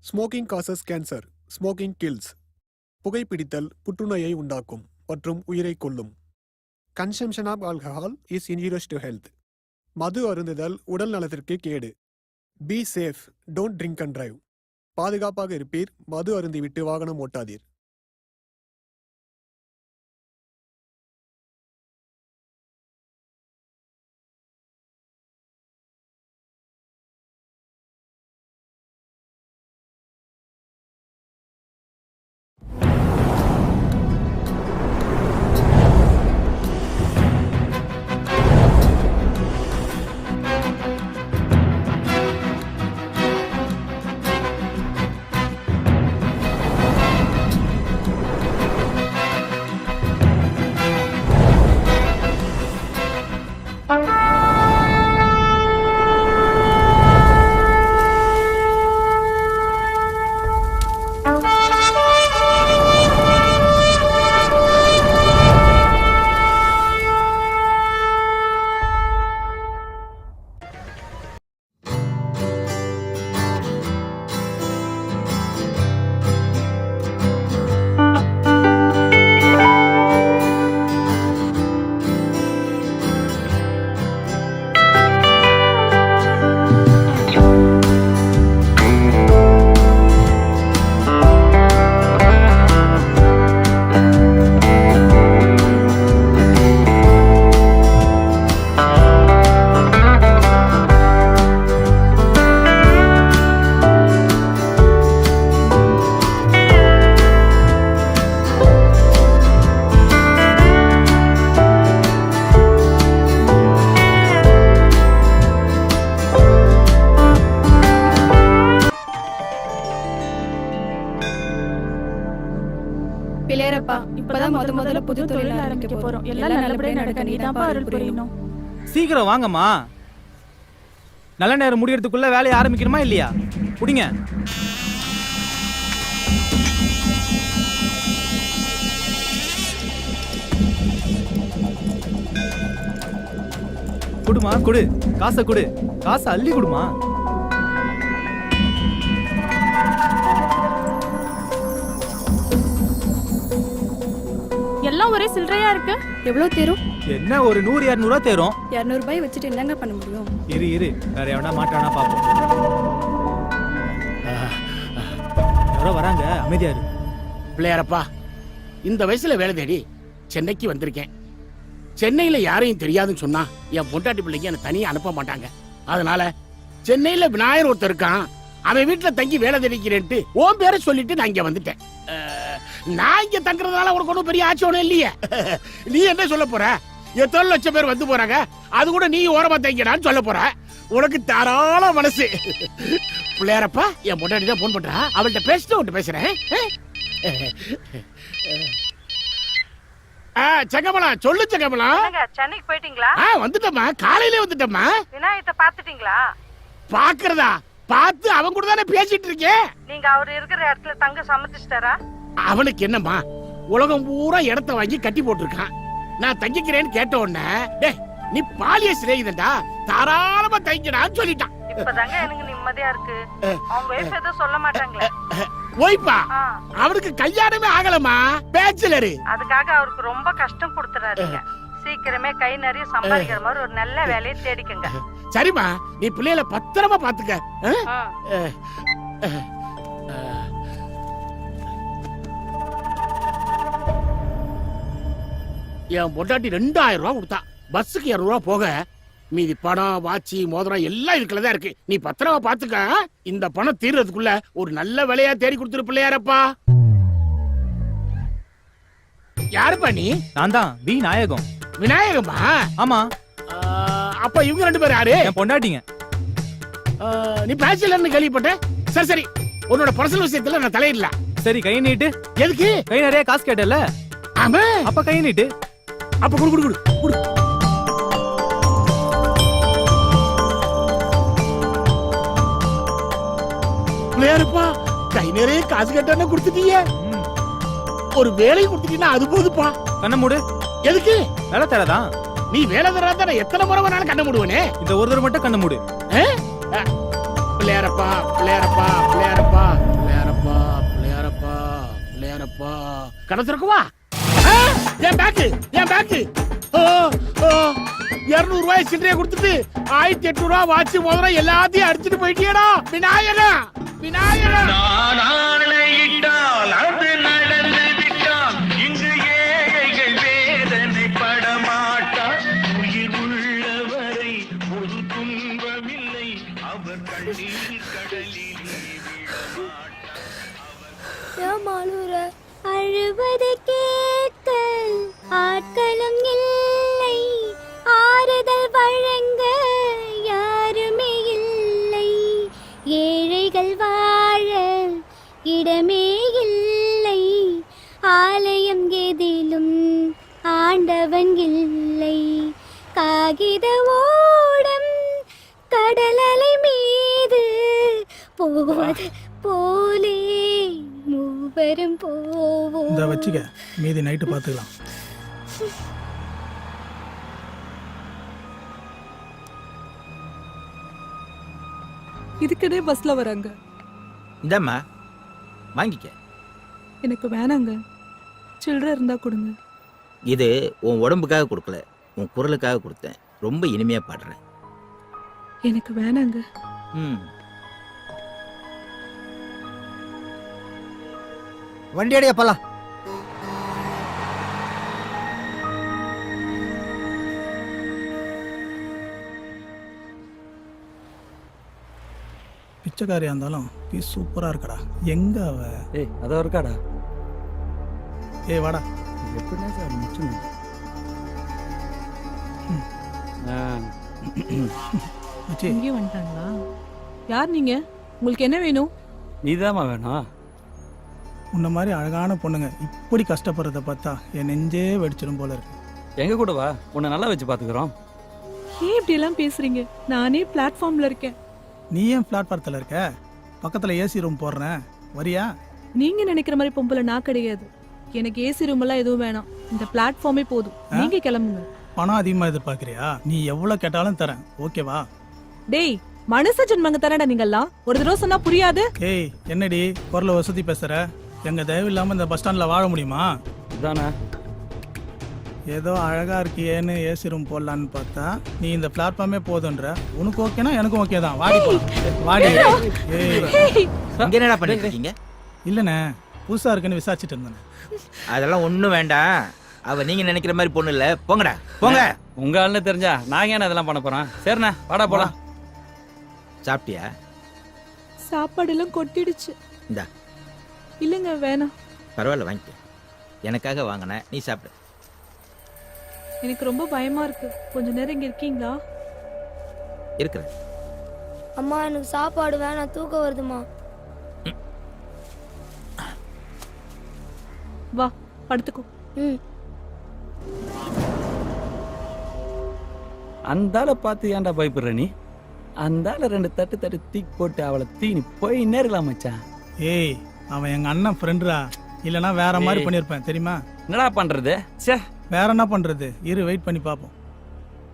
Smoking causes cancer, smoking kills. புகைப்பிடித்தல் புற்றுநோயை உண்டாக்கும் மற்றும் உயிரை கொல்லும். Consumption of alcohol is injurious to health. மது அருந்துதல் உடல் நலத்திற்கு கேடு. Be safe, don't drink and drive. பாதுகாப்பாக இருப்பீர், மது அருந்திவிட்டு வாகனம் ஓட்டாதீர். பிள்ளையரப்பா, இப்பதான் முதல்ல புது தொழில் ஆரம்பிக்க போறோம். எல்லாம் நல்லபடியா நடக்க நீதான்ப்பா அருள் புரியணும். சீக்கிரம் வாங்கம்மா. நல்ல நேரம் முடியறதுக்குள்ள வேலையை ஆரம்பிக்கணுமா இல்லையா? குடிங்க. குடுமா, குடு. காசை குடு. காசை அள்ளி குடுமா. எல்லாம் ஒரே சில்லறையா இருக்கு. எவ்வளவு தேரும்? என்ன ஒரு 100-200 ரூபா தேரும். 200 ரூபாய் வச்சுட்டு என்னங்க பண்ண முடியும்? இரு வேற எவனா மாட்டானா பாப்போம். யாரோ வராங்க, அமைதியா இரு. பிள்ளையாரப்பா, இந்த வயசுல வேலை தேடி சென்னைக்கு வந்திருக்கேன். சென்னையில யாரையும் தெரியாதுன்னு சொன்னா என் பொண்டாட்டி பிள்ளைக்கு என்ன தனியா அனுப்ப மாட்டாங்க. அதனால சென்னையில விநாயகர் ஒருத்தர் இருக்கான், அவன் வீட்டுல தங்கி வேலை தேடிக்கிறேன்ட்டு உன் பேரை சொல்லிட்டு நான் இங்க வந்துட்டேன். நான் இங்க தங்குறதுனால உனக்கு ஒன்றும் பெரிய ஆட்சி ஒன்றும் இல்லையே. நீ என்ன சொல்ல போற? எத்தனை லட்சம் பேர் வந்து போறாங்க, அது கூட நீ ஓரமா தங்கிடான்னு சொல்ல போற. உனக்கு தாராள மனசு. பிள்ளையாரப்பா, என் பொண்டாட்டி தான் போன் பண்றா, அவள்கிட்ட பேசிட்டு உன்ட்டு பேசுறேன். செங்கமலம், சொல்லு செங்கமலம். சென்னைக்கு போயிட்டீங்களா? வந்துட்டம்மா, காலையிலே வந்துட்டம்மா. விநாயகத்தை பாத்துட்டீங்களா? பாக்குறதா? பார்த்து அவன் கூட தானே பேசிட்டு இருக்கேன். நீங்க அவர் இருக்கிற இடத்துல தங்க சம்மதிச்சிட்டாரா? அவனுக்கு என்னம்மா, உலகம் பூரா இடத்த வாங்கி கட்டி போட்டிருக்கான். நான் தங்கிக்கிறேன்னு கேட்ட உடனே, டேய் நீ பாலிய சிநேகிதன்டா, தாராளமா தங்கிடான்னு சொல்லிட்டான். இப்பதாங்க எனக்கு நிம்மதியா இருக்கு. அவங்க வைஃப் எதுவும் சொல்ல மாட்டாங்களே? ஓய்ப்பா, அவனுக்கு கல்யாணமே ஆகலமா, பேச்சுலரு. அதுக்காக அவருக்கு ரொம்ப கஷ்டம் கொடுத்துறாதீங்க. சீக்கிரமே கை நிறைய சம்பாதிக்கிற மாதிரி ஒரு நல்ல வேலையை தேடிக்கங்க. சரிம்மா, நீ பிள்ளைகளை பத்திரமா பாத்துக்க. என் பொண்டாட்டி 2000 ரூபா கொடுத்தா, பஸ்ஸுக்கு 200 ரூபா போக மீதி பணம், வாட்சி, மோதிரம் எல்லாம் இதுக்குள்ளதான் இருக்கு. நீ பத்திரமா பாத்துக்க. இந்த பணம் தீர்றதுக்குள்ள ஒரு நல்ல வேலையா தேடி கொடுத்துரு பிள்ளையாரப்பா. யாருப்பா நீ? நான் தான் வி நாயகம். விநாயகமா? ஆமா. அப்ப இவங்க 2 பேரும் யாரு? என் பொண்டாட்டிங்க. நீ பேச்சுலர்னு கேள்விப்பட்டேன். சரி சரி, உன்னோட பர்சனல் விஷயத்துல நான் தலையிடல. சரி, கை நீட்டு. எதுக்கு? கை நிறைய காசு கேட்டல. ஆமா, அப்ப கை நீட்டு. அப்ப குடு குடு குடு குடு. பிள்ளையாரப்பா, கை நிறைய காசு கேட்டானே கொடுத்துட்டீங்க. ஒரு வேலையை கொடுத்துட்டீங்கன்னா அது போதுப்பா. கண்ண மூடு. எதுக்கு? வேலை தரதான். நீ வேலை தராத எத்தனை முறை வேணாலும் கண்ண மூடுவனே. இந்த ஒரு தடவை மட்டும் கண்ண மூடு. பிள்ளையாரப்பா, பிள்ளையாரப்பா, பிள்ளையாரப்பா. அப்பா கடை திறக்கவா? என் பேக்கு 200 ரூபாய் சில்லறையை கொடுத்துட்டு 1800 ரூபாய் வாட்சி முதல்ல எல்லாத்தையும் அடிச்சுட்டு போயிட்டியடா விநாயகா. நானாளையிட்டால் அது நடந்து விட்டால் இங்கு ஏழைகள் வேதனை படமாட்டார். உயிர் உள்ளவரை ஒரு துன்பமில்லை, அவர் கண்ணீர் கடலில் விழமாட்டார். அழுவது கேட்க ஆட்களும் இல்லை, ஆறுதல் வழங்க யாருமே இல்லை, ஏழைகள் வாழ இடமே இல்லை, ஆலயம் எதிலும் ஆண்டவன் இல்லை, காகித ஓடம் கடலலை மீது போவது போலே மூவரும் போவோம். இந்த வச்சுக்க, மீதி நைட்டு பார்த்துக்கலாம். இதுக்கடே பஸ்ல வராங்க. இந்தாம்மா வாங்கிக்க. எனக்கு வேணாங்க, சில்லறை இருந்தா கொடுங்க. இது உன் உடம்புக்காக கொடுக்கல, உன் குரலுக்காக கொடுத்தேன். ரொம்ப இனிமையா பாடுறேன். எனக்கு வேணாங்க. ம். வண்டி அடியா போலாம். பிச்சைக்காரியா இருந்தாலும் பீஸ் சூப்பரா இருக்கடா. எங்க அவ? ஏய் அதோ இருக்காடா. ஏய் வாடா. எப்படின்னா சார் முச்சுங்க. மச்சி, இங்கே வந்துட்டாங்களா? யார் நீங்க? உங்களுக்கு என்ன வேணும்? நீதாம்மா வேணும். உன்ன மாதிரி அழகான பொண்ணுங்க இப்படி கஷ்டப்படுறத பார்த்தா என் நெஞ்சே வெடிச்சிடும் போல இருக்கு. எங்க கூட வா, உன்னை நல்லா வச்சு பாத்துக்கிறோம். ஏன் இப்படி எல்லாம் பேசுறீங்க? நானே பிளாட்ஃபார்ம்ல இருக்கேன். நீ ஏன் பிளாட்ஃபாரத்தில் இருக்க? பக்கத்துல ஏசி ரூம் போடுறேன், வரியா? நீங்க நினைக்கிற மாதிரி பொம்பளை நான் கிடையாது. எனக்கு ஏசி ரூம் எல்லாம் எதுவும் வேணாம். இந்த பிளாட்ஃபார்மே போதும். நீங்க கிளம்புங்க. பணம் அதிகமா எதிர்பார்க்கறியா? நீ எவ்வளவு கேட்டாலும் தரேன், ஓகேவா? டேய், மனுஷ ஜென்மங்க தரடா நீங்கெல்லாம். ஒரு தடவை சொன்னா புரியாது. ஏய் என்னடி குரல வசதி பேசுற? எங்க தயவு இல்லாம இந்த பஸ் ஸ்டாண்ட்ல வாழ முடியுமா? இதானே ஏதோ அழகா இருக்கியேன்னு ஏசி ரூம் போடலான்னு பார்த்தா நீ இந்த பிளாட்ஃபார்மே போதுன்ற. உனக்கு ஓகேனா எனக்கும் ஓகே தான். வாடி போலாம். வாடி. ஏய் இங்க என்னடா பண்ணிட்டு இருக்கீங்க? இல்லண்ணே, புதுசா இருக்குன்னு விசாரிச்சுட்டு இருந்தேன். அதெல்லாம் ஒண்ணும் வேண்டாம். அவ நீங்க நினைக்கிற மாதிரி பொண்ணு இல்ல. போங்கடா போங்க. உங்க ஆளுன்னு தெரிஞ்சா நாங்க என்ன அதெல்லாம் பண்ண போறோம்? சரிண்ணா வாடா போலாம். சாப்பிட்டியா? சாப்பாடு எல்லாம் கொட்டிடுச்சு. இந்தா இல்லங்க வேணாம். பரவாயில்ல, வாங்கிக்க. எனக்காக வாங்கின, நீ சாப்பிடு. எனக்கு ரொம்ப பயமா இருக்கு. கொஞ்ச நேரம் இங்க இருக்கீங்களா? இருக்கிறேன். அம்மா எனக்கு சாப்பாடு வேணாம், தூக்கம் வருதுமா. வா படுத்துக்கோ. அந்தால பார்த்து ஏன்டா பயப்படுற நீ? அந்தால 2 தட்டு தீக்கு போட்டு அவளை தீனி போய் நேரலாம் மச்சான். ஏய் அவன் எங்க அண்ணன் ஃப்ரெண்டுடா. இல்லனா வேற மாதிரி ஏய். பண்ணிருப்பேன் தெரியுமா? என்னடா பண்றது? சே வேற என்ன பண்றது? இரு வெயிட் பண்ணி பாப்போம்.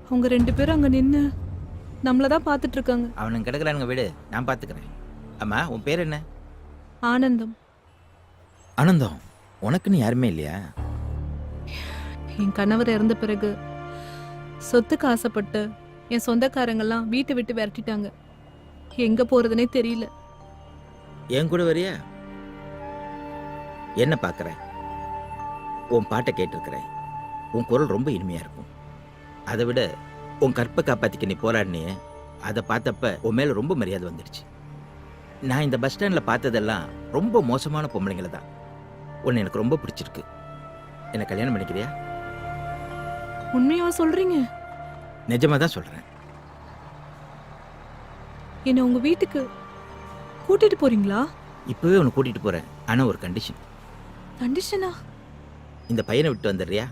அவங்க 2 பேரும் அங்க நின்னு நம்மளதான் பாத்துட்டு இருக்காங்க. அவனுங்க கிடக்குறானுங்க, விடு, நான் பாத்துக்கிறேன். அம்மா உன் பேர் என்ன? ஆனந்தம். ஆனந்தம். உனக்குன்னு யாருமே இல்லையா? என் கணவர் இறந்த பிறகு சொத்துக்கு ஆசைப்பட்டு என் சொந்தக்காரங்கெல்லாம் வீட்டை விட்டு விரட்டிட்டாங்க. எங்க போறதுனே தெரியல. என் கூட வரியா? என்ன பார்க்குறேன்? உன் பாட்டை கேட்டிருக்கிறேன். உன் குரல் ரொம்ப இனிமையா இருக்கும். அதை விட உன் கற்பை காப்பாத்திக்க நீ போராடினியே, அதை பார்த்தப்ப உன் மேல ரொம்ப மரியாதை வந்துடுச்சு. நான் இந்த பஸ் ஸ்டாண்ட்ல பார்த்ததெல்லாம் ரொம்ப மோசமான பொம்பளைங்களை தான். உன்னை எனக்கு ரொம்ப பிடிச்சிருக்கு. என்ன கல்யாணம் பண்ணிக்கிறியா? உண்மையா சொல்றீங்க? நிஜமா தான் சொல்றேன். என்ன உங்க வீட்டுக்கு கூட்டிட்டு போறீங்களா? இப்பவே உன்னை கூட்டிட்டு போறேன். ஆனா ஒரு கண்டிஷன். கண்டிஷனா? இந்த பையனை விட்டு வந்துடுறியா?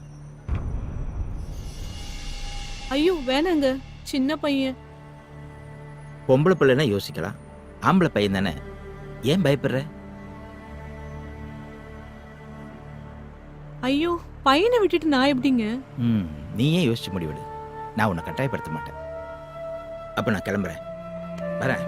ஐயோ வேணாங்க, சின்ன பையன். பொம்பளை பிள்ளைன்னா யோசிக்கலாம், ஆம்பளை பையன் தானே, ஏன் பயப்படுற? ஐயோ பையனை விட்டுட்டு நான் எப்படிங்க? நீ ஏன் யோசிச்சு முடிவெடு. நான் உன்னை கட்டாயப்படுத்த மாட்டேன். அப்ப நான் கிளம்புறேன், வரேன்.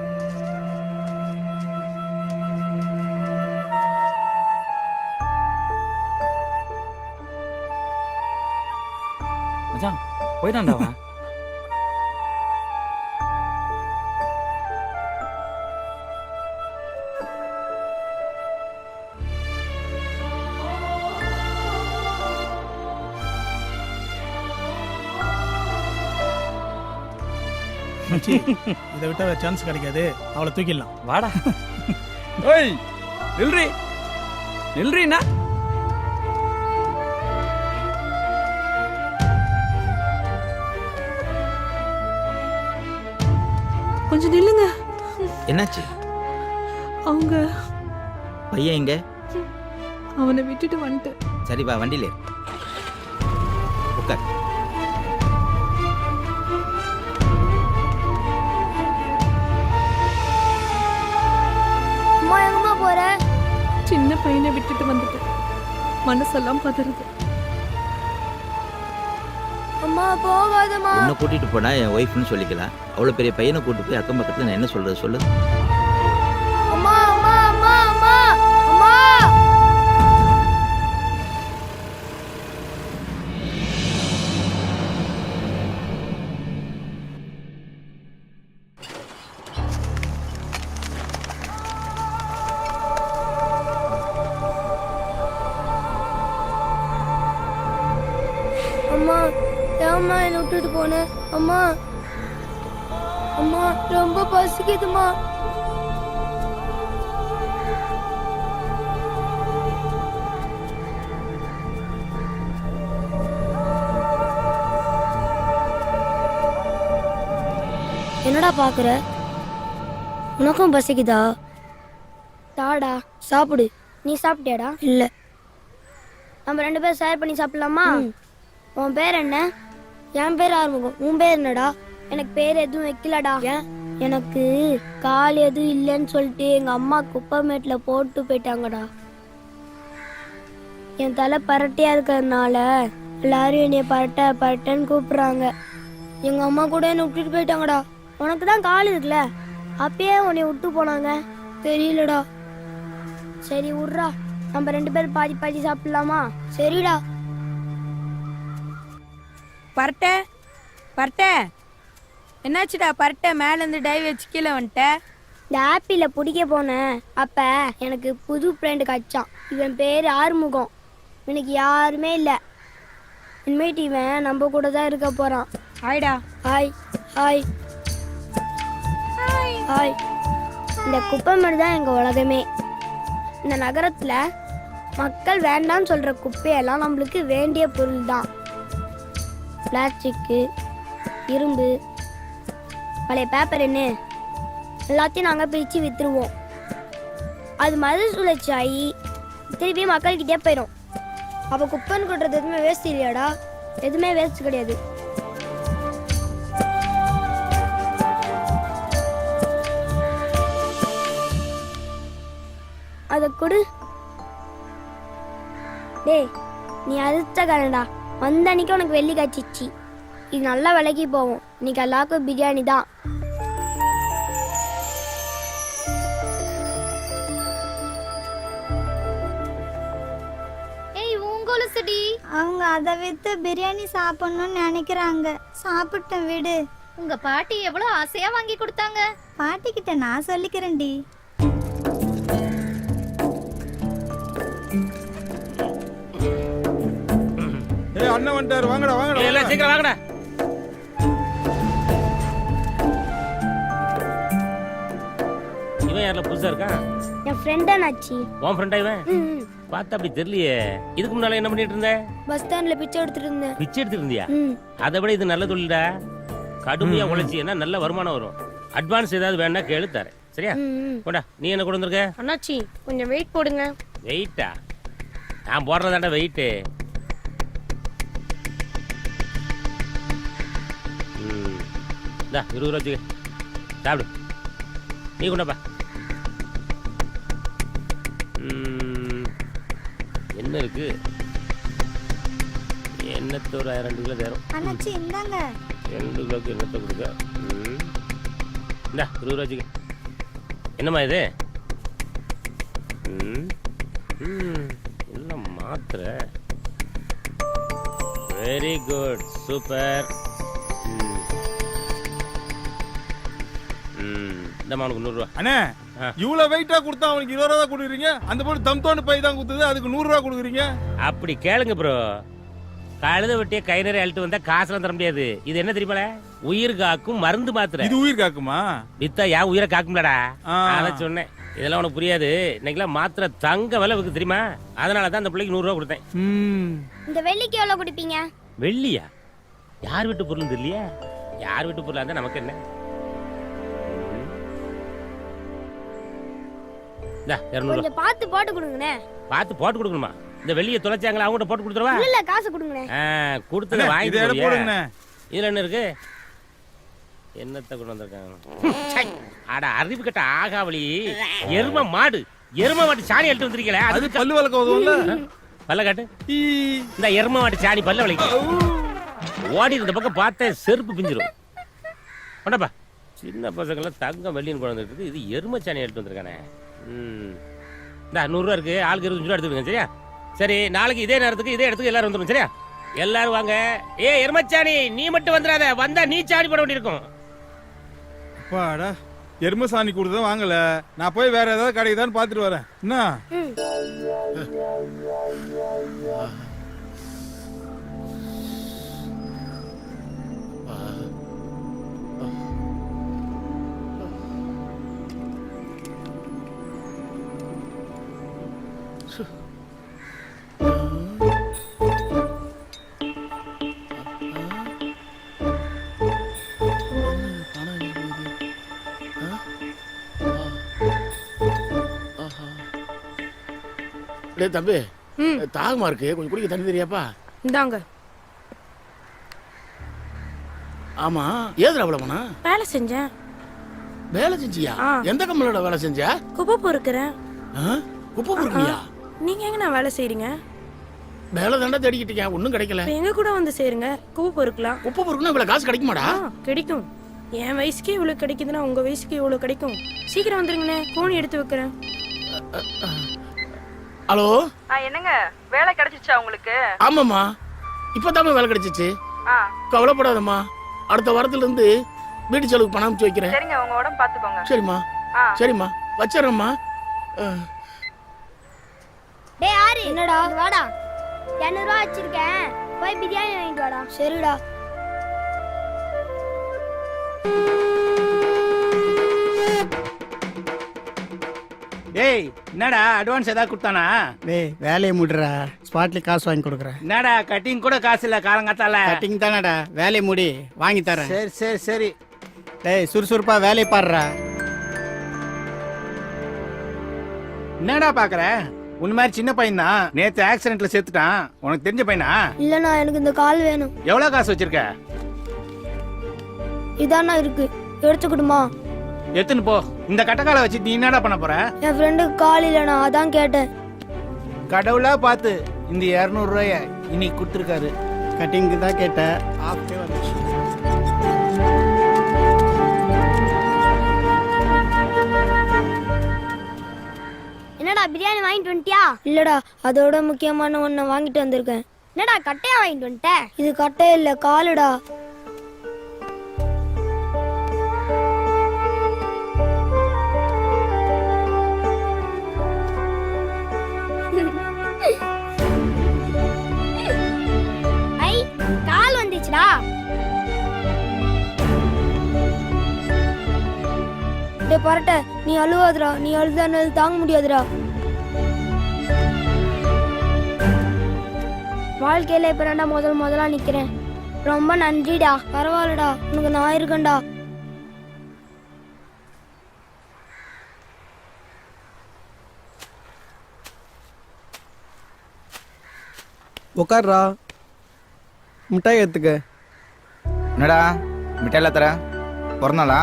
மச்சான் போயிட்டான்டா அவன். மச்சி இதை விட்டா வேற சான்ஸ் கிடைக்காது, அவளை தூக்கிடலாம். வாடா. ஓய் நில்றி நில்றீண்ணா. கொஞ்சம் நில்லுங்க. என்னாச்சு? அவங்க பையன் எங்க? அவனை விட்டுட்டு வந்துட்டு. சரி வா, வண்டியில ஏறு. உட்கார். அம்மா எங்கம்மா போற? சின்ன பையனை விட்டுட்டு வந்துட்டு மனசெல்லாம் பதறுது. அம்மா போகாதம்மா. உன்னை கூட்டிட்டு போனா என் ஒய்ஃப்னு சொல்லிக்கலாம். அவ்வளவு பெரிய பையனை கூட்டு போய் அக்கம் பக்கத்துல நான் என்ன சொல்றது சொல்லு. அம்மா அம்மா அம்மா அம்மா அம்மா. அம்மா ஏம்மா என்னை விட்டுட்டு போன? அம்மா அம்மா ரொம்ப பசிக்குதுமா. என்னடா பாக்குற? உனக்கும் பசிக்குதா? தாடா சாப்பிடு. நீ சாப்பிட்டியாடா? இல்ல. நம்ம 2 பேரும் ஷேர் பண்ணி சாப்பிடலாமா? உன் பேர் என்ன? என் பேர் ஆறுமுகம். உன் பேர் என்னடா? எனக்கு பேர் எதுவும் வைக்கலடா. எனக்கு கால் எதுவும் இல்லைன்னு சொல்லிட்டு எங்க அம்மா குப்பைமேட்ல போட்டு போயிட்டாங்கடா. என் தலை பரட்டையா இருக்கிறதுனால எல்லாரும் என்னைய பரட்டை பரட்டைன்னு கூப்பிடுறாங்க. எங்க அம்மா கூட என்னை விட்டுட்டு போயிட்டாங்கடா. உனக்கு தான் கால் இருக்குல்ல, அப்பயே உன்னை விட்டு போனாங்க. தெரியலடா. சரி விட்றா, நம்ம 2 பேரும் பாதி பாதி சாப்பிடலாமா? சரிடா. பரட்டை பரட்டை என்னாச்சுடா? பரட்டை மேல இருந்து டை வச்சு கீழே வந்துட்ட. இந்த ஆப்பிள பிடிக்க போனேன், அப்ப எனக்கு புது ஃப்ரெண்டு கச்சான். இவன் பேர் ஆறுமுகம். எனக்கு யாருமே இல்லை. இனிமேட்டு இவன் நம்ம கூட தான் இருக்க போறான். ஹாய்டா. Hi hi hi. இந்த குப்பைமேடு தான் எங்க உலகமே. இந்த நகரத்துல மக்கள் வேண்டாம்னு சொல்ற குப்பையெல்லாம் நம்மளுக்கு வேண்டிய பொருள் தான். பிளாஸ்டிக்கு, இரும்பு, பழைய பேப்பர் என்ன எல்லாத்தையும் நாங்கள் பிரித்து விற்றுருவோம். அது மறுசுழற்சி ஆகி திருப்பி மக்கள்கிட்டே போயிடும். அப்போ குப்பைன்னு கொட்டுறது எதுவுமே வேஸ்ட் இல்லையாடா? எதுவுமே வேஸ்ட் கிடையாது. அதை கொடு. டேய் நீ அதிர்ஷ்ட காரன்டா. வந்த அன்னைக்கு உனக்கு வெள்ளி காய்ச்சிச்சு. இது நல்லா விலைக்கு போகும். இன்னைக்கு எல்லாருக்கும் பிரியாணி தான். அவங்க அதை வித்து பிரியாணி சாப்பிடணும்னு நினைக்கிறாங்க. சாப்பிட்டேன் விடு. உங்க பாட்டி எவ்வளவு ஆசையா வாங்கி கொடுத்தாங்க. பாட்டி கிட்ட நான் சொல்லிக்கிறேன்டி. அண்ணன் வந்துட்டாரு, வாங்கடா வாங்கடா. எல்லாம் சீக்கிரம் வாங்கடா. இவன் யாரில் புதுசா இருக்கான்? என் ஃப்ரெண்டா நாச்சி. உன் ஃப்ரெண்டா இவன்? பார்த்தா அப்படி தெரியலையே. இதுக்கு முன்னால என்ன பண்ணிட்டு இருந்த? பஸ் ஸ்டாண்ட்ல பிச்சை எடுத்துட்டு இருந்தேன். பிச்சை எடுத்துட்டு இருந்தியா? அதை விட இது நல்ல தொழில்டா. கடுமையா உழைச்சின்னா நல்ல வருமானம் வரும். அட்வான்ஸ் ஏதாவது வேணா கேளு தரேன். சரியா? கொண்டா. நீ என்ன கொண்டு வந்திருக்க? அண்ணாச்சி கொஞ்சம் வெயிட் போடுங்க. வெயிட்டா? நான் போடுறதாண்டா வெயிட்டு. இந்தா 20 ரூபா வச்சுக்க. சாப்பிடு. நீ கொண்டாப்பா. என்ன இருக்கு? எண்ணத்தை ஒரு 2 கிலோ தேரும். அண்ணாச்சி இந்தாங்க. 2 கிலோக்கு எண்ணத்தை கொடுக்க. இந்தா 20 ரூபா வச்சுக்க. என்னம்மா இது? எல்லாம் மாத்திரை. Very good super. இந்தம்மா உனக்கு 100 ரூபா. அண்ணே இவ்வளவு வெயிட்டா கொடுத்தா அவனுக்கு 20 ரூபா கொடுக்குறீங்க, அந்த பொண்ணு தம்தோன்னு பை தான் கொடுத்தது, அதுக்கு 100 ரூபா கொடுக்குறீங்க. அப்படி கேளுங்க ப்ரோ. கழுத வெட்டிய கை நிறைய அழுட்டு வந்தா காசுலாம் தர முடியாது. இது என்ன தெரியுமால? உயிர் காக்கும் மருந்து மாத்திரை. இது உயிர் காக்குமா? வித்தா ஏன் உயிரை காக்கும்லடா? அதான் சொன்னேன். இதெல்லாம் உனக்கு புரியாது. இன்னைக்கெல்லாம் மாத்திரை தங்க விலை இருக்கு தெரியுமா? அதனாலதான் அந்த பிள்ளைக்கு 100 ரூபா கொடுத்தேன். இந்த வெள்ளிக்கு எவ்வளவு கொடுப்பீங்க? வெள்ளியா? யார் வீட்டு பொருள் தெரியலையா? யார் வீட்டு பொருளா இருந்தா நமக்கு என்ன? 200 கொஞ்சம் பார்த்து போட்டு கொடுங்கண்ணே. பார்த்து போட்டு கொடுக்கணுமா? இந்த வெள்ளியை தொலைச்சாங்களா, அவங்ககிட்ட போட்டு கொடுத்துருவா? இல்ல காசு கொடுங்கண்ணே. கொடுத்தத வாங்கி போடுங்க. இதுல என்ன இருக்கு? என்னத்தை கொண்டு வந்திருக்காங்க? அட அறிவு கட்ட ஆகாவளி, எரும மாடு சாணி எடுத்து வந்திருக்கீங்களே, அது பல்லு வளர்க்க உதவும்ல. பல்ல காட்டு. இந்த எரும மாட்டு சாணி பல்ல வளைக்க ஓடி இந்த பக்கம் பார்த்தேன், செருப்பு பிஞ்சிரும். பண்ணப்பா, சின்ன பசங்களாம் தங்கம் வெள்ளின்னு கொண்டு வந்துருக்கு, இது எரும சாணி எடுத்து வந்திருக்கானே. இந்த 100 ரூபா இருக்கு, ஆளுக்கு 25 ரூபா எடுத்துக்கோங்க. சரியா? சரி, நாளைக்கு இதே நேரத்துக்கு இதே இடத்துக்கு எல்லாரும் வந்துடும். சரியா? எல்லாரும் வாங்க. ஏ எருமச்சாணி, நீ மட்டும் வந்துடாத, வந்தா நீ சாணி போட வேண்டியிருக்கும். அப்பாடா, எரும சாணி கொடுத்தா வாங்கல. நான் போய் வேற ஏதாவது கடைக்குதான்னு பாத்துட்டு வரேன். என்ன தம்பி, தாகமா இருக்கு, கொஞ்சம் குடிக்க தண்ணி தெரியாப்பா? இந்தாங்க. ஆமா, ஏதுடா அவ்வளவுனா? வேலை செஞ்சேன். வேலை செஞ்சியா? எந்த கம்பெனியோட வேலை செஞ்ச? குப்பை பொறுக்கிறேன். குப்பை பொறுக்கியா? நீங்க எங்க நான் வேலை செய்றீங்க? வேலை தாண்டா தேடிக்கிட்டீங்க, ஒன்னும் கிடைக்கல. எங்க கூட வந்து சேருங்க, குப்பை பொறுக்கலாம். குப்பை பொறுக்கணும் இவ்வளவு காசு கிடைக்குமாடா? கிடைக்கும். என் வயசுக்கே இவ்வளவு கிடைக்குதுன்னா உங்க வயசுக்கு இவ்வளவு கிடைக்கும். சீக்கிரம் வந்துருங்கண்ணே, கோணி எடுத்து வைக்கிறேன். ஹலோ, என்னங்க வேலை கிடைச்சிச்சா உங்களுக்கு? ஆமாம்மா, இப்பதாம்மா வேலை கிடைச்சிச்சு. கவலைப்படாதம்மா, அடுத்த வாரத்துல இருந்து வீட்டு செலவுக்கு பணம் அனுப்பிச்சு வைக்கிறேன். சரிங்க, உங்க உடம்பு பாத்துக்கோங்க. சரிம்மா. சரிம்மா, வச்சிடறேம்மா. டேய் ஆரி, என்னடா? வாடா, 200 ரூபா வச்சிருக்கேன், போய் பிரியாணி வாங்கிட்டு வாடா. சரிடா. டேய், என்னடா அட்வான்ஸ் ஏதாவது கொடுத்தானா? டேய், வேலையை முடிறா, ஸ்பாட்ல காசு வாங்கி கொடுக்குறேன். என்னடா கட்டிங் கூட காசு இல்ல காலங்காத்தால? கட்டிங் தானடா, வேலையை முடி, வாங்கி தரேன். சரி சரி சரி. டேய், சுறுசுறுப்பா வேலையை பாடுறா. என்னடா பாக்குற? உன் மாதிரி சின்ன பையன் தான், நேத்து ஆக்சிடென்ட்ல செத்துட்டான். உனக்கு தெரிஞ்ச பையனா? இல்லண்ணா, எனக்கு இந்த கால் வேணும். எவ்வளவு காசு வச்சிருக்க? இதானா இருக்கு, எடுத்துக்கிடுமா? எத்துன்னு போ. இந்த கட்டக்கால வச்சு நீ என்னடா பண்ண போற? என் ஃப்ரெண்டுக்கு கால் இல்லைண்ணா, அதான் கேட்டேன். கடவுளா பார்த்து இந்த 200 ரூபாய இன்னைக்கு கொடுத்துருக்காரு. கட்டிங்க்கு தான் கேட்டேன், ஆஃப்டே வந்துச்சு. என்னடா பிரியாணி வாங்கிட்டு வந்துட்டியா? இல்லடா, அதோட முக்கியமான ஒன்ன வாங்கிட்டு வந்திருக்கேன். என்னடா கட்டையா வாங்கிட்டு வந்துட்ட? இது கட்டை இல்ல, காலுடா. ஐ, கால் வந்துச்சுடா. டேய் பரட்ட, நீ அழுவாதடா, நீ அழுதானது தாங்க முடியாதுடா. வாழ்க்கையில இப்ப நான் முதலா நிக்கிறேன். ரொம்ப நன்றிடா. பரவாயில்லடா, உனக்கு நான் இருக்கேன்டா. உட்கார்றா, மிட்டாய் எடுத்துக்க. என்னடா மிட்டாயில தர? பிறந்தாளா?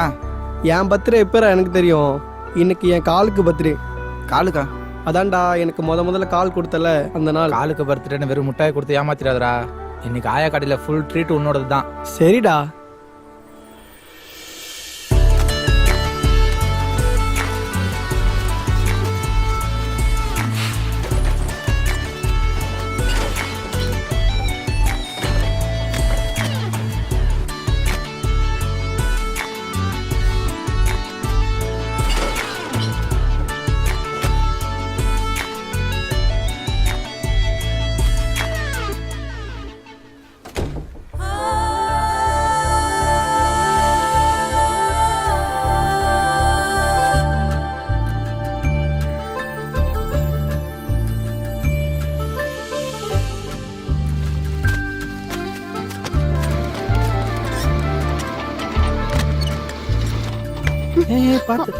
என் பர்த்டே எப்பரா எனக்கு தெரியும்? இன்னைக்கு என் காலுக்கு பர்த்டே. காலுக்கா? அதான்டா, எனக்கு முதல்ல கால் கொடுத்தல அந்த நாள். காலுக்கு பர்த்டேன்னு வெறும் மிட்டாய் கொடுத்து ஏமாத்திராதடா. இன்னைக்கு ஆயா கடையில ஃபுல் ட்ரீட் உன்னோடது தான். சரிடா. பார்த்து.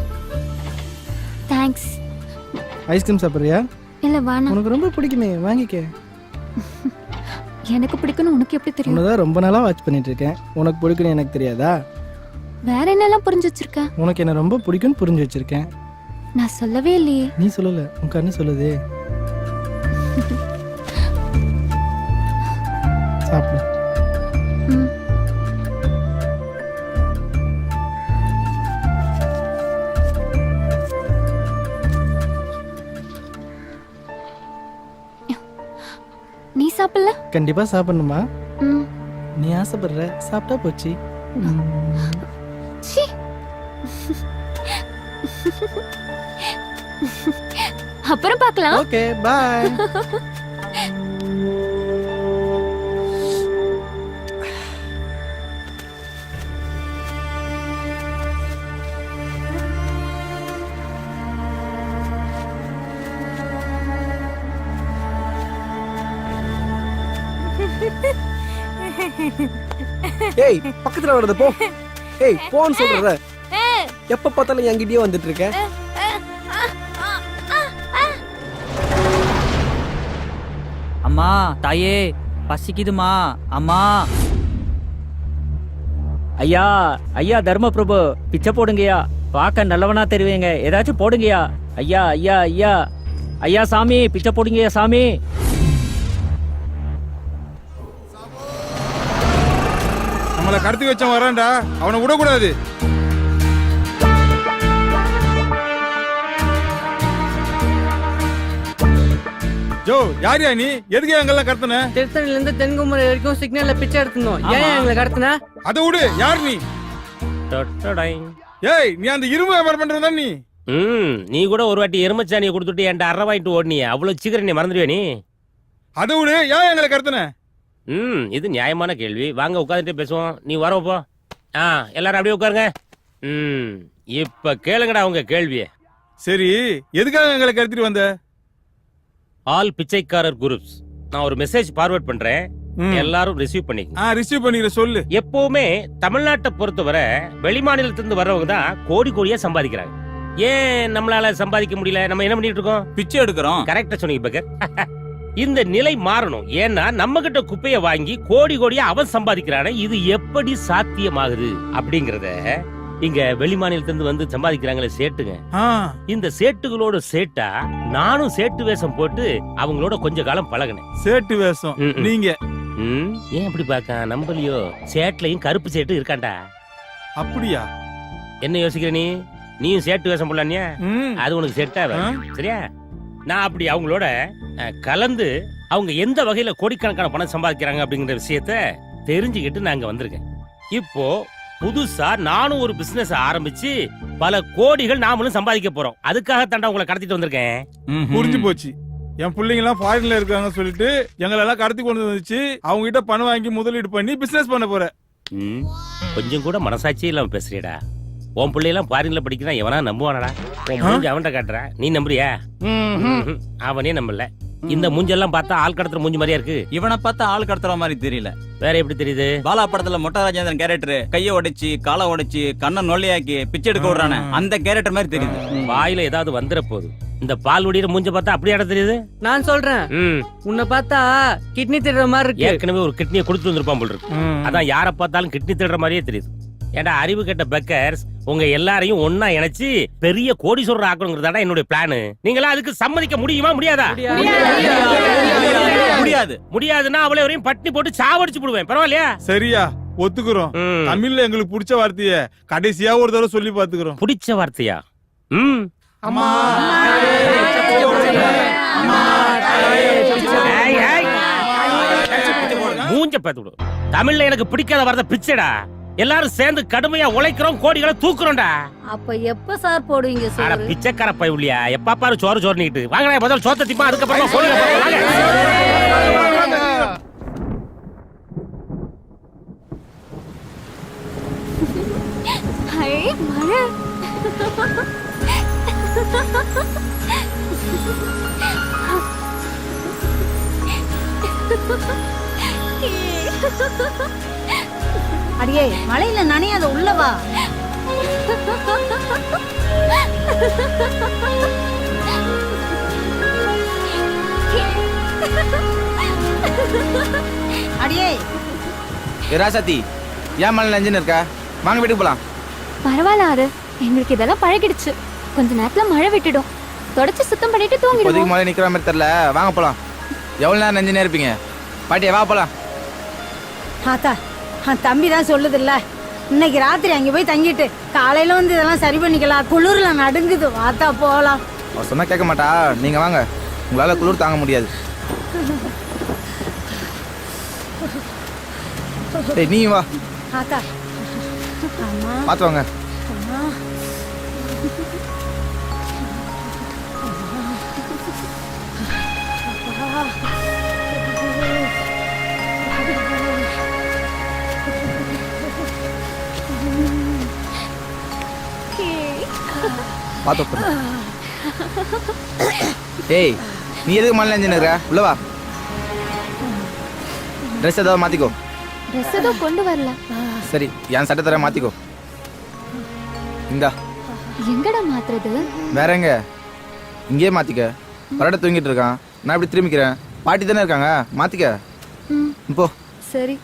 தேங்க்ஸ். ஐஸ்கிரீம் சாப்பிட்றியா? இல்ல வேணாம். உனக்கு ரொம்ப பிடிக்குமே, வாங்கிக்க. எனக்கு பிடிக்கும்னு உனக்கு எப்படி தெரியும்? உன்னதான் ரொம்ப நாளா வாட்ச் பண்ணிட்டு இருக்கேன். உனக்கு பிடிக்கும்னு எனக்கு தெரியாதா? வேற என்னெல்லாம் புரிஞ்சு வச்சிருக்க? உனக்கு என்ன ரொம்ப பிடிக்கும்னு புரிஞ்சு வச்சிருக்கேன். நான் சொல்லவே இல்லையே. நீ சொல்லல, உன் கண்ணு சொல்லுதே. சாப்பிடு. ம். நீ சாப்பிடல? கண்டிப்பா சாப்பிடணுமா? ம். நீ ஆசைப்படுற, சாப்பிட்டா போச்சு. சீ. அப்புறம் பார்க்கலாம். ஓகே, பாய். ஏய், பக்கத்துல வர்றது போ. ஏய், போன்னு சொல்றத. எப்ப பார்த்தாலும் என்கிட்டயே வந்துட்டு இருக்க. அம்மா, தாயே, பசிக்குதுமா. அம்மா. ஐயா, ஐயா தர்மபிரபு, பிச்சை போடுங்கய்யா. பார்க்க நல்லவனா தெரிவிங்க, ஏதாச்சும் போடுங்கய்யா. ஐயா, ஐயா, ஐயா, ஐயா சாமி, பிச்சை போடுங்கய்யா சாமி. நம்மளை கடத்தி வச்சவன் வரான்டா, அவனை விடக்கூடாது. ஜோ, யாரியா நீ? எதுக்கு எங்கெல்லாம் கடத்தின? திருத்தணில இருந்து தென்குமரி வரைக்கும் சிக்னல்ல பிச்சை எடுத்துனோம். ஏன் எங்களை கடத்தின? அதை விடு, யார் நீ? ஏய், நீ அந்த இரும்பு வியாபாரம் பண்றதா நீ? நீ கூட ஒரு வாட்டி எருமச்சாணியை கொடுத்துட்டு என்கிட்ட அரை வாங்கிட்டு ஓடுனிய, அவ்வளவு சீக்கிரம் நீ மறந்துடுவே நீ? அதை விடு, ஏன் எங்களை கடத்தின? இது நியாயமான கேள்வி. வாங்க உட்காந்துட்டே பேசுவோம். நீ வரப்போ. எல்லாரும் அப்படியே உட்காருங்க. இப்ப கேளுங்கடா உங்க கேள்விய. சரி, எதுக்காக எங்களை கடத்திட்டு வந்த? ஆல் பிச்சைக்காரர் குரூப்ஸ். நான் ஒரு மெசேஜ் ஃபார்வர்ட் பண்றேன், எல்லாரும் ரிசீவ் பண்ணிக்க. ரிசீவ் பண்ணிக்கிற சொல்லு. எப்பவுமே தமிழ்நாட்டை பொறுத்தவரை வெளிமாநிலத்திலிருந்து வர்றவங்க தான் கோடி கோடியா சம்பாதிக்கிறாங்க. ஏன் நம்மளால சம்பாதிக்க முடியல? நம்ம என்ன பண்ணிட்டு இருக்கோம்? பிச்சை எடுக்கிறோம். கரெக்டா சொன்னீங்க பக்கர். இந்த நிலை மாறணும். ஏன்னா நம்ம கிட்ட குப்பையை வாங்கி கோடி கோடியா அவன் சம்பாதிக்கிறான, இது எப்படி சாத்தியமாகுது அப்படிங்கறத இங்க வெளிமாநிலத்திலிருந்து வந்து சம்பாதிக்கிறாங்களே சேட்டுங்க, இந்த சேட்டுகளோட சேட்டா நானும் சேட்டு வேஷம் போட்டு அவங்களோட கொஞ்ச காலம் பழகினேன். சேட்டு வேஷம் நீங்க? ஏன் அப்படி பாக்க நம்பலையோ? சேட்லயும் கருப்பு சேட்டு இருக்காண்டா. அப்படியா? என்ன யோசிக்கிற நீ? நீயும் சேட்டு வேஷம் போடலானியா? அது உனக்கு செட்டா சரியா? நான் அப்படி அவங்களோட கலந்து அவங்க எந்த வகையில கோடிக்கணக்கான பணம் சம்பாதிக்கிறாங்க அப்படிங்கிற விஷயத்த தெரிஞ்சுக்கிட்டு நான் இங்க வந்திருக்கேன். இப்போ புதுசா நானும் ஒரு பிசினஸ் ஆரம்பிச்சு பல கோடிகள் நாமளும் சம்பாதிக்க போறோம். அதுக்காக தாண்டா உங்களை கடத்திட்டு வந்திருக்கேன். புரிஞ்சு போச்சு. என் பிள்ளைங்க எல்லாம் ஃபாரின்ல இருக்காங்க சொல்லிட்டு எங்களெல்லாம் கடத்தி கொண்டு வந்துச்சு. அவங்க கிட்ட பணம் வாங்கி முதலீடு பண்ணி பிசினஸ் பண்ண போற. கொஞ்சம் கூட மனசாட்சியே இல்லாம பேசுறியடா. உன் பிள்ளையெல்லாம் ஃபாரின்ல படிக்கிறான், எவனா நம்புவானடா? உன் மூஞ்சி அவன்கிட்ட காட்டுற, நீ நம்புறியா? அவனே நம்பல. இந்த மூஞ்செல்லாம் பார்த்தா ஆள் கடத்துற மூஞ்சி மாதிரியா இருக்கு. இவனை பார்த்தா ஆள் கடத்துற மாதிரி தெரியல. வேற எப்படி தெரியுது? பாலா படத்துல மொட்டை ராஜேந்திரன் கேரக்டர் கைய உடைச்சு காலை உடைச்சு கண்ணை நொல்லையாக்கி பிச்சை எடுக்க விடுறானே, அந்த கேரக்டர் மாதிரி தெரியுது. வாயில ஏதாவது வந்துட போகுது. இந்த பால் உடிற மூஞ்ச பார்த்தா அப்படியே தெரியுது. நான் சொல்றேன், உன்னை பார்த்தா கிட்னி திடுற மாதிரி இருக்கு. ஏற்கனவே ஒரு கிட்னியை கொடுத்துட்டு வந்திருப்பான் போல் இருக்கு. அதான் யார பார்த்தாலும் கிட்னி திடுற மாதிரியே தெரியுது. ஏண்டா அறிவு கெட்ட பெக்கர்ஸ், உங்க எல்லாரையும் ஒன்னா இணைச்சு பெரிய கோடீஸ்வரர் ஆக்கணுங்கிறதா என்னுடைய பிளான். நீங்களா அதுக்கு சம்மதிக்க முடியுமா முடியாதா? முடியாது. முடியாதுன்னா அவளை வரையும் பட்டி போட்டு சாவடிச்சு போடுவேன். பரவாயில்லையா? சரியா, ஒத்துக்குறோம். தமிழ்ல எங்களுக்கு பிடிச்ச வார்த்தைய கடைசியா ஒரு தடவை சொல்லி பாத்துக்கிறோம். பிடிச்ச வார்த்தையா? மூஞ்ச பார்த்து விடு. தமிழ்ல எனக்கு பிடிக்காத வார்த்தை பிச்சைடா. எல்லாரும் சேர்ந்து கடுமையா உழைக்கிறோம், கோடிகளை தூக்குறோம்டா. அப்ப எப்ப சார் போடுவீங்க அட சார்? பிச்சைக்கார பையலியா, எப்ப பாரு சோறு சோறுனிட்டு வாங்கடா. முதல்ல சோத்த திப்பா, அதுக்கப்புறமா கோடிகளை மழை. அடியே, மழையில நனையாத, உள்ளவா. அடியே ராசாத்தி ஏன் மழை நஞ்சுன்னு இருக்கா? வாங்க வீட்டுக்கு போலாம். பரவாயில்ல ஆறு, எங்களுக்கு இதெல்லாம் பழகிடுச்சு. கொஞ்ச நேரத்துல மழை விட்டுடும். தொடச்சு சுத்தம் பண்ணிட்டு இப்போதைக்கு தூங்கிடுவோம். மழை நிக்கிற மாதிரி தெரியல. வாங்க போலாம். எவ்வளவு நேரம் நஞ்சுனே இருப்பீங்க? பாட்டியா வா போலாம். ஆத்தா தம்பி தான் சொல்லுது இல்ல, இன்னைக்கு ராத்திரி அங்க போய் தங்கிட்டு காலையில வந்து இதெல்லாம் சரி பண்ணிக்கலாம். குளிர்ல நடுங்குது, வாத்தா போலாம். அவ சொன்னா கேட்க மாட்டா. நீங்க வாங்க, உங்களால குளிர் தாங்க முடியாது. டேய் நீ வா. ஆத்தா அம்மா பார்த்து வாங்க. அம்மா பார்த்து உட்காரு. டேய் நீ எதுக்கு மழை நஞ்சுன்னு இருக்க? உள்ள வா. ட்ரெஸ் ஏதாவது மாத்திக்கோ. ட்ரெஸ் ஏதோ கொண்டு வரல. சரி என் சட்டை தர மாத்திக்கோ. இந்தா. எங்கடா மாத்துறது? வேற எங்க? இங்கேயே மாத்திக்க. பரட தூங்கிட்டு இருக்கான், நான் இப்படி திரும்பிக்கிறேன். பாட்டி தானே இருக்காங்க, மாத்திக்க. இப்போ சரி.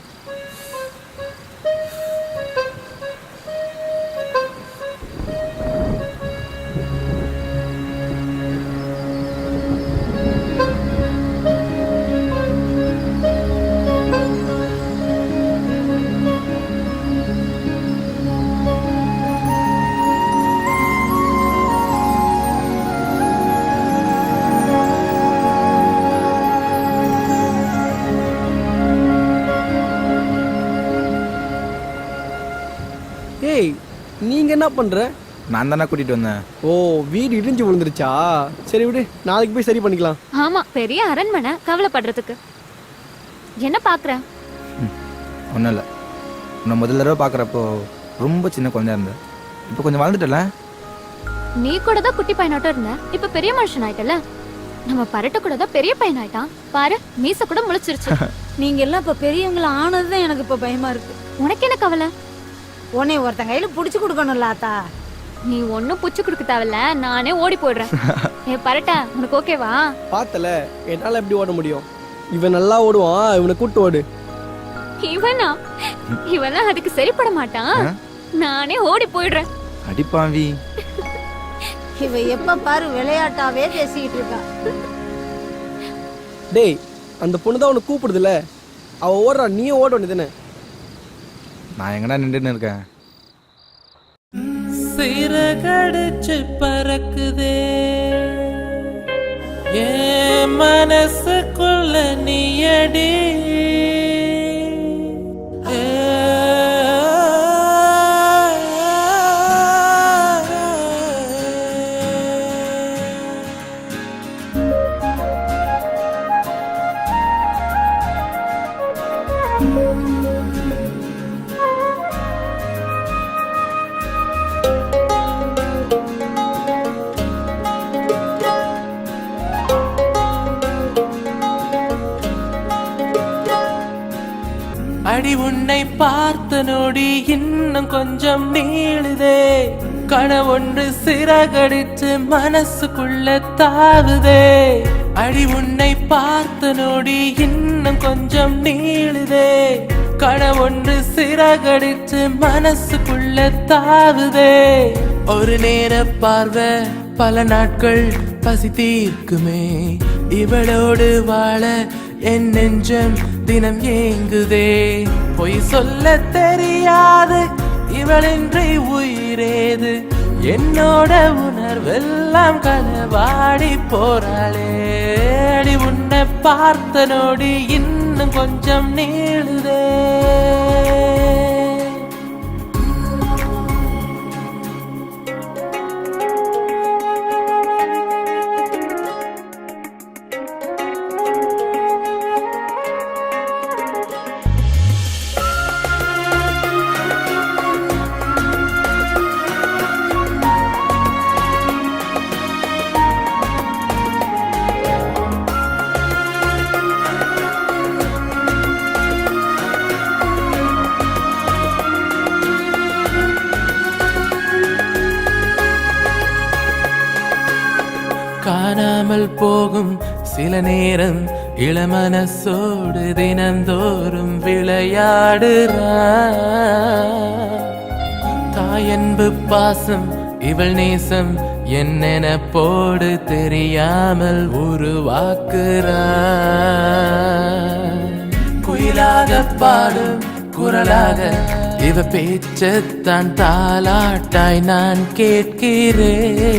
ஏய் நீங்க என்ன பண்ற? நான் தானே கூட்டிட்டு வந்தேன். ஓ வீடு இடிஞ்சு விழுந்துருச்சா? சரி விடு, நாளைக்கு போய் சரி பண்ணிக்கலாம். ஆமா, பெரிய அரண்மனை, கவலைப்படுறதுக்கு. என்ன பாக்குற? ஒன்றும் இல்லை. உன்னை முதல் தடவை பார்க்குறப்போ ரொம்ப சின்ன குழந்தையா இருந்த. இப்போ கொஞ்சம் வளர்ந்துட்டல. நீ கூட தான் குட்டி பையனாட்டம் இருந்த, இப்ப பெரிய மனுஷன் ஆயிட்டல. நம்ம பரட்ட கூட தான் பெரிய பையன் ஆயிட்டான். பாரு, மீச கூட முளைச்சிருச்சு. நீங்க எல்லாம் இப்ப பெரியவங்கள ஆனதுதான் எனக்கு இப்ப பயமா இருக்கு. உனக்கு என்ன கவலை? உன்னை ஒருத்தன் கையில புடிச்சு கொடுக்கணும்ல ஆத்தா. நீ ஒன்னும் புச்சு கொடுக்க தேவையில்ல, நானே ஓடி போயிடுறேன். ஏ பரட்ட, உனக்கு ஓகேவா? பார்த்தல என்னால எப்படி ஓட முடியும்? இவன் நல்லா ஓடுவான், இவனை கூட்டு ஓடு. இவனா? இவெல்லாம் அதுக்கு சரிப்பட மாட்டான். நானே ஓடி போயிடுறேன். அடிப்பாவி. இவ எப்ப பாரு விளையாட்டாவே பேசிட்டு இருக்கா. டேய் அந்த பொண்ணு தான் உன்னை கூப்பிடுதுல, அவ ஓடுறா, நீயும் ஓட வேண்டியதுன்னு. நான் எங்கடா நின்றுன்னு இருக்கேன். சிறகடிச்சு பறக்குதே என் மனசுக்குள்ள நீயடி. அடி உன்னை பார்த்த நொடி இன்னும் கொஞ்சம் நீளுதே. கனவொன்று சிறகடிச்சு மனசுக்குள்ள தாவுதே. அடி உன்னை பார்த்த நொடி இன்னும் கொஞ்சம் நீளுதே. கனவொன்று சிறகடிச்சு மனசுக்குள்ள தாவுதே. ஒரு நேர பார்வை பல நாட்கள் பசி தீர்க்குமே. இவளோடு வாழ என் நெஞ்சம் தினம் ஏங்குதே. பொய் சொல்ல தெரியாது இவளின்றி உயிரேது. என்னோட உணர்வெல்லாம் களவாடி போறாளே. அடி உன்னை பார்த்த நொடி இன்னும் கொஞ்சம் நீளுதே. தெரியாமல் போகும் சில நேரம் இளமனசோடு தினந்தோறும் விளையாடுறா. தாயன்பு பாசம் இவள் நேசம் என்னென போடு தெரியாமல் உருவாக்குறா. குயிலாக பாடும் குரலாக இவ பேச்சத்தான் தாலாட்டாய் நான் கேட்கிறேன்.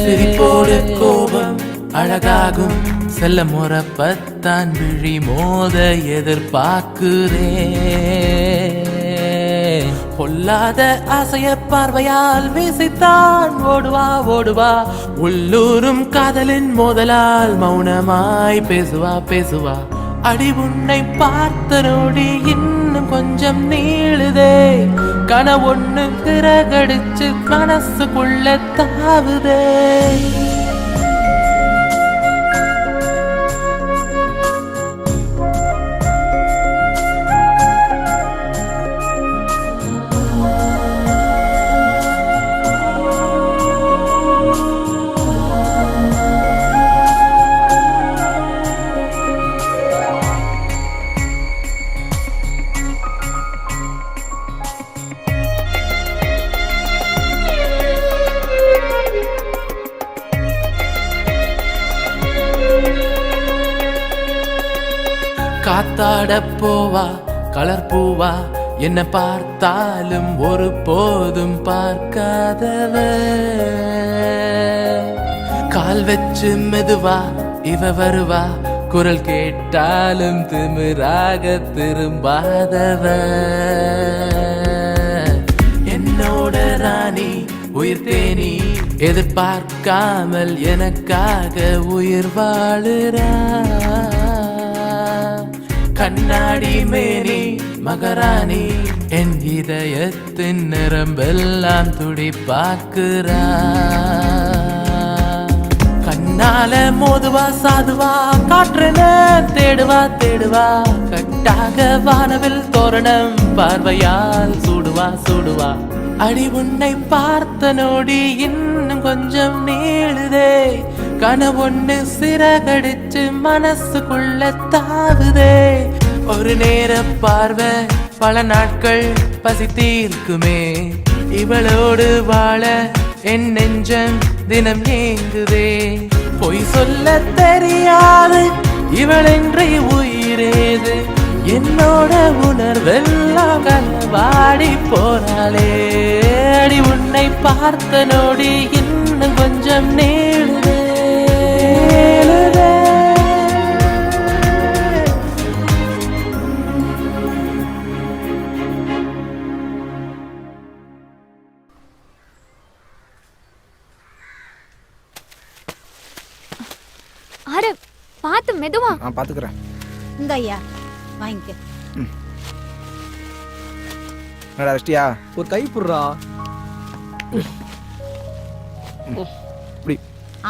சிரிப்போடு கோபம் அழகாகும் செல்ல முறப்பத்தான் விழி மோத எதிர்பார்க்கிறேன். பொல்லாத ஆசைய பார்வையால் வீசித்தான் ஓடுவா ஓடுவா. உள்ளூரும் காதலின் மோதலால் மௌனமாய் பேசுவா பேசுவா. அடி உன்னை பார்த்த நோடி இன்னும் கொஞ்சம் நீளுதே. கனவொன்னு திரகடிச்சு மனசுக்குள்ள தாவுதே. காத்தாட போவா கலர் பூவா என்ன பார்த்தாலும் ஒரு போதும் பார்க்காதவ. கால் வச்சு மெதுவா இவ வருவா. குரல் கேட்டாலும் திமிராக திரும்பாதவ. என்னோட ராணி உயிர் தேனி எதிர்பார்க்காமல் எனக்காக உயிர் வாழுறா. கண்ணாடி மேனி மகராணி என் இதயத்தின் நிரம்பெல்லாம் துடிப்பாக்குறா. கண்ணால மோதுவா சாதுவா காற்றுன தேடுவா தேடுவா. கட்டாக வானவில் தோரணம் பார்வையால் சூடுவா சூடுவா. அடி உன்னை பார்த்த நோடி இன்னும் கொஞ்சம் நீளுதே. கனவொன்னு சிறகடிச்சு மனசுக்குள்ள தாவுதே. ஒரு நேர பார்வை பல நாட்கள் பசி தீர்க்குமே. இவளோடு வாழ என் நெஞ்சம் தினம் ஏங்குதே. பொய் சொல்ல தெரியாது இவளென்று உயிரேது. என்னோட உணர்வெல்லாம் கலவாடி போனாலே. அடி உன்னை பார்த்த நோடி இன்னும் கொஞ்சம் நீளுதே. ஆறு பார்த்து மெதுவா. நான் பாத்துக்கிறேன். இந்த ஐயா வாங்கிக்க. என்னடா வெஸ்டியா ஒரு கை புடுறா.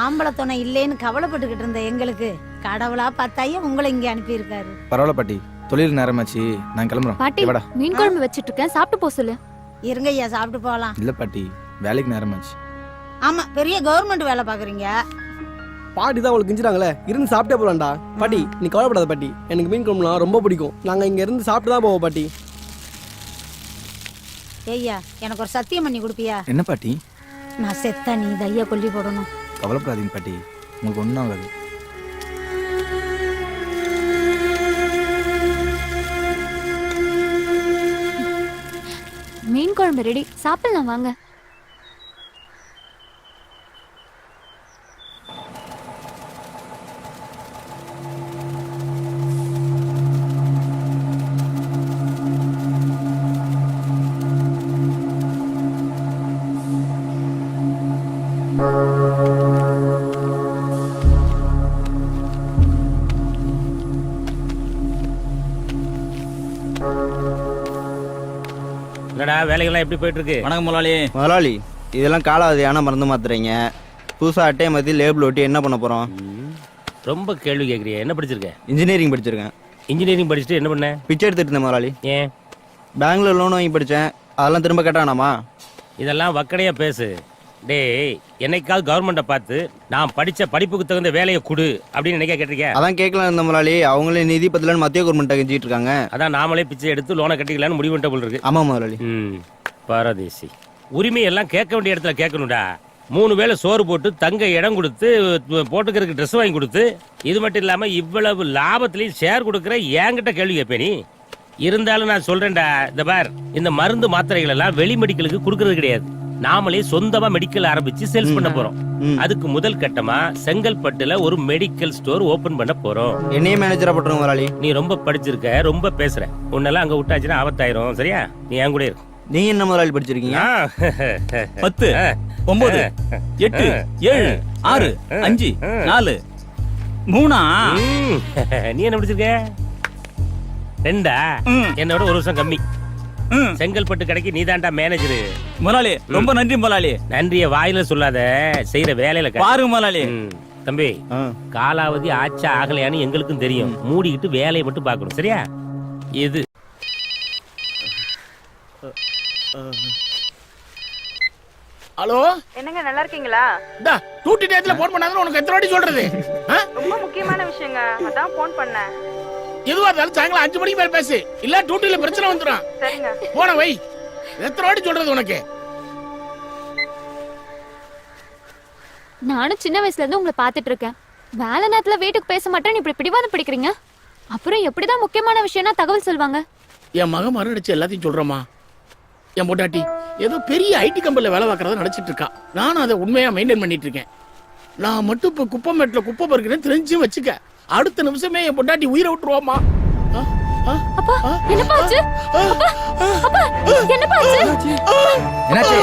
ஆம்பளை துணை இல்லைன்னு கவலைப்பட்டுக்கிட்டு இருந்த எங்களுக்கு கடவுளா பார்த்தாயே உங்களை இங்க அனுப்பியிருக்காரு. பரவாயில்ல பாட்டி, தொழில் நேரமாச்சு, நான் கிளம்புறேன். பாட்டி மீன் குழம்பு வச்சிட்டு இருக்கேன், சாப்பிட்டு போ சொல்லு. இருங்க ஐயா, சாப்பிட்டு போகலாம். இல்ல பாட்டி, வேலைக்கு நேரமாச்சு. ஆமா, பெரிய கவர்மெண்ட் வேலை பாக்குறீங்க. பாட்டி தான் உங்களுக்கு கிஞ்சிட்டாங்களே, இருந்து சாப்பிட்டே போலாம்டா. பாட்டி நீ கவலைப்படாத பாட்டி, எனக்கு மீன் குழம்புனா ரொம்ப பிடிக்கும். நாங்க இங்க இருந்து சாப்பிட்டு தான் போவோம் பாட்டி. ஐயா, எனக்கு ஒரு சத்தியம் பண்ணி கொடுப்பியா? என்ன பாட்டி? நான் செத்தா நீ தையா கொல்லி போடணும். கவலைப்படாதீங்க பாட்டி, உங்களுக்கு ஒன்றும் ஆகாது. மீன் குழம்பு ரெடி, சாப்பிடலாம் வாங்க. என்னடா வேலைகள்லாம் எப்படி போயிட்டு இருக்கு? வணக்கம் முதலாளி. முதலாளி, இதெல்லாம் காலாவதியான மருந்து மாத்துறீங்க. புதுசா அட்டையை மாற்றி லேபிள் ஒட்டி என்ன பண்ண போறோம்? ரொம்ப கேள்வி கேட்குறிய. என்ன படிச்சிருக்க? இன்ஜினியரிங் படிச்சிருக்கேன். இன்ஜினியரிங் படிச்சுட்டு என்ன பண்ண? பிச்சை எடுத்துட்டு இருந்தேன் முதலாளி. ஏன்? பெங்களூர் லோன் வாங்கி படித்தேன், அதெல்லாம் திரும்ப கேட்டானாமா? இதெல்லாம் வக்கடையா பேசு. டேய் என்னைக்காவது கவர்மெண்ட்டை பார்த்து நான் படிச்ச படிப்புக்கு தகுந்த வேலையை கொடு அப்படின்னு நினைக்க கேட்டிருக்கேன். அதான் கேட்கலாம் இருந்த முதலாளி, அவங்களே நிதி பத்தலன்னு மத்திய கவர்மெண்ட் கெஞ்சிட்டு இருக்காங்க. அதான் நாமளே பிச்சை எடுத்து லோனை கட்டிக்கலான்னு முடிவு பண்ணிட்ட போல இருக்கு. ஆமா முதலாளி. பாரதேசி உரிமை எல்லாம் கேட்க வேண்டிய இடத்துல கேட்கணும்டா. 3 வேளை சோறு போட்டு தங்க இடம் கொடுத்து போட்டுக்கிறதுக்கு ட்ரெஸ் வாங்கி கொடுத்து இது மட்டும் இல்லாம இவ்வளவு லாபத்திலையும் ஷேர் கொடுக்குற என்கிட்ட கேள்வி கேட்பேன் நீ. இருந்தாலும் நான் சொல்றேன்டா, இந்த பார் இந்த மருந்து மாத்திரைகள் எல்லாம் வெளி மெடிக்கலுக்கு கொடுக்கறது கிடையாது. நாமளே சொந்தமா மெடிக்கல் ஆரம்பிச்சு சேல்ஸ் பண்ண போறோம். அதுக்கு முதல் கட்டமா செங்கல்பட்டுல ஒரு மெடிக்கல் ஸ்டோர் ஓபன் பண்ண போறோம். என்னையே மேனேஜரா போட்டுருங்க முதலாளி. நீ ரொம்ப படிச்சிருக்க, ரொம்ப பேசுற. உன்னெல்லாம் அங்க விட்டாச்சுன்னா ஆபத்தாயிரும். சரியா? நீ என் கூட இரு. நீங்க என்ன முதலாளி படிச்சிருக்கீங்க? 10 9 8 7 6 5 4 3. நீ என்ன படிச்சிருக்க? 2. என்னோட 1 வருஷம் கம்மி. செங்கல்பட்டு கடைக்கு நீதான்டா மேனேஜரு. முதலாளி ரொம்ப நன்றி முதலாளி. நன்றிய வாயில சொல்லாத, செய்யற வேலையில பாருங்க முதலாளி. தம்பி, காலாவதி ஆச்சா ஆகலையான்னு எங்களுக்கும் தெரியும். மூடிக்கிட்டு வேலையை மட்டும் பார்க்கணும். சரியா? இது ஹலோ, என்னங்க நல்லா இருக்கீங்களா? டா டூட்டி டேட்ல போன் பண்ணாதன்னு உனக்கு எத்தனை வாட்டி சொல்றது? ரொம்ப முக்கியமான விஷயங்க, அதான் போன் பண்ணேன். எதுவா இருந்தாலும் சாயங்காலம் 5 மணிக்கு மேல பேசு, இல்ல டூட்டில பிரச்சனை வந்துரும். சரிங்க. போன வை. எத்தனை வாட்டி சொல்றது உனக்கு? நானும் சின்ன வயசுல இருந்து உங்களை பாத்துட்டு இருக்கேன். வேலை நேரத்துல வீட்டுக்கு பேச மாட்டேன்னு இப்படி பிடிவாதம் பிடிக்கிறீங்க. அப்புறம் எப்படிதான் முக்கியமான விஷயம்னா தகவல் சொல்வாங்க? என் மகன் மறுநடிச்சு எல்லாத்தையும் சொல்றமா. என் பொட்டாட்டி ஏதோ பெரிய ஐடி கம்பெனில வேலை பார்க்கறத நினைச்சிட்டு இருக்கா. நானும் அதை உண்மையா மெயின்டைன் பண்ணிட்டு இருக்கேன். நான் மட்டும் இப்ப குப்பை மேட்ல குப்பை பறிக்கிறேன் தெரிஞ்சு வச்சுக்க, அடுத்த நிமிஷமே என் பொட்டாட்டி உயிரை விட்டுருவாமா. அப்பா என்னப்பா ஆச்சு? அப்பா என்னப்பா ஆச்சு? என்னாச்சு?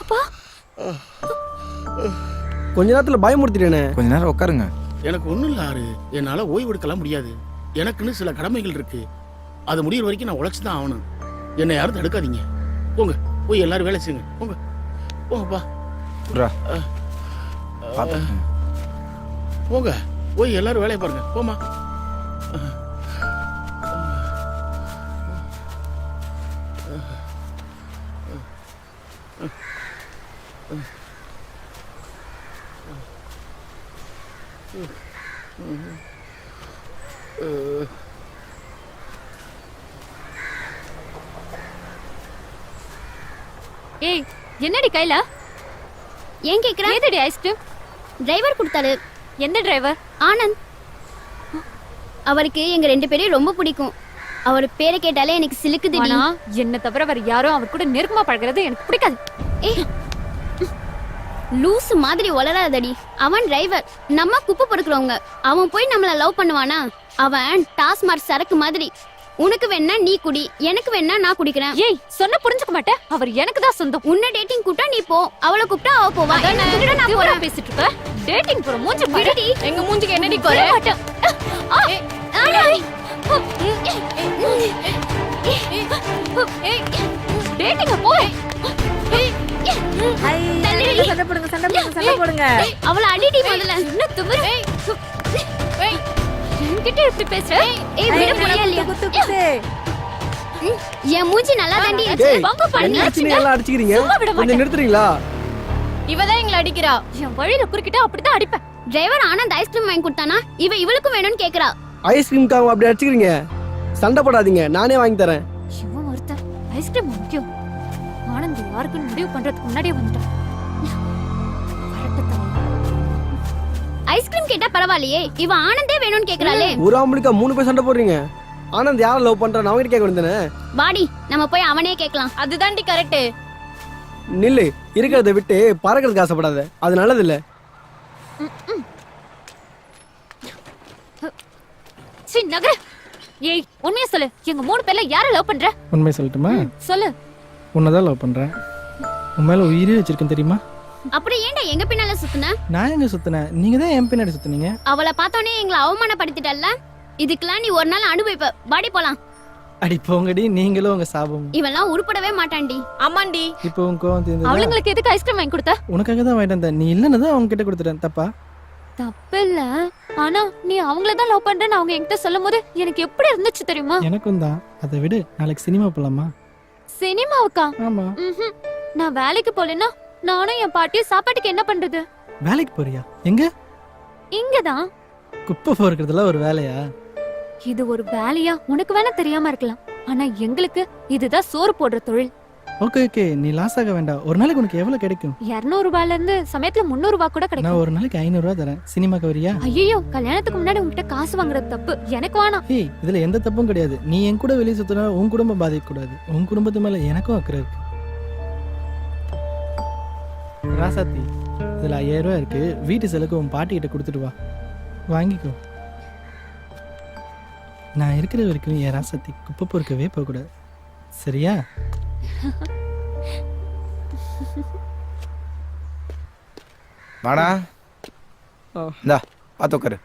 அப்பா கொஞ்ச நேரத்துல பயமுறுத்திட்டேனே. கொஞ்ச நேரம் உட்காருங்க. எனக்கு ஒண்ணும் இல்ல ஆறு, என்னால ஓய்வு எடுக்கலாம் முடியாது. எனக்குன்னு சில கடமைகள் இருக்கு. அது முடியிற வரைக்கும் நான் உழைச்சுதான் ஆகணும். என்னை யாரும் தடுக்காதீங்க. போங்க, போய் எல்லாரும் வேலை செய்யுங்க. போங்க போங்கப்பா. போங்க, போய் எல்லாரும் வேலையை பாருங்க. போமா. ஏய் என்னடி கையில? ஏன் கேக்குற? ஏதடி ஐஸ்கிரீம்? டிரைவர் கொடுத்தாரு. எந்த டிரைவர்? ஆனந்த். அவருக்கு எங்க 2 பேரையும் ரொம்ப பிடிக்கும். அவர் பேரை கேட்டாலே எனக்கு சிலுக்குது. ஆனா என்ன தவிர வேற யாரும் அவர் கூட நெருக்கமா பழகிறது எனக்கு பிடிக்காது. ஏய் லூசு மாதிரி வளராதடி. அவன் டிரைவர், நம்ம குப்பை பொறுக்கிறவங்க. அவன் போய் நம்மள லவ் பண்ணுவானா? அவன் டாஸ்மார்க் சரக்கு மாதிரி. உனக்கு வேணா நீ குடி, எனக்கு வேணா நான் குடிக்கிறேன். ஏய் சொன்ன புரிஞ்சுக்க மாட்டேன். அவர் எனக்கு தான் சொந்தம். உன்னை டேட்டிங் கூட்டா நீ போ, அவளை கூப்பிட்டா அவ போவா. நான் போறேன் பேசிட்டு இருக்க. டேட்டிங் போற மூஞ்சி பாருடி. எங்க மூஞ்சிக்கு என்னடி குறை? டேட்டிங் போ. சண்டை போடுங்க, சண்டை போடுங்க, சண்டை போடுங்க. அவளை அடிடி முதல்ல. என்ன துவரு? என்கிட்ட இப்படி பேசுற? ஏய் விட முடியலையா? குத்து குத்து. என் மூஞ்சி நல்லா தாண்டி இருக்கு. வாங்க பண்ணி எல்லாம் அடிச்சிக்கிறீங்க. கொஞ்சம் நிறுத்துறீங்களா? இவதான் எங்களை அடிக்கிறா. என் வழியில குறுக்கிட்டா அப்படிதான் அடிப்பேன். டிரைவர் ஆனந்த் ஐஸ்கிரீம் வாங்கி கொடுத்தானா? இவளுக்கும் வேணும்னு கேக்குறா. ஐஸ்கிரீம்காக அப்படி அடிச்சுக்கிறீங்க. சண்டை போடாதீங்க, நானே வாங்கி தரேன். இவன் ஒருத்தன் ஐஸ்கிரீம் முக்கியம். ஆனந்த் யாருக்குன்னு முடிவு பண்றதுக்கு முன்னாடியே வந்துட்டான். ஐஸ்கிரீம் கேட்டா பரவாயில்லையே, இவ ஆனந்தே வேணும்னு கேக்குறாளே. ஒரு ஆம்பளுக்கா 3 பேர் சண்டை போடுறீங்க. ஆனந்த் யாரை லவ் பண்றான்னு அவங்க கேட்க வேண்டியதானே? வாடி நம்ம போய் அவனே கேட்கலாம். அதுதான்டி கரெக்ட். நில்லு, இருக்கிறத விட்டு பறக்கிறதுக்கு ஆசைப்படாத, அது நல்லது இல்ல. சீ நகர். ஏய் உண்மையா சொல்லு, எங்க 3 பேர்ல யாரை லவ் பண்ற? உண்மை சொல்லட்டுமா? சொல்லு. உன்னதான் லவ் பண்றேன். உன் மேல உயிரே வச்சிருக்கேன் தெரியுமா? அப்புறம் ஏன்டா எங்க பின்னால சுத்துன? நான் எங்க சுத்தினேன்? நீங்க தான் என் பின்னாடி சுத்தினீங்க. அவளை பார்த்தோன்னே எங்களை அவமானப்படுத்திட்டல்ல. இதுக்கெல்லாம் நீ ஒரு நாள் அனுபவிப்ப. வாடி போலாம். அடி போங்கடி, நீங்களும் உங்க சாபம். இவெல்லாம் உருப்படவே மாட்டான்டி. ஆமாண்டி. இப்போ உன் கோவம் தீர்ந்ததா? அவளுங்களுக்கு எதுக்கு ஐஸ்கிரீம் வாங்கி கொடுத்த? உனக்காக தான் வாங்கிட்டு வந்தேன். நீ இல்லைன்னு தான் அவங்க கிட்ட கொடுத்துட்டேன். தப்பா? தப்பு இல்ல. ஆனா நீ அவங்கள தான் லவ் பண்றேன்னு அவங்க என்கிட்ட சொல்லும் போது எனக்கு எப்படி இருந்துச்சு தெரியுமா? எனக்கும் தான். அதை விடு, நாளைக்கு சினிமா போலாமா? சினிமாவுக்கா? ஆமா. நான் வேலைக்கு போலன்னா நானும் என் பாட்டியும் சாப்பாட்டுக்கு என்ன பண்றது? வேலைக்கு போறியா? எங்க? இங்கதான். குப்பை பொறுக்கிறதுல ஒரு வேலையா? இது ஒரு வேலையா உனக்கு வேணா தெரியாம இருக்கலாம், ஆனா எங்களுக்கு இதுதான் சோறு போடுற தொழில். ஓகே ஓகே, நீ லாஸ் ஆக வேண்டாம். ஒரு நாளைக்கு உனக்கு எவ்வளவு கிடைக்கும்? 200 ரூபாயில இருந்து சமயத்துல 300 ரூபாய் கூட நான் கிடைக்கும். ஒரு நாளைக்கு 500 ரூபாய் தரேன். சினிமாக்கு வரியா? ஐயோ, கல்யாணத்துக்கு முன்னாடி உன்கிட்ட காசு வாங்குறது தப்பு, எனக்கு வேணாம். ஏய், இதுல எந்த தப்பும் கிடையாது. நீ என் கூட வெளியே சுத்தினா உன் குடும்பம் பாதிக்க கூடாது. உன் குடும்பத்து மேல எனக்கும் அக்கறை இருக்கு. ராசாத்தி, இதுல 5000 ரூபாய் இருக்கு. வீட்டு செலவுக்கு உன் பாட்டி கிட்ட கொடுத்துட்டு வா, வாங்கிக்கோ. நான் இருக்கிற வரைக்கும் என் ராசாத்தி குப்பை பொறுக்கவே போகக்கூடாது, சரியா? வாடா, இந்தா பார்த்து உட்காரு.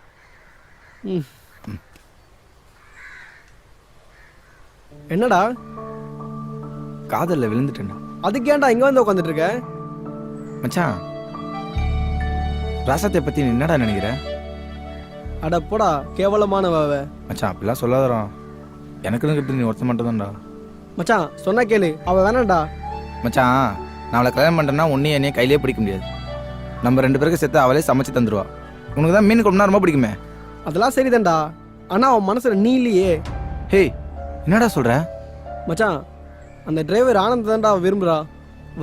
என்னடா காதல்ல விழுந்துட்டேன்டா. அதுக்கு ஏன்டா இங்க வந்து உட்காந்துட்டு இருக்க? மச்சான், ராசாத்தை பத்தி நீ என்னடா நினைக்கிற? அட போடா, கேவலமான வாவ. மச்சான், அப்படிலாம் சொல்லாதடா. எனக்குன்னு கிட்ட நீ ஒருத்த மட்டும் தான்டா. மச்சான் சொன்னா கேளு, அவ வேணாம்டா. மச்சான், நான் அவளை கல்யாணம் பண்ணுறேன்னா ஒன்றையும் என்னையே கையிலே பிடிக்க முடியாது. நம்ம 2 பேருக்கு சேர்த்து அவளே சமைச்சு தந்துடுவா. உனக்கு தான் மீன் குழம்புனா ரொம்ப பிடிக்குமே. அதெல்லாம் சரிதான்டா, ஆனா அவன் மனசுல நீ இல்லையே. ஹே, என்னடா சொல்ற? மச்சான், அந்த டிரைவர் ஆனந்த் தான்டா விரும்புறா.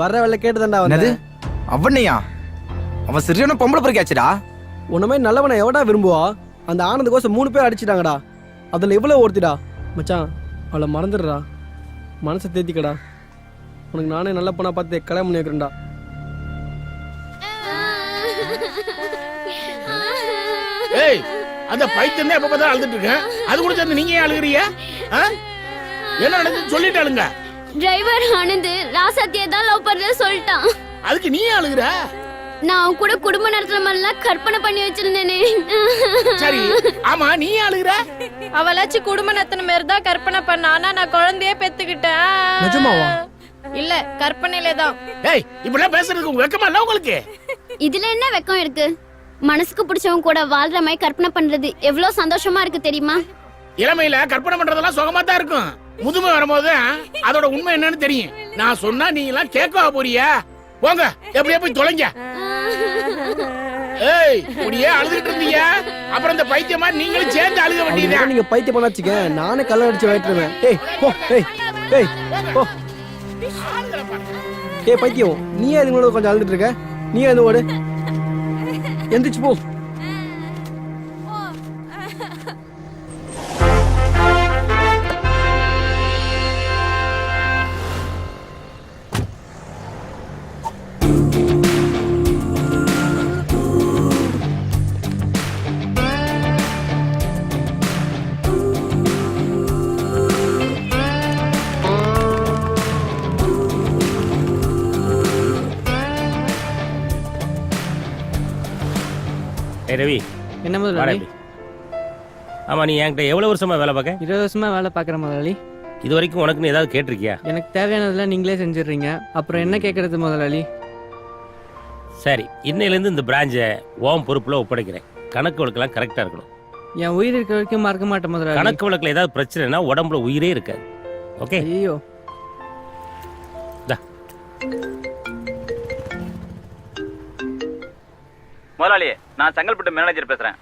வர்ற வேலை கேட்டு தான்டா என்னது அவனையா? அவன் சரியான பொம்பளை பொறுக்காச்சுடா. உன்ன மாதிரி நல்லவனை எவடா விரும்புவா? அந்த ஆனந்த் கோசம் 3 பேர் அடிச்சிட்டாங்கடா. அதுல எவ்வளவு ஒருத்திடா. மச்சான், அவளை மறந்துடுறா, மனசை தேத்திக்கடா. உனக்கு நானே நல்ல பொண்ணா பார்த்து கல்யாணம் பண்ணி வைக்கிறேன்டா. ஏய், அந்த பைத்தியம் எப்ப பார்த்தா அழுதுட்டு இருக்கேன். அது கூட சேர்ந்து நீங்க ஏன் அழுகுறீங்க? என்ன நடந்துன்னு சொல்லிட்டு அழுங்க. டிரைவர் ஆனந்த் ராசாத்தியை தான் லவ் பண்றத சொல்லிட்டான். அதுக்கு நீ அழுகுற? நான் அவன் கூட குடும்ப நடத்துற மாதிரிலாம் கற்பனை பண்ணி வச்சிருந்தேனே. சரி, ஆமா, நீ அழுகுற? அவளாச்சும் குடும்ப நடத்தின மாதிரி தான் கற்பனை பண்ணா, ஆனா நான் குழந்தையே பெத்துக்கிட்டேன். நிஜமாவா? இல்ல, கற்பனையில தான். ஏய், இப்படிலாம் பேசுறதுக்கு உங்களுக்கு வெக்கமா இல்ல உங்களுக்கு? இதுல என்ன வெக்கம் இருக்கு? மனசுக்கு பிடிச்சவங்க கூட வாழ்ற மாதிரி கற்பனை பண்றது எவ்வளவு சந்தோஷமா இருக்கு தெரியுமா? இளமையில கற்பனை பண்றதெல்லாம் சுகமா தான் இருக்கும். முதுமை வரும்போது அதோட உண்மை என்னன்னு தெரியும். நான் சொன்னா நீங்க எல்லாம் கேட்கவா போறியா? போங்க, எப்படியே போய் தொலைங்க. ஏய், இப்படியே அழுதுட்டு இருந்தீங்க, அப்புறம் இந்த பைத்தியம் மாதிரி நீங்களும் சேர்ந்து அழுக வேண்டியதா? நீங்க பைத்தியம் பண்ணாச்சுக்க, நானே கல்ல அடிச்சு வைட்டுருவேன். ஏய் போ, ஏய் ஏய் போ. ஏய் பைத்தியம், நீ அதுங்களோட கொஞ்சம் அழுதுட்டு இருக்க. நீ அது ஓடு, எந்திரிச்சு போ. ரவி, என்ன முதலாளி? ஆமா, நீ என்கிட்ட எவ்வளவு வருஷமா வேலை பார்க்க? 20 வருஷமா வேலை பார்க்குற முதலாளி. இது வரைக்கும் உனக்குன்னு ஏதாவது கேட்டிருக்கியா? எனக்கு தேவையானதெல்லாம் நீங்களே செஞ்சிடுறீங்க, அப்புறம் என்ன கேட்கறது முதலாளி? சரி, இன்னையிலேருந்து இந்த பிரான்ச்சை உன் பொறுப்புல ஒப்படைக்கிறேன். கணக்கு வழக்கெல்லாம் கரெக்டா இருக்கணும். என் உயிர் இருக்க வரைக்கும் மறக்க மாட்டேன் முதலாளி. கணக்கு வழக்கில் ஏதாவது பிரச்சனைனா உடம்புல உயிரே இருக்காது. ஓகே? ஐயோ, முதலாளி, நான் செங்கல்பட்டு மேனேஜர் பேசுறேன்.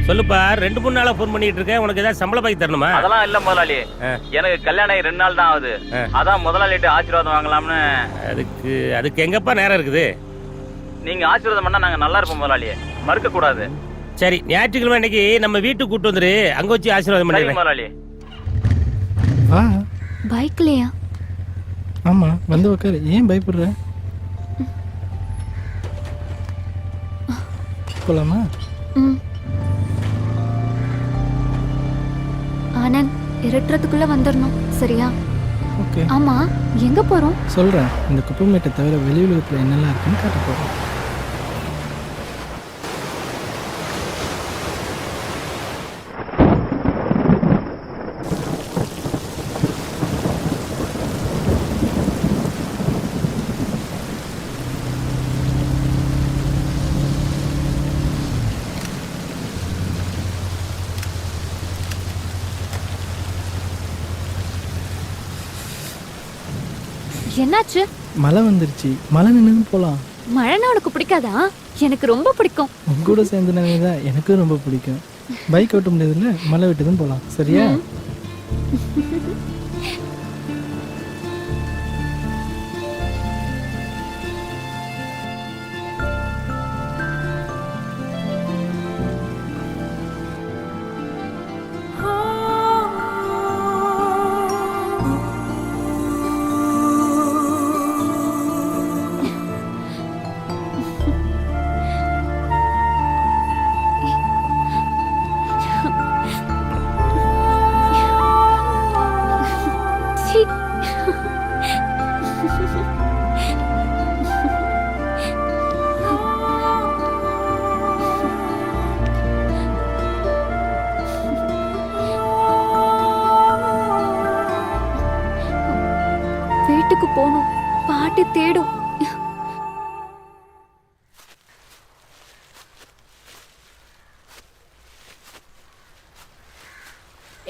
சொல்லுப்பா. 2-3 நாளா போன் பண்ணிட்டு இருக்கேன். உனக்கு ஏதாவது சம்பள பாக்கி தரணுமா? அதெல்லாம் இல்ல முதலாளி, எனக்கு கல்யாணம் 2 நாள் தான் ஆகுது. அதான் முதலாளிட்டு ஆசீர்வாதம் வாங்கலாம்னு. அதுக்கு எங்கப்பா நேரம் இருக்குது? நீங்க ஆசீர்வாதம் பண்ணா நாங்க நல்லா இருப்போம் முதலாளி, மறுக்க கூடாது. சரி, ஞாயிற்றுக்கிழமை இன்னைக்கு நம்ம வீட்டுக்கு கூட்டு வந்துரு, அங்க வச்சு ஆசீர்வாதம் பண்ணிடுறேன். முதலாளி வா. பைக்லயா? ஆமா, வந்து உட்காரு. ஏன் பயப்படுற? போலாமா? ஆனந்த், இருட்டுறதுக்குள்ள வந்துடணும், சரியா? ஓகே. ஆமா, எங்க போறோம்? சொல்றேன். இந்த குப்பைமேட்டை தவிர வெளி உலகத்துல என்னெல்லாம் இருக்குன்னு காட்ட போறேன். என்னாச்சு? மழை வந்துருச்சு, மழை நின்று போலாம். மழைன்னா உனக்கு பிடிக்காதா? எனக்கு ரொம்ப பிடிக்கும். உங்க கூட சேர்ந்து தான் எனக்கும் ரொம்ப பிடிக்கும். பைக் ஓட்ட முடியாதுல்ல, மழை விட்டுதான் போலாம். சரியா? வீட்டுக்கு போகணும். பாட்டி தேடும்.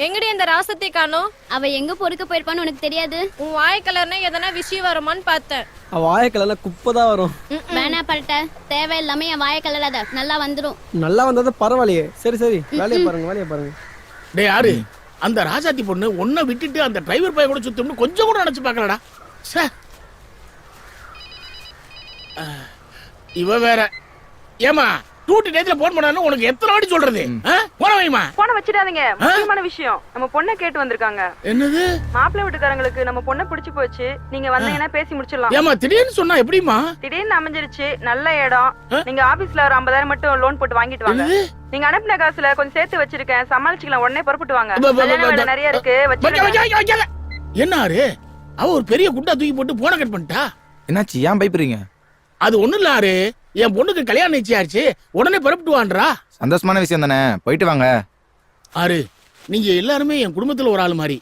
எங்கடி அந்த ராசத்தை காணோம்? அவ எங்க பொறுக்க போயிருப்பான்னு உனக்கு தெரியாது? உன் வாய் கலர்னா எதனா விஷயம் வருமான்னு பார்த்தேன். வாய கலர்ல குப்பை தான் வரும். வேணா பரட்ட, தேவையில்லாம என் வாய கலராத, நல்லா வந்துடும். நல்லா வந்தது பரவாயில்லையே. சரி சரி, வேலையை பாருங்க, வேலையை பாருங்க. டே யாரு அந்த ராஜாத்தி பொண்ணு ஒன்ன விட்டுட்டு அந்த டிரைவர் பைய கூட சுத்தம்னு கொஞ்சம் கூட நினைச்சு பார்க்கலடா. இவ வேற. ஏமா டூட்டி டேட்ல போன் பண்ணானே உனக்கு எத்தனை வாட்டி சொல்றது? போன வைமா. போன வச்சிடாதீங்க, முக்கியமான விஷயம். நம்ம பொண்ணை கேட்டு வந்திருக்காங்க. என்னது? மாப்பிள்ளை வீட்டுக்காரங்களுக்கு நம்ம பொண்ணை பிடிச்சு போச்சு. நீங்க வந்தீங்கன்னா பேசி முடிச்சிடலாம். ஏமா திடீர்னு சொன்னா எப்படிமா? திடீர்னு அமைஞ்சிருச்சு, நல்ல இடம். நீங்க ஆபீஸ்ல ஒரு 50,000 மட்டும் லோன் போட்டு வாங்கிட்டு வாங்க. நீங்க அனுப்பின காசுல கொஞ்சம் சேர்த்து வச்சிருக்கேன், சமாளிச்சுக்கலாம். உடனே புறப்பட்டு வாங்க. கல்யாண வேலை நிறைய இருக்கு. என்னாரு அவ ஒரு பெரிய குண்டா தூக்கி போட்டு போன கட் பண்ணிட்டா? என்னாச்சு, ஏன் பயப்படுறீங்க? அது ஒண்ணும் இல்ல ஆறு, என் பொண்ணுக்கு கல்யாணம் நிச்சயாச்சு, உடனே புறப்பட்டு வான்றா. சந்தோஷமான விஷயம் தானே, போயிட்டு வாங்க. ஆறு, நீங்க எல்லாருமே என் குடும்பத்துல ஒரு ஆள் மாதிரி.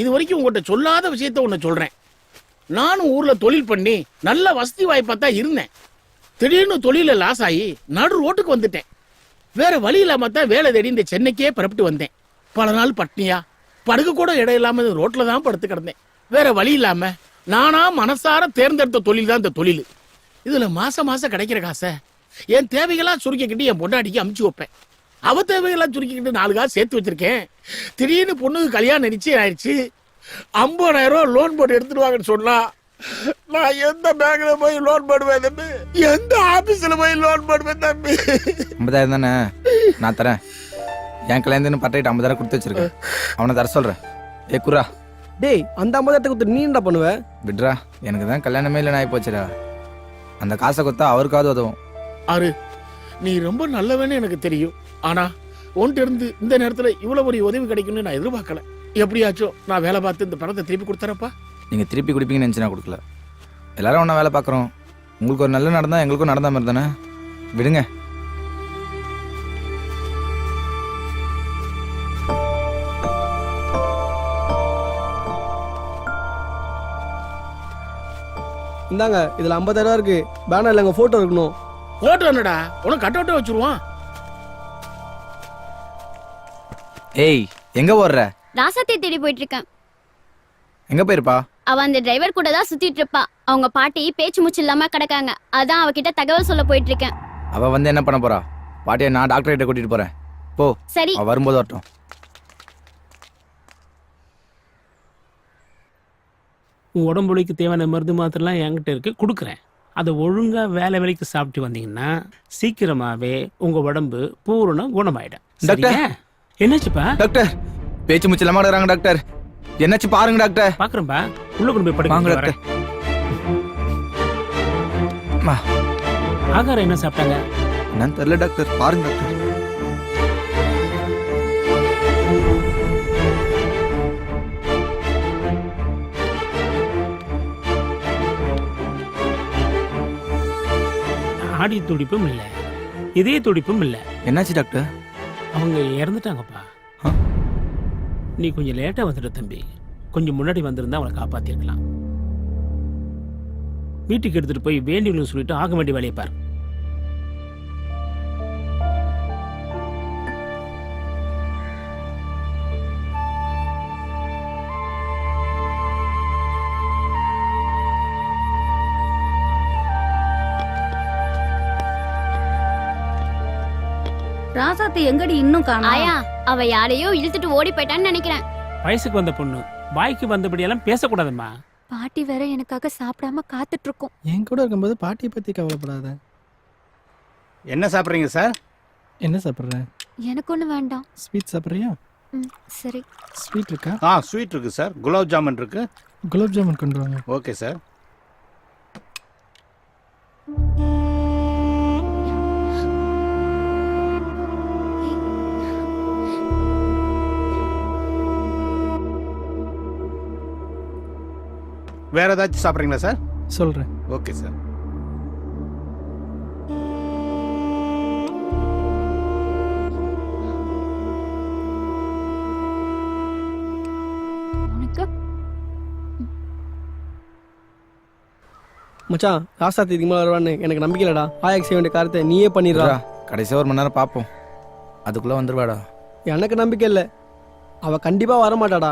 இது வரைக்கும் உங்கள்கிட்ட சொல்லாத விஷயத்த ஒண்ணு சொல்றேன். நானும் ஊர்ல தொழில் பண்ணி நல்ல வசதி வாய்ப்பா தான் இருந்தேன். திடீர்னு தொழில லாஸ் ஆகி நடு ரோட்டுக்கு வந்துட்டேன். வேற வழி இல்லாம தான் வேலை தேடி இந்த சென்னைக்கே புறப்பட்டு வந்தேன். பல நாள் பட்னியா, படுக்க கூட இடம் இல்லாம ரோட்ல தான் படுத்து கிடந்தேன். வேற வழி இல்லாம நானா மனசார தேர்ந்தெடுத்த தொழில் தான் இந்த தொழில். இதுல மாசம் மாசம் கிடைக்கிற காசை என் தேவைகளா சுருக்கிக்கிட்டு என் பொண்டாட்டிக்கு அமுச்சு வைப்பேன். அவ தேவைகளா சுருக்கிக்கிட்டு 4 காசு சேர்த்து வச்சிருக்கேன். திடீர்னு பொண்ணுக்கு கல்யாணம் நிச்சயம் ஆயிடுச்சு. 50,000 ரூபாய் லோன் போட்டு எடுத்துடுவாங்கன்னு சொன்னா நான் எந்த பேங்க்ல போய் லோன் போடுவேன் தம்பி? எந்த ஆபீஸ்ல போய் லோன் போடுவேன் தம்பி? 50,000 தானே, நான் தரேன். என் கல்யாணத்துன்னு பட்டையிட்டு 50,000 கொடுத்து வச்சிருக்கேன், அவனை தர சொல்றேன். ஏ குரா, டேய் அந்த 50,000 கொடுத்து நீ என்ன பண்ணுவ? விட்ரா, எனக்கு தான் கல்யாணமே இல்லைன்னு ஆகி போச்சுடா. அந்த காசை கொடுத்தா அவருக்காவது உதவும். ஆறு, நீ ரொம்ப நல்லவன்னு எனக்கு தெரியும். ஆனா உன்கிட்ட இருந்து இந்த நேரத்துல இவ்வளவு ஒரு உதவி கிடைக்கும்னு நான் எதிர்பார்க்கல. எப்படியாச்சும் நான் வேலை பார்த்து இந்த பணத்தை திருப்பி கொடுத்தறப்பா. நீங்க திருப்பி கொடுப்பீங்கன்னு நினைச்சு நான் கொடுக்கல. எல்லாரும் ஒன்றா வேலை பார்க்குறோம். உங்களுக்கு ஒரு நல்ல நடந்தா எங்களுக்கும் நடந்த மாதிரி தானே, விடுங்க. இந்தாங்க, இதுல 50,000 இருக்கு. பேனர்ல எங்க போட்டோ இருக்கணும். போட்டோ என்னடா, உனக்கு கட் அவுட்டே வச்சிருவான். ஏய், எங்க ஓடுற? ராசாத்தை தேடி போயிட்டு இருக்கேன். எங்க போயிருப்பா? அவ அந்த டிரைவர் கூட தான் சுத்திட்டு இருப்பா. அவங்க பாட்டி பேச்சு மூச்சு இல்லாம கிடக்காங்க. அதான் அவகிட்ட தகவல் சொல்ல போயிட்டு இருக்கேன். அவ வந்து என்ன பண்ண போறா? பாட்டியை நான் டாக்டர் கிட்ட கூட்டிட்டு போறேன். போ. சரி, அவ வரும்போது வரட்டும். உன் உடம்புக்கு தேவையான மருந்து மாத்திரலாம் என்கிட்ட இருக்கு, கொடுக்குறேன். அதை ஒழுங்கா வேலைக்கு சாப்பிட்டு வந்தீங்கன்னா சீக்கிரமாவே உங்க உடம்பு பூரண குணமாயிடும். டாக்டர், என்னாச்சுப்பா? டாக்டர், பேச்சு மூச்சு இல்லாம இருக்கிறாங்க டாக்டர். என்னாச்சு பாருங்க டாக்டர். பாக்குறேன்பா, உள்ள கொண்டு போய் வாங்க படுங்க. டாக்டர். ஆகாரம் என்ன சாப்பிட்டாங்க? என்னன்னு தெரியல டாக்டர், பாருங்க டாக்டர். ஆடி துடிப்பும் இல்ல, இதய துடிப்பும் இல்ல. என்னாச்சு டாக்டர்? அவங்க இறந்துட்டாங்கப்பா. நீ கொஞ்சம் லேட்டா வந்துட்ட தம்பி. கொஞ்சம் முன்னாடி வந்திருந்தா அவளை காப்பாத்திருக்கலாம். வீட்டுக்கு எடுத்துட்டு போய் வேண்டியவங்களுக்கு சொல்லிட்டு ஆக வேண்டிய வேலையை பாரு. ராசாத்தி எங்கடி இன்னும் காணோம்? ஆயா அவ யாரையோ இழுத்துட்டு ஓடி போயிட்டான்னு நினைக்கிறேன். வயசுக்கு வந்த பொண்ணு வாய்க்கு வந்தபடியெல்லாம் பேசக்கூடாதும்மா. பாட்டி வேற எனக்காக சாப்பிடாம காத்துட்டு இருக்கோம். என் கூட இருக்கும்போது பாட்டியை பற்றி கவலைப்படாத. என்ன சாப்பிட்றீங்க சார்? என்ன சாப்பிட்ற? எனக்கு ஒண்ணு வேண்டாம். ஸ்வீட் சாப்பிட்றியா? சரி. ஸ்வீட் இருக்கா? ஸ்வீட் இருக்கு சார். குலாப் ஜாமுன் இருக்கு. குலாப் ஜாமுன் கொண்டு வாங்க. Okay sir. வேற ஏதாச்சும் சாப்பிட்றீங்களா சார்? சொல்கிறேன். Okay sir. மச்சான் ராசாத்தி இதுக்கு மேலே வருவான்னு எனக்கு நம்பிக்கை இல்லடா. ஆயாக்கு செய்ய வேண்டிய காரியத்தை நீயே பண்ணிடுறா. கடைசியாக 1 மணி நேரம் பார்ப்போம், அதுக்குள்ளே வந்துடுவாடா. எனக்கு நம்பிக்கை இல்லை, அவள் கண்டிப்பாக வரமாட்டாடா.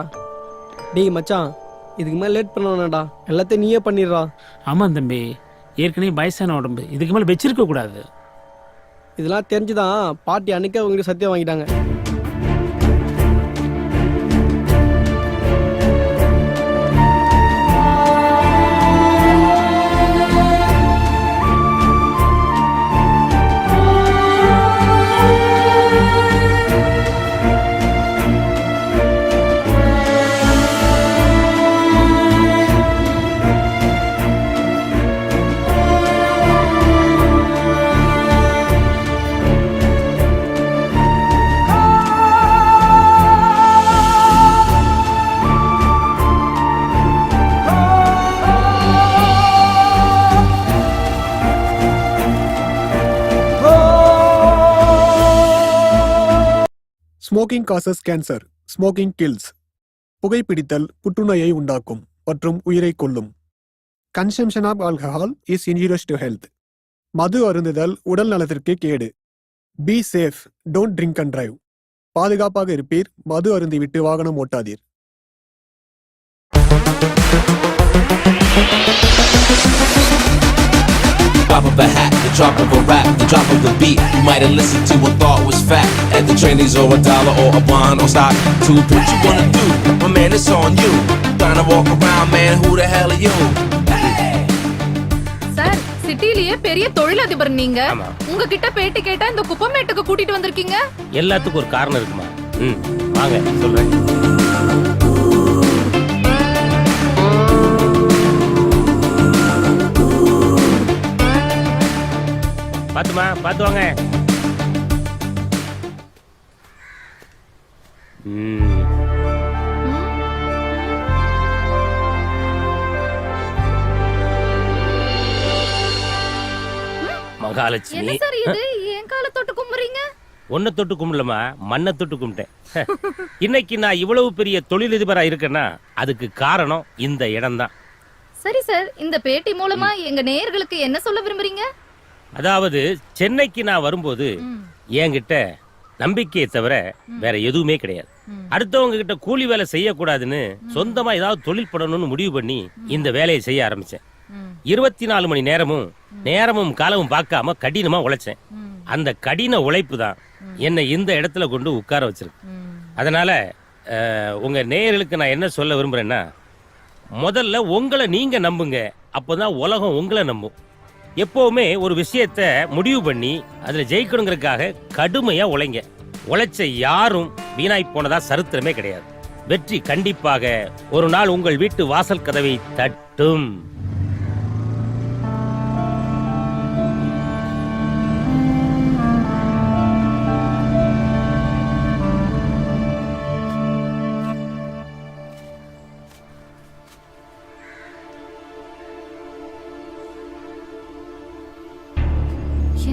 டேய் மச்சான், இதுக்கு மேலே லேட் பண்ண எல்லாத்தையும் நீயே பண்ணிடுறா. ஆமாம் தம்பி, ஏற்கனவே வயசான உடம்பு, இதுக்கு மேலே வச்சிருக்க கூடாது. இதெல்லாம் தெரிஞ்சுதான் பாட்டி அன்னைக்கே அவங்ககிட்ட சத்தியம் வாங்கிட்டாங்க. Smoking causes cancer, smoking kills. புகைப்பிடித்தல் புற்றுநோயை உண்டாக்கும் மற்றும் உயிரை கொல்லும். Consumption of alcohol is injurious to health. மது அருந்துதல் உடல் நலத்திற்கு கேடு. Be safe, don't drink and drive. பாதுகாப்பாக இருப்பீர், மது அருந்திவிட்டு வாகனம் ஓட்டாதீர். Pop of a hat, the drop of a rap, the drop of the beat. You might have listened to and thought was fact. At the trainees or $1 or a bond or stock. To what you wanna do, my man, it's on you. Trying to walk around, man, who the hell are you? Sir, சிட்டிலேயே பெரிய தொழிலதிபர் நீங்க. உங்ககிட்ட பேட்டி கேட்டா இந்த குப்பமேட்டுக்கு கூட்டிட்டு வந்திருக்கீங்க. எல்லாத்துக்கும் ஒரு காரணம் இருக்குமா? வாங்க சொல்றேன். பாத்துமா, பாத்து வாங்க. மகாலட்சுமி, என்ன சார் இது? என் காலை தொட்டு கும்புறீங்க? ஒன்ன தொட்டு கும்பிடலமா, மண்ணை தொட்டு கும்பிட்டேன். இன்னைக்கு நான் இவ்வளவு பெரிய தொழிலதிபரா இருக்கேன்னா அதுக்கு காரணம் இந்த இடம் தான். சரி சார், இந்த பேட்டி மூலமா எங்க நேயர்களுக்கு என்ன சொல்ல விரும்புறீங்க? அதாவது சென்னைக்கு நான் வரும்போது என்கிட்ட நம்பிக்கையை தவிர வேற எதுவுமே கிடையாது. அடுத்தவங்க கிட்ட கூலி வேலை செய்யக்கூடாதுன்னு சொந்தமா ஏதாவது தொழில் பண்ணணும்னு முடிவு பண்ணி இந்த வேலையை செய்ய ஆரம்பிச்சேன். 24 மணி நேரமும் காலமும் பார்க்காம கடினமா உழைச்சேன். அந்த கடின உழைப்பு தான் என்னை இந்த இடத்துல கொண்டு உட்கார வச்சிருக்கு. அதனால உங்க நேயர்களுக்கு நான் என்ன சொல்ல விரும்புறேன்னா, முதல்ல உங்களை நீங்க நம்புங்க, அப்பதான் உலகம் உங்களை நம்பும். எப்பவுமே ஒரு விஷயத்த முடிவு பண்ணி அதுல ஜெயிக்கணுங்கிறதுக்காக கடுமையா உழைங்க. உழைச்ச யாரும் வீணாய் போனதா சரித்திரமே கிடையாது. வெற்றி கண்டிப்பாக ஒரு நாள் உங்கள் வீட்டு வாசல் கதவை தட்டும்.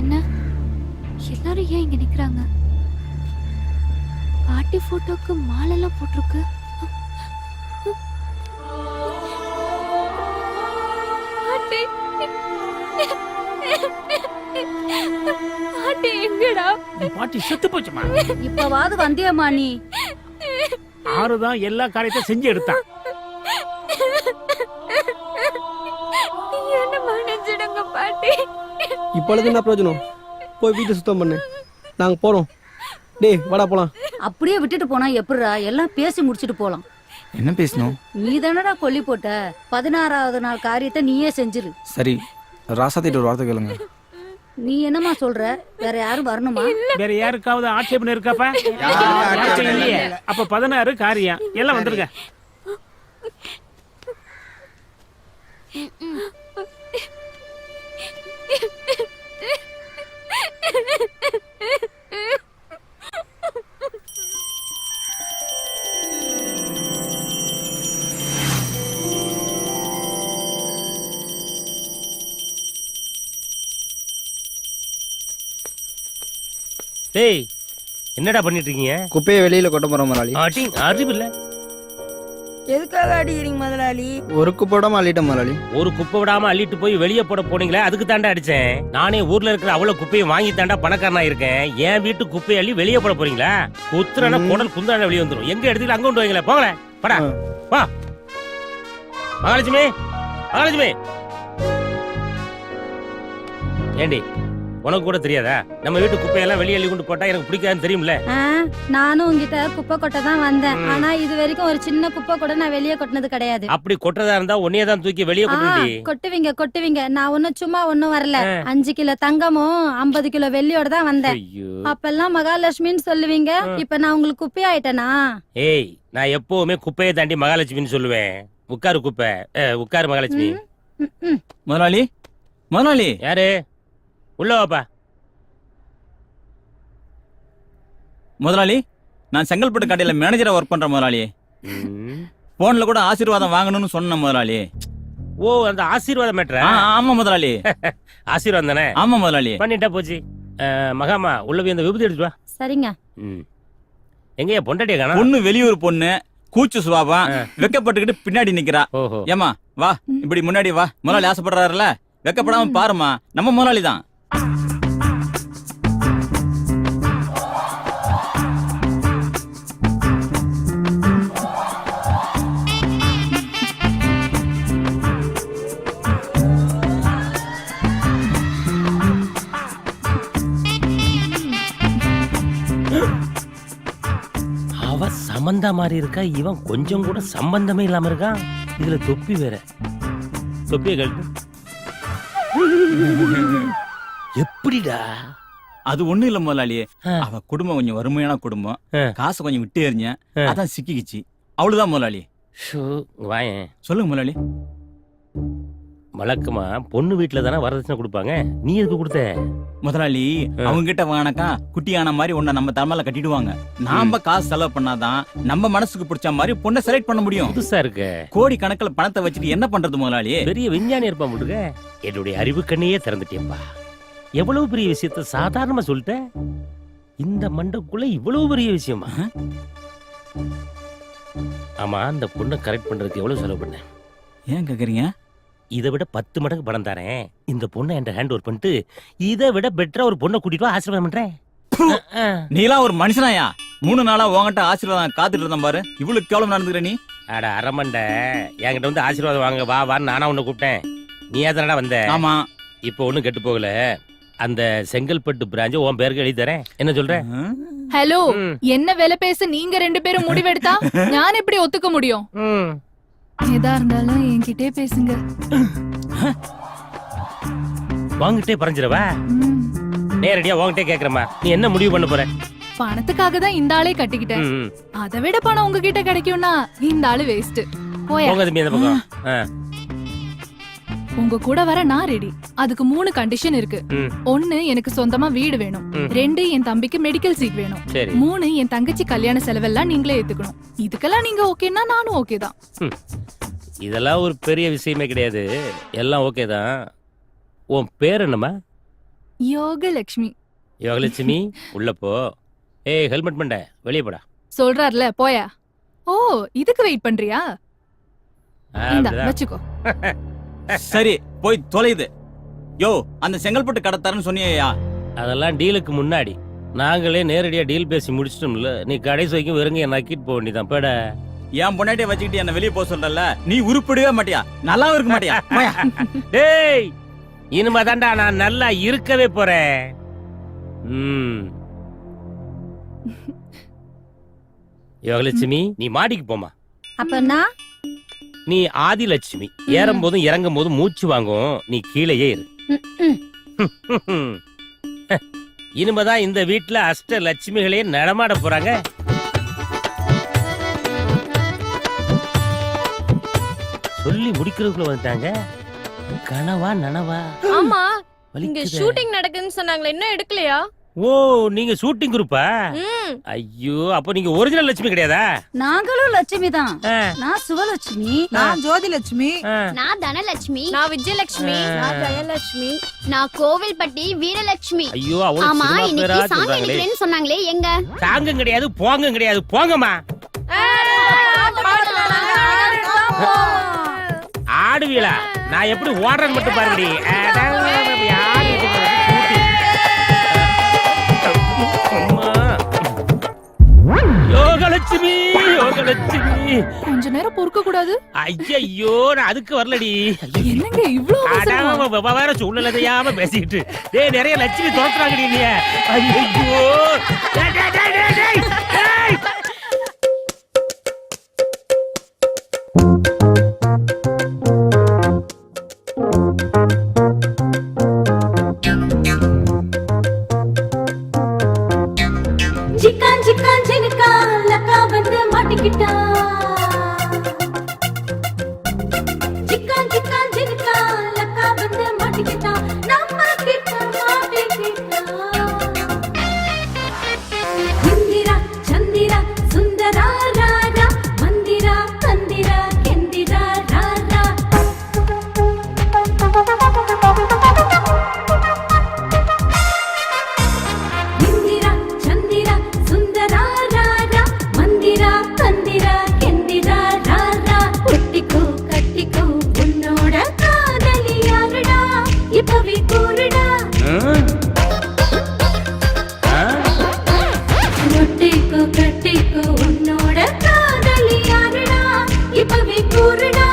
என்ன எல்லாரும் ஏன் இங்க நிக்கிறாங்க? பாட்டி போட்டோக்கு மாலெல்லாம் போட்டிருக்கு. பாட்டி பாட்டி எங்கடா? பாட்டி செத்து போச்சுமா. இப்பவாது வந்தியம்மா நீ? ஆறுதான் எல்லா காரியத்தையும் செஞ்சு எடுத்தான். என்ன மன்னிச்சிடுங்க பாட்டி. இப்பொழுது என்ன பிரயோஜனம்? போய் வீட்டை சுத்தம் பண்ணு, நாங்க போறோம். டேய் வாடா போலாம். அப்படியே விட்டுட்டு போனா எப்படிடா? எல்லாம் பேசி முடிச்சிட்டு போலாம். என்ன பேசணும்? நீ தானடா கொல்லி போட்ட. 16வது நாள் காரியத்தை நீயே செஞ்சிரு. சரி ராசாத்திட்டு ஒரு வார்த்தை கேளுங்க. நீ என்னமா சொல்ற? வேற யாரும் வரணுமா? வேற யாருக்காவது ஆட்சேபனை இருக்காப்பா? இல்லையே. அப்ப 16 காரியம் எல்லாம் வந்துருங்க. டேய் என்னடா பண்ணிட்டு இருக்கீங்க? குப்பையை வெளியில கொட்ட போறோம் முதலாளி. அறிவு இல்ல. எதுக்காக அடிக்கிறீங்க முதலாளி? ஒரு குப்பை விடாம அள்ளிட்டேன் முதலாளி. ஒரு குப்பை விடாம அள்ளிட்டு போய் வெளியே போட போனீங்களே, அதுக்கு தாண்டா அடிச்சேன். நானே ஊர்ல இருக்கிற அவ்வளவு குப்பையை வாங்கி தாண்டா பணக்காரனா இருக்கேன். என் வீட்டு குப்பையை அள்ளி வெளியே போட போறீங்களா? குத்துறனா குடல் குந்தாண்ட வெளியே வந்துடும். எங்க எடுத்துட்டு அங்க கொண்டு வைங்களேன். போங்களேன் படா வா. மகாலட்சுமி மகாலட்சுமி ஏண்டி உனக்கு கூட தெரியாதா? நம்ம வீட்டு குப்பையெல்லாம் வெளியே அள்ளி கொண்டு போட்டா எனக்கு பிடிக்காதுன்னு தெரியும்ல. நானும் உங்ககிட்ட குப்பை கொட்ட தான் வந்தேன். ஆனா இது வரைக்கும் ஒரு சின்ன குப்பை கூட நான் வெளியே கொட்டினது கிடையாது. அப்படி கொட்டதா இருந்தா உன்னையே தான் தூக்கி வெளியே கொட்டுடி. கொட்டுவீங்க. நான் ஒன்னும் சும்மா ஒன்னும் வரல. 5 கிலோ தங்கமும் 50 கிலோ வெள்ளியோட தான் வந்தேன். அப்பெல்லாம் மகாலட்சுமின்னு சொல்லுவீங்க. இப்ப நான் உங்களுக்கு குப்பை ஆயிட்டேனா? ஏய் நான் எப்பவுமே குப்பையை தாண்டி மகாலட்சுமின்னு சொல்லுவேன். உட்காரு குப்பை. உட்காரு மகாலட்சுமி. முதலாளி முதலாளி. யாரு? உள்ள வாப்பா. முதலாளி நான் செங்கல்பட்டு கடையில மேனேஜரா ஒர்க் பண்றேன் முதலாளி. போன்ல கூட ஆசீர்வாதம் வாங்கணும்னு சொன்ன முதலாளி. ஓ அந்த ஆசீர்வாதம் மேட்டரா? ஆமா முதலாளி. ஆசீர்வாதம் தானே? ஆமா முதலாளி. பண்ணிட்டா போச்சு. மகாமா உள்ள போய் அந்த விபூதி எடுத்து வா. சரிங்க. எங்கயா பொண்டாட்டிய காணோம்? பொண்ணு வெளியூர் பொண்ணு, கூச்சு சுவாபம், வெக்கப்பட்டுக்கிட்டு பின்னாடி நிக்கிறா. ஏமா வா இப்படி முன்னாடி வா. முதலாளி ஆசைப்படுறாருல, வெக்கப்படாம பாருமா. நம்ம முதலாளி தான். அவ சம்பந்தா மாதிரி இருக்கா, இவன் கொஞ்சம் கூட சம்பந்தமே இல்லாம இருக்கான். இதுல தொப்பி வேற. தொப்பிய கழட்டு. எப்படிடா? அது ஒண்ணும் இல்ல முதலாளி. அவ குடும்பம் கொஞ்சம் வறுமையான குடும்பம். காசு கொஞ்சம் விட்டு எறிஞ்ச, அதான் சிக்கிக்கிச்சு. அவ்வளவுதான் முதலாளி. வாயேன். சொல்லுங்க முதலாளி. வழக்கமா பொண்ணு வீட்டுல தானே வரதட்சணை கொடுப்பாங்க. நீ எதுக்கு கொடுத்த? முதலாளி அவங்க கிட்ட வாங்கினாக்கா குட்டியான மாதிரி ஒன்ன நம்ம தலைமையில கட்டிடுவாங்க. நாம காசு செலவு பண்ணாதான் நம்ம மனசுக்கு பிடிச்ச மாதிரி பொண்ணை செலக்ட் பண்ண முடியும். புதுசா இருக்கு. கோடி கணக்கில் பணத்தை வச்சுட்டு என்ன பண்றது முதலாளி? பெரிய விஞ்ஞானி இருப்பா முடுங்க. என்னுடைய அறிவு கண்ணையே திறந்துட்டேன்பா. எவ்வளவு பெரிய விஷயத்த சாதாரணமா சொல்லிட்ட. இந்த மண்டக்குள்ள இவ்வளவு பெரிய விஷயமா? ஆமா அந்த பொண்ணை கரெக்ட் பண்றதுக்கு எவ்வளவு செலவு பண்ண? ஏன் கேக்குறீங்க? இதை விட 10 மடங்கு பணம் தரேன். இந்த பொண்ணை என் ஹேண்ட் ஓவர் பண்ணிட்டு இதை விட பெட்டரா ஒரு பொண்ணை கூட்டிட்டு வா, ஆசீர்வாதம் பண்றேன். நீலாம் ஒரு மனுஷனாயா? 3 நாளா உங்ககிட்ட ஆசீர்வாதம் காத்துட்டு இருந்தேன் பாரு. இவ்வளவு கேவலம் நடந்துக்கிற நீ. அட அரமண்ட, என்கிட்ட வந்து ஆசீர்வாதம் வாங்க வா வான்னு நானா உன்னை கூப்பிட்டேன். நீ ஏதானடா வந்த? ஆமா. இப்போ ஒண்ணும் கெட்டு போகல. அந்த செங்கல்பட்டு பிராஞ்ச உன் பேருக்கு எழுதி தரேன். என்ன சொல்ற? ஹலோ, என்ன வேலை பேச நீங்க 2 பேரும் முடிவெடுத்தா நான் எப்படி ஒத்துக்க முடியும்? எதா இருந்தாலும் என்கிட்டே பேசுங்க. வாங்கிட்டே பறஞ்சிரவா? நேரடியா வாங்கிட்டே கேக்குறமா. நீ என்ன முடிவு பண்ண போற? பணத்துக்காக தான் இந்த ஆளே கட்டிக்கிட்டேன். அதை விட பணம் உங்ககிட்ட கிடைக்கும்னா இந்த ஆளு வேஸ்ட். போங்க தம்பி அந்த பக்கம். உங்க கூட வர நான் ரெடி. அதுக்கு 3 கண்டிஷன் இருக்கு. 1 எனக்கு சொந்தமா வீடு வேணும். 2 என் தம்பிக்கு மெடிக்கல் சீட் வேணும். 3 என் தங்கச்சி கல்யாண செலவெல்லாம் நீங்களே ஏத்துக்கணும். இதுக்கெல்லாம் நீங்க ஓகேன்னா நானும் ஓகே தான். இதெல்லாம் ஒரு பெரிய விஷயமே கிடையாது. எல்லாம் ஓகே தான். உன் பேர் என்னம்மா? யோகலட்சுமி. யோகலட்சுமி உள்ள போ. ஏய் ஹெல்மெட் பண்ண வெளியே போடா. சொல்றாருல போயா. ஓ இதுக்கு வெயிட் பண்றியா? இந்தா வச்சுக்கோ. சரி போய் தொலைது. யோ அந்த செங்கல்பட்டு கடத்தாருன்னு சொன்னியா? அதெல்லாம் டீலுக்கு முன்னாடி. நாங்களே நேரடியா டீல் பேசி முடிச்சிட்டோம்ல. நீ கடைசி வரைக்கும் வெறுங்க நக்கிட்டு போக வேண்டியதான். பேட என் பொண்டாட்டிய வச்சுக்கிட்டு என்ன வெளியே போக சொல்றல. நீ உருப்பிடவே மாட்டியா? நல்லாவும் இருக்க மாட்டியா? டேய் இனிமே தாண்டா நான் நல்லா இருக்கவே போறேன். யோகலட்சுமி நீ மாடிக்கு போமா. அப்பனா நீ ஆதிலட்சுமி. ஏறும் போதும் இறங்கும் போதும் மூச்சு வாங்கும். நீ கீழேயே இரு. இனிமேதான் இந்த வீட்டுல அஷ்ட லட்சுமிகளே நடமாட போறாங்க. சொல்லி முடிக்கிறதுக்குள்ள வந்துட்டாங்க. கனவா நனவா? ஆமா, இங்க ஷூட்டிங் நடக்குதுன்னு சொன்னாங்களே, இன்னும் எடுக்கலையா? ஓ, நீங்க ஷூட்டிங் குரூப்பா? ஐயோ, அப்ப நீங்க ஒரிஜினல் லட்சுமி கிடையாதா? நாங்களும் லட்சுமி தான். நான் சுவலட்சுமி. நான் ஜோதிலட்சுமி. நான் தனலட்சுமி. நான் விஜயலட்சுமி. நான் ஜெயலட்சுமி. நான் கோவில்பட்டி வீரலட்சுமி. ஐயோ, அவ்வளவு ஆமா, சினிமா இன்னைக்கு பேரா சாமி சொல்றாங்களே. அடிக்கிறேன்னு சொன்னாங்களே, எங்க? சாங்கும் கிடையாது, போங்கும் கிடையாது. போங்கம்மா. ஆடுவீளா? நான் எப்படி ஓடுறேன்னு மட்டும் பாருங்கடி. யோகலட்சுமி, யோகலட்சுமி. கொஞ்ச நேரம் பொறுக்க கூடாது? ஐயோ, நான் அதுக்கு வரலடி. என்னங்க இவ்ளோ வேற சூழ்நிலையாம பேசிட்டு நிறைய லட்சுமி தோத்துறாங்கடி நீ. ஐயோ, ஜிக்கான் ஜிக்கான் ஜினுக்கா லக்கா வந்து மாட்டிக்கிட்டா. ஜிக்கான் ஜிக்கான் ஜினுக்கா லக்கா வந்து மாட்டிக்கிட்டா. நம்ம கிட்ட மாட்டிக்கிட்டா. இந்திரா சந்திரா சுந்தரா ராரா மந்திரா தந்திரா கெந்திரா ராரா. இந்திரா சந்திரா சுந்தரா ராரா மந்திரா தந்திரா கெந்திரா ராரா. ஒட்டிக்கோ கட்டிக்கோ உன்னோட காதலி யாருடா, இப்பவே கூறுடா. ஒட்டிக்கோ கட்டிக்கோ உன்னோட காதலி யாருடா, இப்பவே கூறுடா.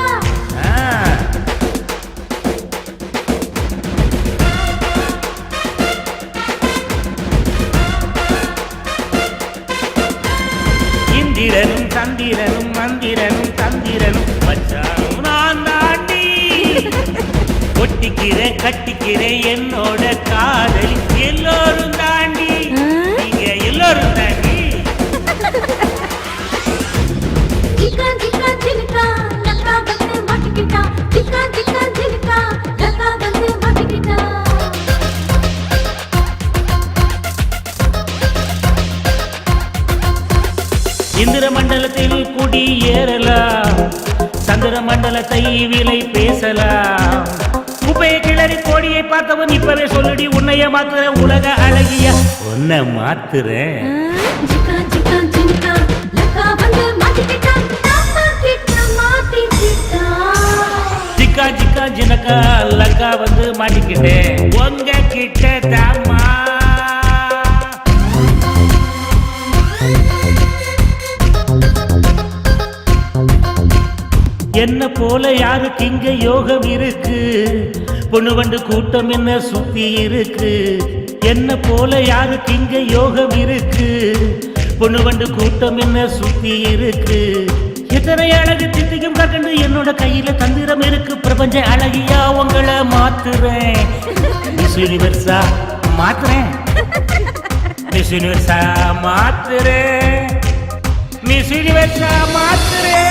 இந்திரனும் சந்திரனும் மந்திரனும் தந்திரனும் வச்சானும் நான் தாண்டி. ஒட்டிக்கிறேன் கட்டிக்கிறேன் என்னோட காதலி எல்லோரும் தாண்டி. நீங்க எல்லோரும் தாண்டி. ஜிக்கான் ஜிக்கான் ஜினுக்கா லக்கா வந்து மாட்டிக்கிட்டா. ஜிக்கான் ஜிக்கான் ஜினுக்கா லக்கா வந்து மாட்டிக்கிட்டா. இந்திர மண்டலத்தில் குடி ஏறலாம், சந்திர மண்டலத்தை விலை பேசலாம். குப்பையை கிளறி கோடியை பார்த்தவன் இப்பவே சொல்லுடி, உன்னைய மாத்துற உலக அழகிய உன்னை மாத்துறேன். ஜிக்கான் ஜிக்கான் ஜினுக்கா லக்கா வந்து மாட்டிக்கிட்டா. நம்ம கிட்ட மாட்டிக்கிட்டா. ஜிக்கா ஜிக்கா ஜினக்கா லக்கா வந்து மாட்டிக்கிட்டேன் உங்க கிட்ட தாமா. என்ன போல யாருக்கு இங்க யோகம் இருக்கு, பொண்ணு வண்டு கூட்டம் என்ன சுத்தி இருக்கு. என்ன போல யாருக்கு இங்க யோகம் இருக்கு, பொண்ணு வண்டு கூட்டம் என்ன சுத்தி இருக்கு. எத்தனை அழகு தித்திக்கும் கண்டு என்னோட கையில தந்திரம் இருக்கு. பிரபஞ்ச அழகியா உங்களை மாத்துறேன். மிஸ் யூனிவர்ஸா மாத்துறேன். மிஸ் யூனிவர்ஸா மாத்துறேன். மிஸ் யூனிவர்ஸா மாத்துறேன்.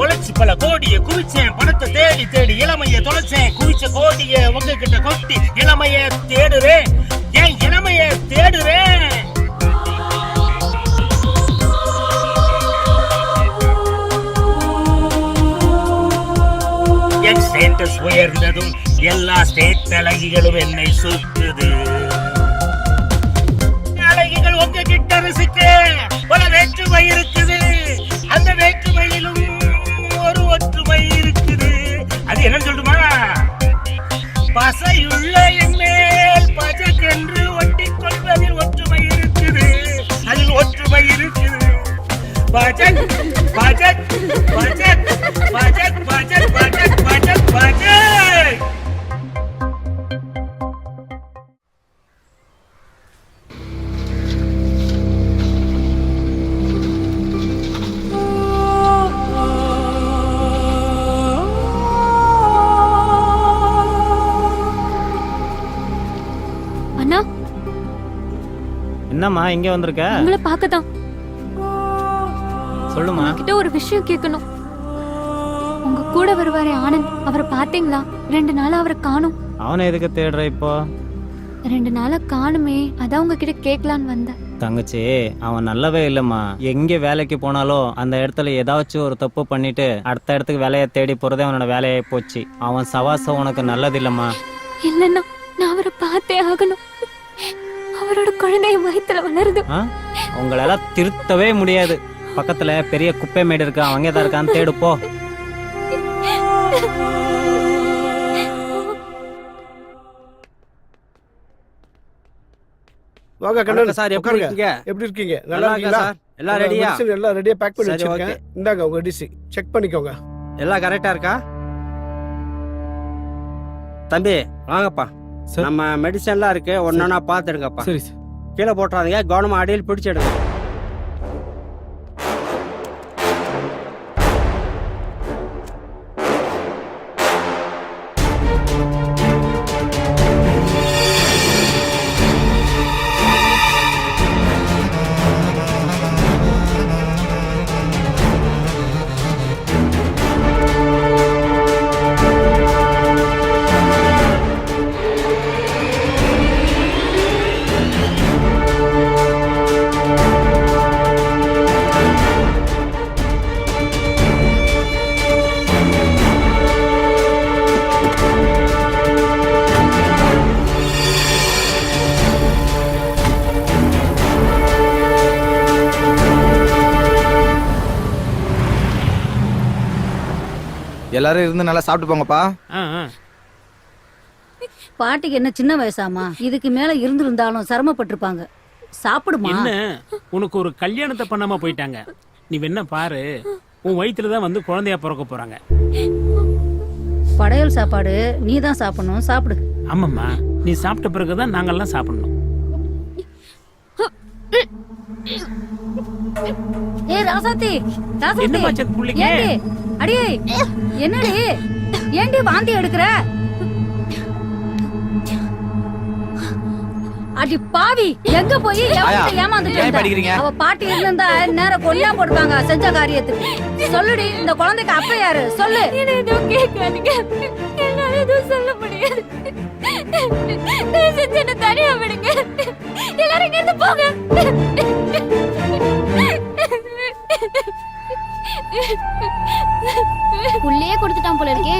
உழைச்சி பல கோடிய குவிச்சேன், பணத்தை தேடி தேடி இளமைய தொலைச்சேன். குவிச்ச கோடிய உங்ககிட்ட கொட்டி இளமைய தேடுறேன். ஏன் இளமைய தேடுறேன்? என் ஸ்டேட்டஸ் உயர்ந்ததும் எல்லா ஸ்டேட் அழகிகளும் என்னை சுத்துது. அழகிகள் உங்ககிட்ட ரசிக்க பல வேற்றுமை இருக்குது. அந்த வேற்றுமையிலும் ஒரு ஒற்றுமை இருக்குது. அது என்னன்னு சொல்லுமா? பசையுள்ள என் மேல் பஜக்கென்று ஒட்டிக் கொள்வதில் ஒற்றுமை இருக்குது. அதில் ஒற்றுமை இருக்குது. Budget budget budget budget budget budget budget budget. அண்ணா, என்னம்மா இங்க வந்திருக்க? உங்களை பார்க்கதான். சொல்லுமா. கிட்ட ஒரு விஷயம் கேட்கணும். உங்க கூட வருவாரே ஆனந்த், அவரை பாத்தீங்களா? 2 நாளா அவரை காணும். அவனை எதுக்கு தேடுற இப்போ? 2 நாளா காணுமே, அதான் உங்ககிட்ட கேட்கலான்னு வந்தேன். தங்கச்சி, அவன் நல்லவே இல்லம்மா. எங்க வேலைக்கு போனாலும் அந்த இடத்துல ஏதாச்சும் ஒரு தப்பு பண்ணிட்டு அடுத்த இடத்துக்கு வேலையை தேடி போறதே அவனோட வேலையாயி போச்சு. அவன் சவாசம் உனக்கு நல்லது இல்லம்மா. இல்லன்னா நான் அவரை பார்த்தே ஆகணும். அவரோட குழந்தைய வயித்துல வளருது. உங்களால திருத்தவே முடியாது. பக்கத்துல பெரிய குப்பை மேடு இருக்கு, அவங்க தான் இருக்கான்னு தேடு போ. வாங்க கண்ணன் சார், எப்படி இருக்கீங்க? எப்படி இருக்கீங்க? நல்லா இருக்கீங்களா சார்? எல்லாம் ரெடியா? எல்லாம் ரெடியா பேக் பண்ணி சரி, வச்சிருக்கேன். இந்தாங்க உங்க டிசி செக் பண்ணிக்கோங்க. எல்லாம் கரெக்டா இருக்கா? தம்பி வாங்கப்பா. நம்ம மெடிசன்லாம் இருக்கு, ஒன்னொன்னா பாத்துடுங்கப்பா. சரி சார். கீழே போட்டுறாதீங்க, கவனமா அடியில் பிடிச்சிடுங்க. எல்லாரும் இருந்து நல்லா சாப்பிட்டு போங்கப்பா. பாட்டிக்கு என்ன சின்ன வயசாமா? இதுக்கு மேல இருந்திருந்தாலும் சிரமப்பட்டிருப்பாங்க. சாப்பிடுமா. என்ன உனக்கு ஒரு கல்யாணத்தை பண்ணாம போயிட்டாங்க. நீ வேணா பாரு, உன் வயித்துல தான் வந்து குழந்தையா பிறக்க போறாங்க. படையல் சாப்பாடு நீ தான் சாப்பிடணும், சாப்பிடு. ஆமாம்மா, நீ சாப்பிட்ட பிறகுதான் நாங்கெல்லாம் சாப்பிடணும். ஏய் ராசாத்தி, ராசாத்தி. என்னம்மா செக் புள்ளிங்க? ஏண்டி? அடியே, என்னடி? ஏண்டி வாந்தி எடுக்கிற? அடி பாவி, எங்க போய் ஏமாந்துட்டு இருந்த? அவ பாட்டி இருந்தா நேரம் கொல்லா போடுவாங்க செஞ்ச காரியத்துக்கு. சொல்லுடி, இந்த குழந்தைக்கு அப்ப யாரு? சொல்லு. எதுவும் கேட்காதீங்க, என்னால எதுவும் சொல்ல முடியாது. செஞ்சு தனியா விடுங்க. எல்லாரும் இங்க இருந்து போங்க. உள்ளே கொடுத்துட்டான் போல இருக்கே.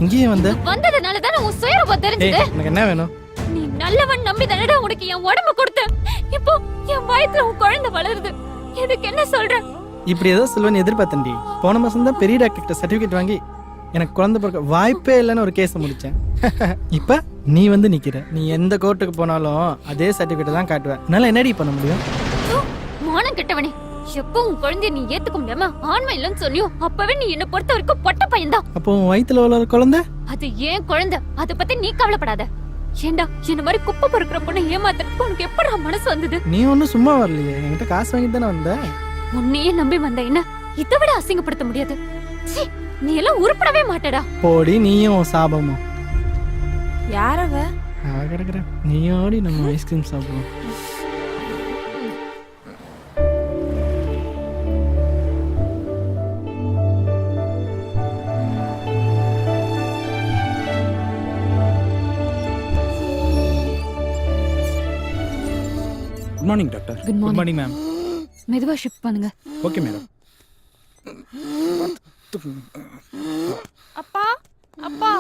இங்கேயே வந்ததுனால தான உன் சுயரூபம் தெரிஞ்சது. எனக்கு என்ன வேணும்? நீ நல்லவன் நம்பி தானடா உனக்கு என் உடம்ப கொடுத்த. இப்போ என் வயித்துல உன் குழந்தை வளருது. இதுக்கு என்ன சொல்ற? இப்படி ஏதோ சொல்லுவேன்னு எதிர்பார்த்தேன்டி. போன மாசம் தான் பெரிய டாக்டர் கிட்ட சர்டிபிகேட் வாங்கி எனக்கு குழந்தை பிறக்க வாய்ப்பே இல்லைன்னு ஒரு கேஸை முடிச்சேன். இப்ப நீ வந்து நிக்கிற. நீ எந்த கோர்ட்டுக்கு போனாலும் அதே சர்டிபிகேட் தான் காட்டுவேன். என்னால என்னடி பண்ண முடியும்? மானம் கெட்டவனே, எப்போ உன் குழந்தைய நீ ஏத்துக்க முடியாம ஆண்மை இல்லைன்னு சொன்னியோ அப்பவே நீ என்ன பொறுத்த வரைக்கும் பொட்ட பையன்தான். அப்போ உன் வயித்துல உள்ள குழந்தை அது ஏன் குழந்தை, அதை பத்தி நீ கவலைப்படாத. ஏண்டா என்ன மாதிரி குப்பை பொறுக்கிற பொண்ணு ஏமாத்துறதுக்கு உனக்கு எப்படா மனசு வந்தது? நீ ஒன்னும் சும்மா வரலையே, என்கிட்ட காசு வாங்கிட்டு தானே வந்த. உன்னையே நம்பி வந்த என்ன இதை விட அசிங்கப்படுத்த முடியாது. நீ எல்லாம் உருப்படவே மாட்டடா. போடி, நீயும் சாபமும். யாரவ? அவ கிடக்குற. நீயோடி நம்ம ஐஸ்கிரீம் சாப்பிடுவோம். Good morning doctor. Good morning morning ma'am. மெதுவா ஷிஃப்ட் பண்ணுங்க. Okay madam. அப்பா அப்பா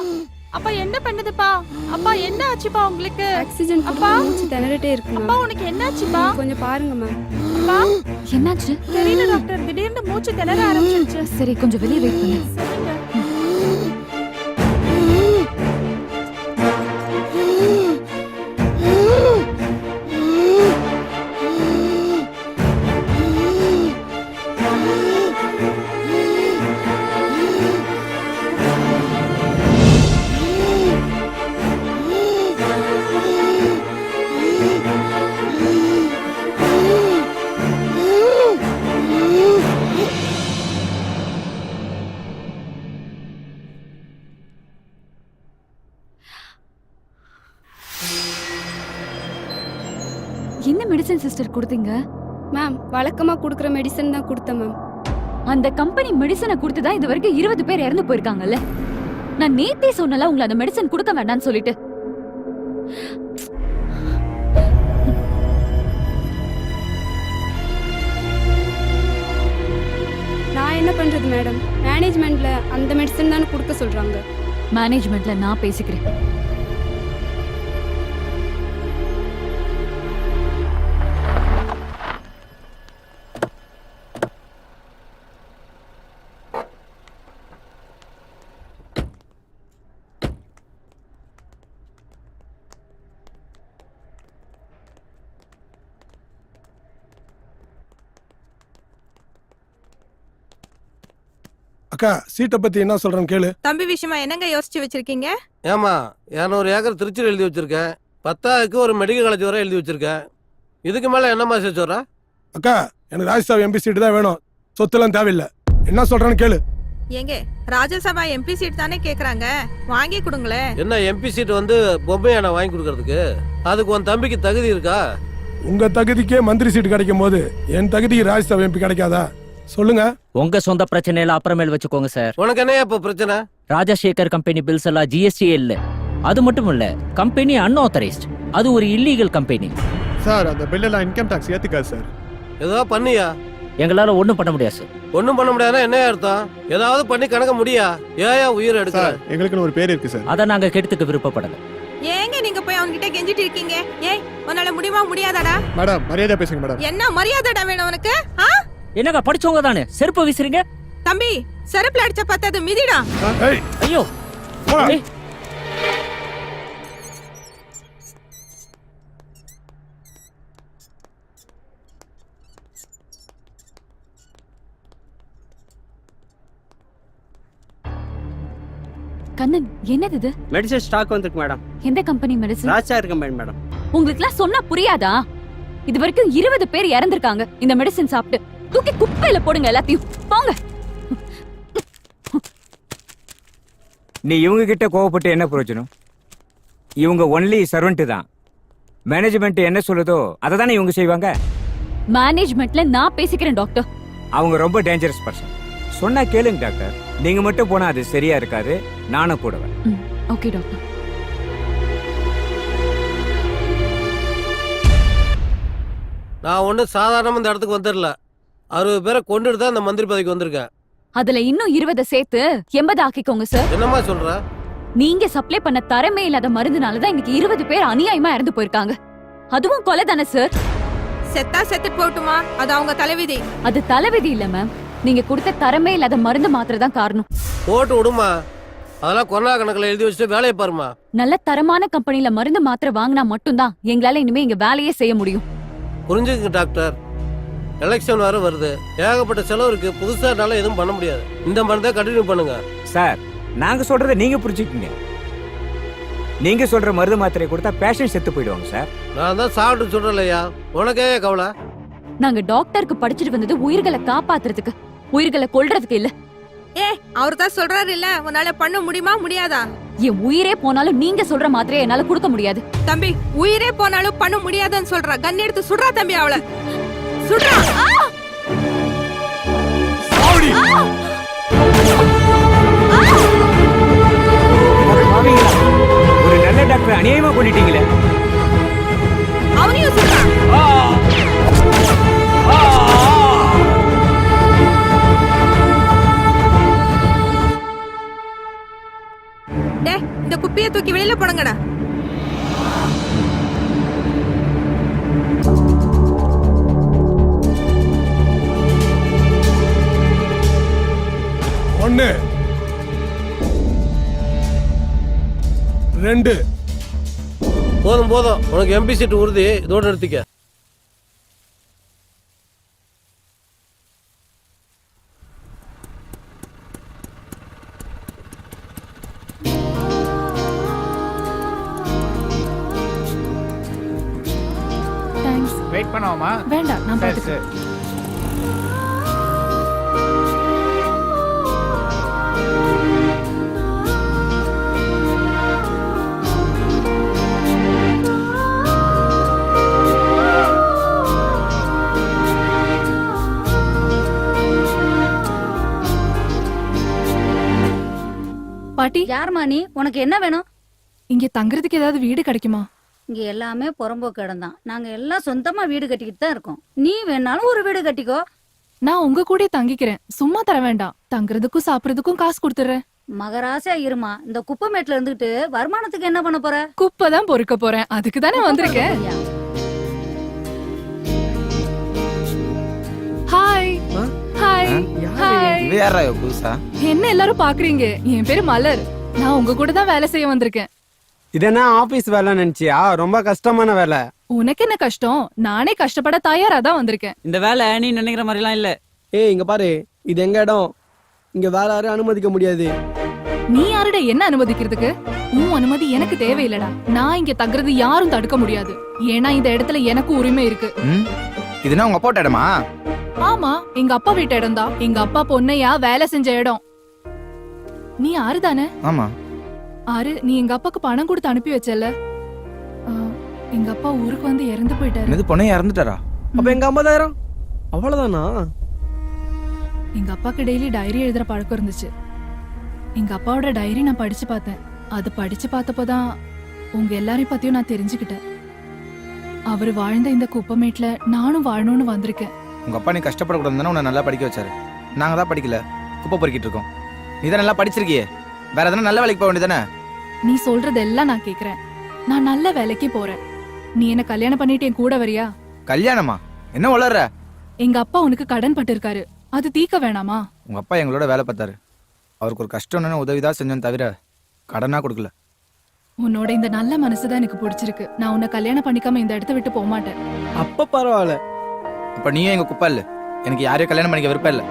அப்பா என்ன பண்ணுதுப்பா? அப்பா என்ன ஆச்சுப்பா உங்களுக்கு? ஆக்சிஜன் அப்பா மூச்சு திணறிட்டே இருக்கு அப்பா உனக்கு என்னாச்சுப்பா? கொஞ்சம் பாருங்க மேம். அப்பா என்னாச்சு? தெரியல டாக்டர், திடீர்னு மூச்சு திணற ஆரம்பிச்சிருச்சு. சரி கொஞ்சம் வெளியே வெயிட் பண்ணு. என்ன மெடிசன் சிஸ்டர் கொடுத்தீங்க? மேம் வழக்கமா கொடுக்குற மெடிசன் தான் கொடுத்தேன் மேம். அந்த கம்பெனி மெடிசனை கொடுத்துதா இது வரைக்கும் 20 பேர் இறந்து போயிருக்காங்கல்ல. நான் நேத்தே சொன்னல உங்களை அந்த மெடிசன் கொடுக்க வேண்டாம்னு சொல்லிட்டு. நான் என்ன பண்றது மேடம்? மேனேஜ்மெண்ட்ல அந்த மெடிசன் தானே கொடுக்க சொல்றாங்க. மேனேஜ்மெண்ட்ல நான் பேசிக்கிறேன். அக்கா சீட்டை பத்தி என்ன சொல்றேன்னு கேளு. தம்பி விஷயமா என்னங்க யோசிச்சு வச்சிருக்கீங்க? ஏமா 200 ஏக்கர் திருச்சியில் எழுதி வச்சிருக்கேன். 10க்கு ஒரு மெடிக்கல் காலேஜ் வரை எழுதி வச்சிருக்கேன். இதுக்கு மேல என்னமா சொல்ற? அக்கா எனக்கு ராஜ்யசபா எம்பி சீட்டு தான் வேணும், சொத்துலாம் தேவையில்லை. என்ன சொல்றேன்னு கேளு. ஏங்க ராஜ்யசபா எம்பி சீட் தானே கேக்குறாங்க, வாங்கி கொடுங்களே. என்ன எம்பி சீட் வந்து பொம்மையான வாங்கி கொடுக்கறதுக்கு? அதுக்கு உன் தம்பிக்கு தகுதி இருக்கா? உங்க தகுதிக்கே மந்திரி சீட்டு கிடைக்கும் போது என் தகுதிக்கு ராஜ்யசபா எம்பி கிடைக்காதா? சொல்லுங்க. உங்க சொந்த பிரச்சனையில அப்புறமேல் வச்சுக்கோங்க சார். உனக்கு என்ன இப்ப பிரச்சனை? ராஜசேகர் கம்பெனி பில்ஸ் எல்லாம் ஜிஎஸ்டி இல்ல. அது மட்டும் இல்ல, கம்பெனி அன்ஆத்தரைஸ்ட். அது ஒரு இல்லீகல் கம்பெனி. சார் அந்த பில்லெல்லாம் இன்கம் டாக்ஸ் ஏத்துக்காது சார். ஏதோ பண்ணியா? எங்களால ஒண்ணும் பண்ண முடியாது சார். ஒண்ணும் பண்ண முடியாதுன்னா என்ன அர்த்தம்? ஏதாவது பண்ணி கணக்க முடியா? ஏயா உயிர் எடுக்க? எங்களுக்குன்னு ஒரு பேர் இருக்கு சார். அதை நாங்க கெடுத்துக்க விருப்பப்படல. ஏங்க நீங்க போய் அவன்கிட்ட கெஞ்சிட்டு இருக்கீங்க? ஏய் உன்னால முடியுமா முடியாதாடா? மேடம் மரியாதை பேசுங்க மேடம். என்ன மரியாதைடா வேணும் உனக்கு? என்னங்க படிச்சவங்க தானே செருப்பு வீசுறீங்க? தம்பி செருப்புல அடிச்ச பத்தாது மிதிடா. ஐயோ கண்ணன் என்னது இது? மெடிசன் ஸ்டாக் வந்திருக்கு மேடம். எந்த company medicine? Rajsagar company madam. உங்களுக்குலாம் சொன்னா புரியாதா? இது வரைக்கும் 20 பேர் இறந்திருக்காங்க இந்த மெடிசன் சாப்பிட்டு. தூக்கி குப்பையில போடுங்க எல்லாத்தையும், போங்க. நீ இவங்க கிட்ட கோவப்பட்டு என்ன பிரயோஜனம்? இவங்க ஒன்லி சர்வெண்ட் தான். மேனேஜ்மெண்ட் என்ன சொல்லுதோ அதை தானே இவங்க செய்வாங்க. மேனேஜ்மெண்ட்ல நான் பேசிக்கிறேன் டாக்டர். அவங்க ரொம்ப டேஞ்சரஸ் பர்சன். சொன்னா கேளுங்க டாக்டர். நீங்க மட்டும் போனா அது சரியா இருக்காது, நானும் கூடவேன். Okay doctor. நான் ஒன்றும் சாதாரணமாக இந்த இடத்துக்கு வந்துடல. 60 பேரை கொண்டுட்டு தான் இந்த மந்திரி பதவிக்கு வந்திருக்கேன். அதுல இன்னும் 20 சேர்த்து 80 ஆக்கிக்கோங்க சார். என்னம்மா சொல்ற? நீங்க சப்ளை பண்ண தரமே இல்லாத மருந்துனாலதான் இன்னைக்கு 20 பேர் அநியாயமா இறந்து போயிருக்காங்க. அதுவும் கொலை தானே சார்? செத்தா செத்துட்டு போட்டுமா, அது அவங்க தலைவிதி. அது தலைவிதி இல்ல மேம், நீங்க கொடுத்த தரமே இல்லாத மருந்து மாத்திரை தான் காரணம். போட்டு விடுமா, அதெல்லாம் கொரோனா கணக்கில் எழுதி வச்சுட்டு வேலையை பாருமா. நல்ல தரமான கம்பெனில மருந்து மாத்திரை வாங்கினா மட்டும்தான் எங்களால இனிமே இங்க வேலையே செய்ய முடியும். புரிஞ்சுங்க டாக்டர், எலெக்ஷன் வேற வருது, ஏகப்பட்ட செலவு இருக்கு. புதுசா என்னால எதுவும் பண்ண முடியாது. இந்த மருந்தை கண்டினியூ பண்ணுங்க சார். நாங்க சொல்றதை நீங்க புரிஞ்சுக்கீங்க. நீங்க சொல்ற மருந்து மாத்திரை கொடுத்தா பேஷண்ட் செத்து போயிடுவாங்க சார். நான் தான் சாப்பிட்டு சொல்றேன்லையா, உனக்கே கவலை. நாங்க டாக்டருக்கு படிச்சுட்டு வந்தது உயிர்களை காப்பாத்துறதுக்கு, உயிர்களை கொல்றதுக்கு இல்ல. அவர் தான் சொல்றாரு இல்ல, உன்னால பண்ண முடியுமா முடியாதா? என் உயிரே போனாலும் நீங்க சொல்ற மாதிரியே என்னால கொடுக்க முடியாது. தம்பி உயிரே போனாலும் பண்ண முடியாதுன்னு சொல்ற. கன் எடுத்து சுடுறா தம்பி, அவளை சுடுறா. ஒரு நல்ல டாக்டர் அநியாயமா பண்ணிட்டீங்களே. அவனையும் சுடுறா. கையை தூக்கி வெளியில போடுங்கடா. ஒன்று 2 போதும் போதும், உனக்கு எம்பி சீட் உறுதி, இதோட நிறுத்திக்க. தேங்க்ஸ். வெயிட் பண்ணுவோமா? வேண்டாம், நான் சரி, பாத்துக்கிறேன். சரி. பாட்டி, யாரும்மா நீ? உனக்கு என்ன வேணும்? இங்க தங்குறதுக்கு ஏதாவது வீடு கிடைக்குமா? இங்க எல்லாமே புறம்போக்கு இடம் தான். நாங்க எல்லாம் சொந்தமா வீடு கட்டிக்கிட்டு தான் இருக்கோம். நீ வேணாலும் ஒரு வீடு கட்டிக்கோ. நான் உங்க கூட தங்கிக்கிறேன், சும்மா தர வேண்டாம். தங்குறதுக்கும் சாப்பிடுறதுக்கும் காசு கொடுத்துறேன். மகராசா இருமா. இந்த குப்பமேட்ல இருந்துட்டு வருமானத்துக்கு என்ன பண்ண போற? குப்பை தான் பொறுக்க போறேன், அதுக்கு தானே வந்திருக்கேன். Hi hi hi. வேற புதுசா என்ன எல்லாரும் பாக்குறீங்க? என் பேரு மலர். நான் உங்க கூட தான் வேலை செய்ய வந்திருக்கேன். இது என்ன ஆபீஸ் வேலை நினைச்சியா? ரொம்ப கஷ்டமான வேலை. உனக்கு என்ன கஷ்டம்? நானே கஷ்டப்பட தயாரா தான் வந்திருக்கேன். இந்த வேலை நீ நினைக்கிற மாதிரிலாம் இல்ல. ஏய் இங்க பாரு, இது எங்க இடம். இங்க வேற யாரும் அனுமதிக்க முடியாது. நீ யாருட என்ன அனுமதிக்கிறதுக்கு? உன் அனுமதி எனக்கு தேவையில்லடா. நான் இங்க தங்குறது யாரும் தடுக்க முடியாது. ஏன்னா இந்த இடத்துல எனக்கு உரிமை இருக்கு. இதுனா உங்க அப்பா இடமா? ஆமா, எங்க அப்பா வீட்டு இடம் தான். எங்க அப்பா பொன்னையா வேலை செஞ்ச இடம். நீ ஆறு தானே? ஆமா. ஆறு, நீ எங்க அப்பாக்கு பணம் கொடுத்து அனுப்பி வச்சல. எங்க அப்பா ஊருக்கு வந்து இறந்து போயிட்டாரு. இது பொண்ணையா இறந்துட்டாரா? அப்ப எங்க 50,000 அவ்வளவுதானா? எங்க அப்பாக்கு டெய்லி டைரி எழுதுற பழக்கம் இருந்துச்சு. எங்க அப்பாவோட டைரி நான் படிச்சு பார்த்தேன். அது படிச்சு பார்த்தப்போதான் உங்க எல்லாரையும் பத்தியும் நான் தெரிஞ்சுக்கிட்டேன். அவரு வாழ்ந்த இந்த குப்பமேட்ல நானும் வாழணும்னு வந்திருக்கேன். உங்க அப்பா நீ கஷ்டப்படக்கூடாதுன்னு உன்னை நல்லா படிக்க வச்சாரு. நாங்க தான் படிக்கல, குப்பை பொறுக்கிட்டு இருக்கோம். நீ தான் நல்லா படிச்சிருக்கியே, வேற எதனா நல்ல வேலைக்கு போக வேண்டியதானே? நீ சொல்றதெல்லாம் நான் கேக்குறேன். நான் நல்ல வேலைக்கு போறேன். நீ என்ன கல்யாணம் பண்ணிட்டு என் கூட வரியா? கல்யாணமா? என்ன வளர்ற? எங்க அப்பா உனக்கு கடன் பட்டிருக்காரு, அது தீக்க வேணாமா? உங்க அப்பா எங்களோட வேலை பார்த்தாரு. அவருக்கு ஒரு கஷ்டம்னு உதவிதான் செஞ்சோம் தவிர கடனா கொடுக்கல. உன்னோட இந்த நல்ல மனசுதான் எனக்கு பிடிச்சிருக்கு. நான் உன்னை கல்யாணம் பண்ணிக்காம இந்த இடத்த விட்டு போக மாட்டேன். அப்ப பரவாயில்ல. அப்ப நீயும் எங்க குப்பா இல்ல. எனக்கு யாரையும் கல்யாணம் பண்ணிக்க விருப்பம் இல்ல.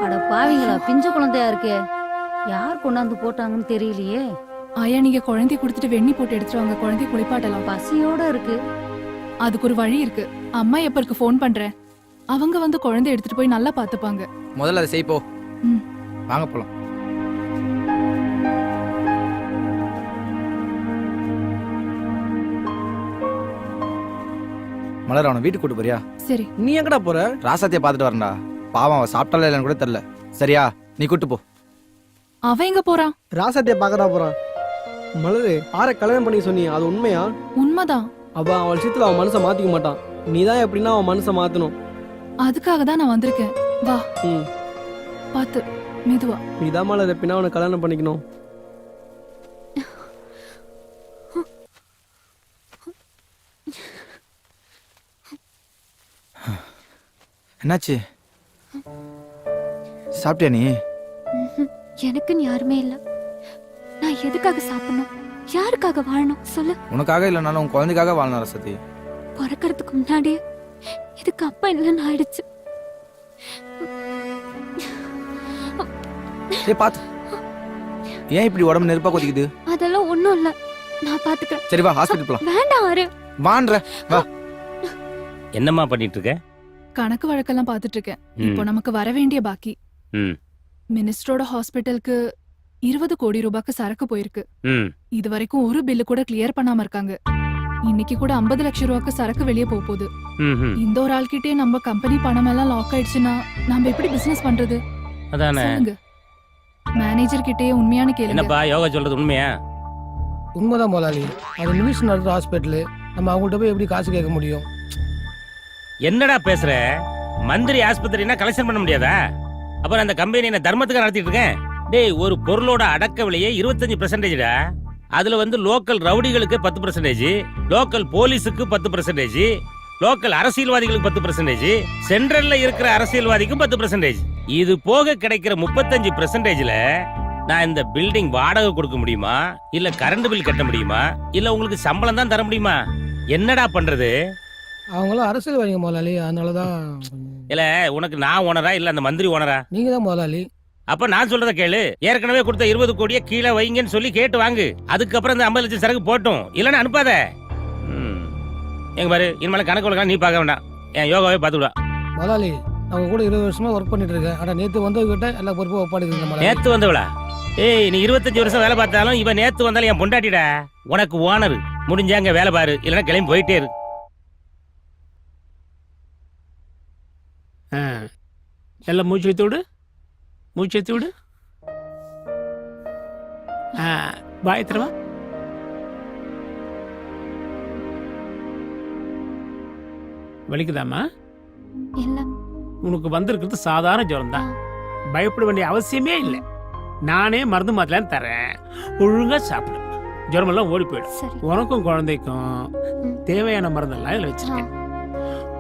அட பாவிங்களா, பிஞ்சு குழந்தையா இருக்கே. யார் கொண்டாந்து போட்டாங்கன்னு தெரியலையே. ஆயா, நீங்க குழந்தைய கொடுத்துட்டு வெண்ணி போட்டு எடுத்துட்டு வாங்க. குழந்தைய குளிப்பாட்டலாம். பசியோட இருக்கு. அதுக்கு ஒரு வழி இருக்கு. அம்மா எப்பருக்கு ஃபோன் பண்றேன். அவங்க வந்து குழந்தைய எடுத்துட்டு போய் நல்லா பாத்துப்பாங்க. முதல்ல அதை செய் போ. ம். வாங்க போலாம். மலர், அவனை வீட்டுக்கு கூட்டு போறியா? சரி. நீ எங்கடா போற? ராசாத்திய பாத்துட்டு வரேன்டா. பாவம், அவன் சாப்பிட்டால இல்லைன்னு கூட தெரியல. சரியா, நீ கூட்டு போ. அவன் எங்க போறான்? ராசாத்திய பாக்கதா போறான். மலரு, ஆற கல்யாணம் பண்ணி சொன்னியா, அது உண்மையா? உண்மைதான். அவன் அவள் விஷயத்துல அவன் மனசை மாத்திக்க மாட்டான். நீதான் எப்படின்னா அவன் மனசை மாத்தணும். அதுக்காக தான் நான் வந்திருக்கேன். வா. பாத்து மெதுவா. நீதான் மலர் எப்படின்னா அவனை கல்யாணம் பண்ணிக்கணும். என்னாச்சு? சாப்பிட்டியா நீ? எனக்குன்னு யாருமே இல்ல. நான் எதுக்காக சாப்பிடணும்? யாருக்காக வாழணும் சொல்லு? உனக்காக இல்லைனாலும் உன் குழந்தைக்காக வாழணும் ரசதி. பிறக்கிறதுக்கு முன்னாடியே இதுக்கு அப்பா இல்லைன்னு ஆயிடுச்சு. பாத்து, ஏன் இப்படி உடம்பு நெருப்பா கொதிக்குது? அதெல்லாம் ஒண்ணும் இல்ல, நான் பாத்துக்கிறேன். சரி வா, ஹாஸ்பிட்டல் போலாம். வேண்டாம் ஆறு. வான்ற வா. என்னம்மா பண்ணிட்டு இருக்க? கணக்கு வழக்கெல்லாம் பார்த்துட்டு இருக்கேன். இப்போ நமக்கு வர வேண்டிய பாக்கி மினிஸ்டரோட ஹாஸ்பிட்டலுக்கு 20 கோடி ரூபாய்க்கு சரக்கு போயிருக்கு. இது வரைக்கும் ஒரு பில்லு கூட கிளியர் பண்ணாம இருக்காங்க. இன்னைக்கு கூட 50 லட்சம் ரூபாய்க்கு சரக்கு வெளியே போக போகுது. இந்த ஒரு ஆள்கிட்டே நம்ம கம்பெனி பணம் எல்லாம் லாக் ஆயிடுச்சுன்னா நம்ம எப்படி பிசினஸ் பண்றது? அதானே. சொல்லுங்க. மேனேஜர் கிட்டே உண்மையான கேளுங்க. என்னப்பா யோகா சொல்றது உண்மையா? உண்மைதான் முதலாளி. அது மினிஸ்டர் நடத்துற ஹாஸ்பிட்டலு, நம்ம அவங்கள்ட்ட போய் எப்படி காசு கேட்க முடியும்? என்னடா பேசுற? மந்திரி ஆஸ்பத்திரினா கலெக்ஷன் பண்ண முடியாதா? அப்புறம் அந்த கம்பெனி என்ன தர்மத்துக்கு நடத்திட்டு இருக்கேன்? டேய், ஒரு பொருளோட அடக்க விலையே 25%டா. அதுல வந்து லோக்கல் ரவுடிகளுக்கு 10%, லோக்கல் போலீஸுக்கு 10%, லோக்கல் அரசியல்வாதிகளுக்கு 10%, சென்ட்ரல்ல இருக்கிற அரசியல்வாதிக்கும் 10%. இது போக கிடைக்கிற 35%ல நான் இந்த பில்டிங் வாடகை கொடுக்க முடியுமா, இல்ல கரண்ட் பில் கட்ட முடியுமா, இல்ல உங்களுக்கு சம்பளம் தான் தர முடியுமா? என்னடா பண்றது? அவங்களும் அரசியல்வாதிங்க முதலாளி, அதனாலதான். இல்ல உனக்கு நான் ஓனரா இல்ல அந்த மந்திரி ஓனரா? நீங்க தான் முதலாளி. அப்ப நான் சொல்றத கேளு. ஏற்கனவே கொடுத்த 20 கோடியை கீழே வைங்கன்னு சொல்லி கேட்டு வாங்கு. அதுக்கப்புறம் இந்த 50 லட்சம் சரக்கு போட்டும், இல்லன்னா அனுப்பாத. எங்க பாரு, இனிமேல கணக்கு வழக்கம் நீ பார்க்க வேண்டாம், என் யோகாவே பார்த்துடுவா. முதலாளி, அவங்க கூட 20 வருஷமா ஒர்க் பண்ணிட்டு இருக்கேன். ஆனா நேத்து வந்தவங்கிட்ட எல்லா பொறுப்பும் ஒப்பாடுங்க. நேத்து வந்தவளா? ஏய், நீ 25 வருஷம் வேலை பார்த்தாலும் இவன் நேத்து வந்தாலும் என் பொண்டாட்டிடா. உனக்கு ஓனர். முடிஞ்சாங்க வேலை பாரு, இல்லன்னா கிளம்பி போயிட்டே இரு. எல்லாம் மூச்சு வைத்து விடு, மூச்சு வைத்து விடு. பாயத்திரமா வலிக்குதாமா? இல்ல, உனக்கு வந்திருக்கிறது சாதாரண ஜுரம் தான். பயப்பட வேண்டிய அவசியமே இல்லை. நானே மருந்து மாத்தலாம் தரேன், ஒழுங்கா சாப்பிடு. ஜுரம் எல்லாம் ஓடி போயிடும். உனக்கும் குழந்தைக்கும் தேவையான மருந்தெல்லாம் இதுல வச்சிருக்கேன்.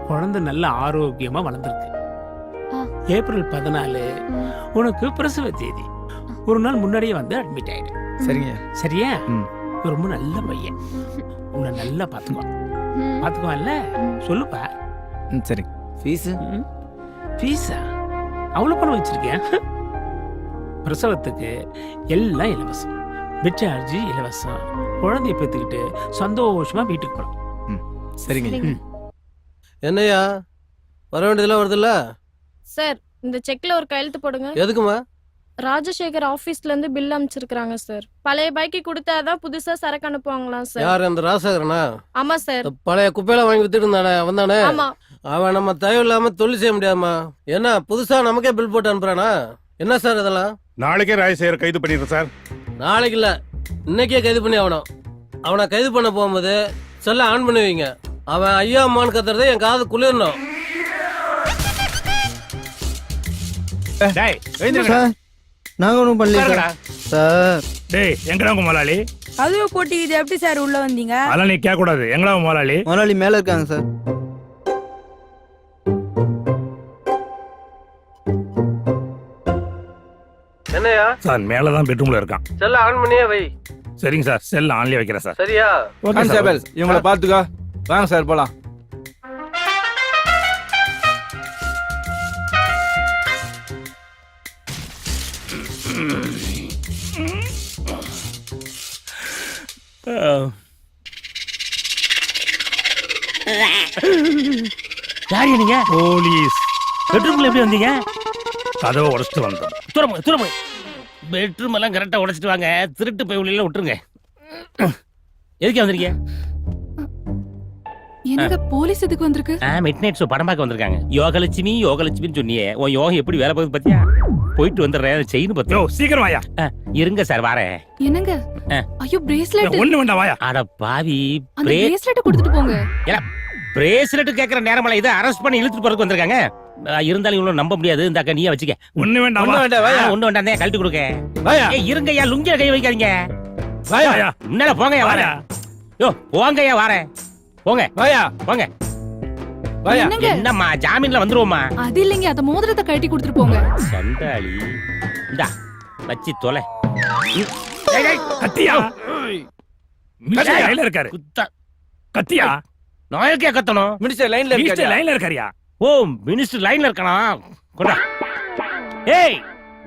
குழந்தை நல்ல ஆரோக்கியமா வளர்ந்துருக்கு. ஏப்ரல் 14 உனக்கு பிரசவ தேதி. ஒரு நாள் முன்னாடியே வந்து அட்மிட் ஆயிடு. சரிங்க. சரியா? ரொம்ப நல்ல பையன், உன்னை நல்லா பாத்துக்குவான். பாத்துக்குவான்ல? சொல்லுப்பா. சரி. ஃபீஸ்? ஃபீஸா? அவ்வளவு பணம் வச்சிருக்கேன். பிரசவத்துக்கு எல்லாம் இலவசம், பெட் சார்ஜ் இலவசம். குழந்தைய பெற்றுக்கிட்டு சந்தோஷமா வீட்டுக்கு போலாம். சரிங்க. என்னையா வர வேண்டியதெல்லாம் வருதுல்ல? சார், இந்த செக்ல ஒரு கையெழுத்து போடுங்க. எதுக்குமா? ராஜசேகர் ஆபீஸ்ல இருந்து பில் அனுப்பிச்சிருக்காங்க சார். பழைய பைக்கு கொடுத்தாதான் புதுசா சரக்கு அனுப்புவாங்களாம் சார். யார் அந்த ராஜசேகரனா? ஆமா சார். பழைய குப்பையில வாங்கி வித்துட்டு இருந்தானே, வந்தானே? ஆமா. அவன் நம்ம தயவு இல்லாம தொழில் செய்ய முடியாதுமா. என்ன புதுசா நமக்கே பில் போட்டு அனுப்புறானா? என்ன சார் இதெல்லாம்? நாளைக்கே ராஜசேகர் கைது பண்ணிடுறேன் சார். நாளைக்கு இல்ல, இன்னைக்கே கைது பண்ணி ஆகணும். அவனை கைது பண்ண போகும்போது செல்ல ஆன் பண்ணி வைங்க. அவன் ஐயா அம்மான்னு கத்துறதை என் காது குளிரணும். நாங்க ஒன்றும் பண்ணல சார். டேய், எங்கடா உங்க முதலாளி? அதுவே போட்டி இது எப்படி சார் உள்ள வந்தீங்க? அதெல்லாம் நீ கேட்க கூடாது. எங்கடா உங்க முதலாளி? முதலாளி மேல இருக்காங்க சார். என்னையா? சார் மேலதான் பெட்ரூம்ல இருக்கான். செல்ல ஆன் பண்ணியே வை. சரிங்க சார், செல் ஆன்லயே வைக்கிறேன் சார். சரியா? கான்ஸ்டபிள், இவங்கள பாத்துக்கோ. வாங்க சார் போலாம். யாரு நீங்க? போலீஸ். பெட்ரூம்ல எப்படி வந்தீங்க? கதவை உடைச்சிட்டு வந்தோம். தூரம் பெட்ரூம் எல்லாம் கரெக்டா உடைச்சிட்டு வாங்க. திருட்டு போய் உள்ள விட்டுருங்க. எதுக்கு வந்திருக்கீங்க? என்னங்க போலீஸ் எதுக்கு வந்திருக்கு? மிட் நைட் ஷோ படம் பார்க்க வந்திருக்காங்க. யோகலட்சுமி யோகலட்சுமின்னு சொன்னியே, உன் யோகம் எப்படி வேலை போகுது பத்தியா? போயிட்டு வந்துடுறேன். செயின் பத்தியோ? சீக்கிரம் வாயா. இருங்க சார், வரேன். என்னங்க? ஐயோ, பிரேஸ்லெட். ஒண்ணு வேண்டாம் வாயா. அட பாவி, அந்த பிரேஸ்லெட் கொடுத்துட்டு போங்க. ஏன்னா பிரேஸ்லெட் கேக்குற நேரமல இதை அரெஸ்ட் பண்ணி இழுத்துட்டு போறதுக்கு வந்திருக்காங்க. இருந்தாலும் இவ்வளவு நம்ப முடியாது. இந்த அக்கா நீயே வச்சுக்க. ஒண்ணு வேண்டாம். ஒண்ணு வேண்டாம், கழட்டி கொடுக்க. இருங்கய்யா, லுங்கில கை வைக்காதீங்க. முன்னால போங்கய்யா, வரேன். யோ போங்கய்யா, வரேன். போங்க வாயா, போங்க. என்னங்க? என்னம்மா, ஜாமீன்ல வந்துருவோமா? அது இல்லைங்க, அந்த மோதிரத்தை கழட்டி கொடுத்துட்டு போங்க. சண்டாளி, இந்தா வச்சி தொலை. கத்தியா? லைன்ல இருக்காரு. கத்தியா? நாயக்கே கத்தணும். மினிஸ்டர் லைன்ல இருக்காரியா? ஓ, மினிஸ்டர் லைன்ல இருக்கானா? கொண்டா. ஏய்,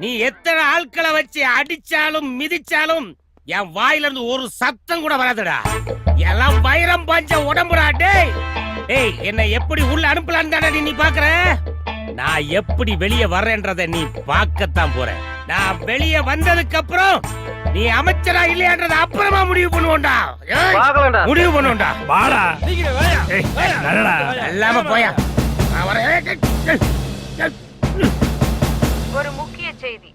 நீ எத்தனை ஆட்களை வச்சு அடிச்சாலும் மிதிச்சாலும் என் வாயில இருந்து ஒரு சத்தம் கூட வராதுடா. எல்லாம் வைரம் பஞ்ச உடம்புடா. டேய் ஏய் என்னை எப்படி உள்ள அனுப்பலான்னு தானே நீ பாக்குற? நான் எப்படி வெளியே வர்றேன்றத நீ பார்க்கத்தான் போற. நான் வெளியே வந்ததுக்கு அப்புறம் நீ அமைச்சரா இல்லையான்றத அப்புறமா முடிவு பண்ணுவோம்டா. முடிவு பண்ணுவோம்டா. வாடா. ஏய், நடடா. எல்லாம போயா. நான் வரேன். ஒரு முக்கிய செய்தி.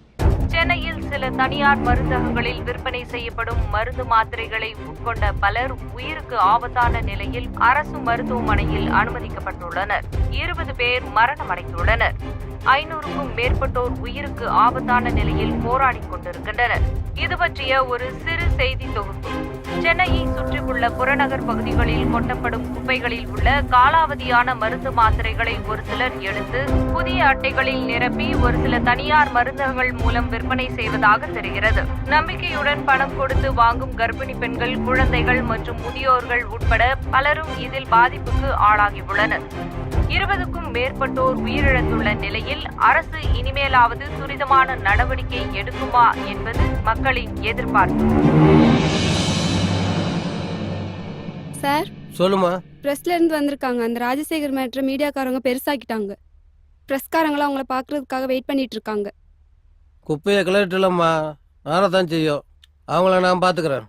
சென்னையில் சில தனியார் மருந்தகங்களில் விற்பனை செய்யப்படும் மருந்து மாத்திரைகளை உட்கொண்ட பலர் உயிருக்கு ஆபத்தான நிலையில் அரசு மருத்துவமனையில் அனுமதிக்கப்பட்டுள்ளனர். 20 பேர் மரணமடைந்துள்ளனர். 500க்கும் மேற்பட்டோர் உயிருக்கு ஆபத்தான நிலையில் போராடிக் கொண்டிருக்கின்றனர். இது பற்றிய ஒரு சிறு செய்தி தொகுப்பு. சென்னையை சுற்றியுள்ள புறநகர் பகுதிகளில் கொட்டப்படும் குப்பைகளில் உள்ள காலாவதியான மருந்து மாத்திரைகளை ஒரு சிலர் எடுத்து புதிய அட்டைகளில் நிரப்பி ஒரு சில தனியார் மருந்தகங்கள் மூலம் விற்பனை செய்வதாக தெரிகிறது. நம்பிக்கையுடன் பணம் கொடுத்து வாங்கும் கர்ப்பிணி பெண்கள், குழந்தைகள் மற்றும் முதியோர்கள் உட்பட பலரும் இதில் பாதிப்புக்கு ஆளாகியுள்ளனர். 20க்கும் மேற்பட்டோர் உயிரிழந்துள்ள நிலையில் அரசு இனிமேலாவது துரிதமான நடவடிக்கை எடுக்குமா என்பது மக்களின் எதிர்பார்ப்பு. சார் சொல்லுமா. பிரஸ்ல இருந்து வந்திருக்காங்க. அந்த ராஜசேகர் மேட்ரை மீடியாக்காரங்க பெருசாக்கிட்டாங்க. பிரஸ்காரங்களாம் அவங்கள பாக்குறதுக்காக வெயிட் பண்ணிட்டு இருக்காங்க. குப்பையை கிளறிட்டுலம்மா, ஆறதான் செய்யும். அவங்கள நான் பாத்துக்கிறேன்.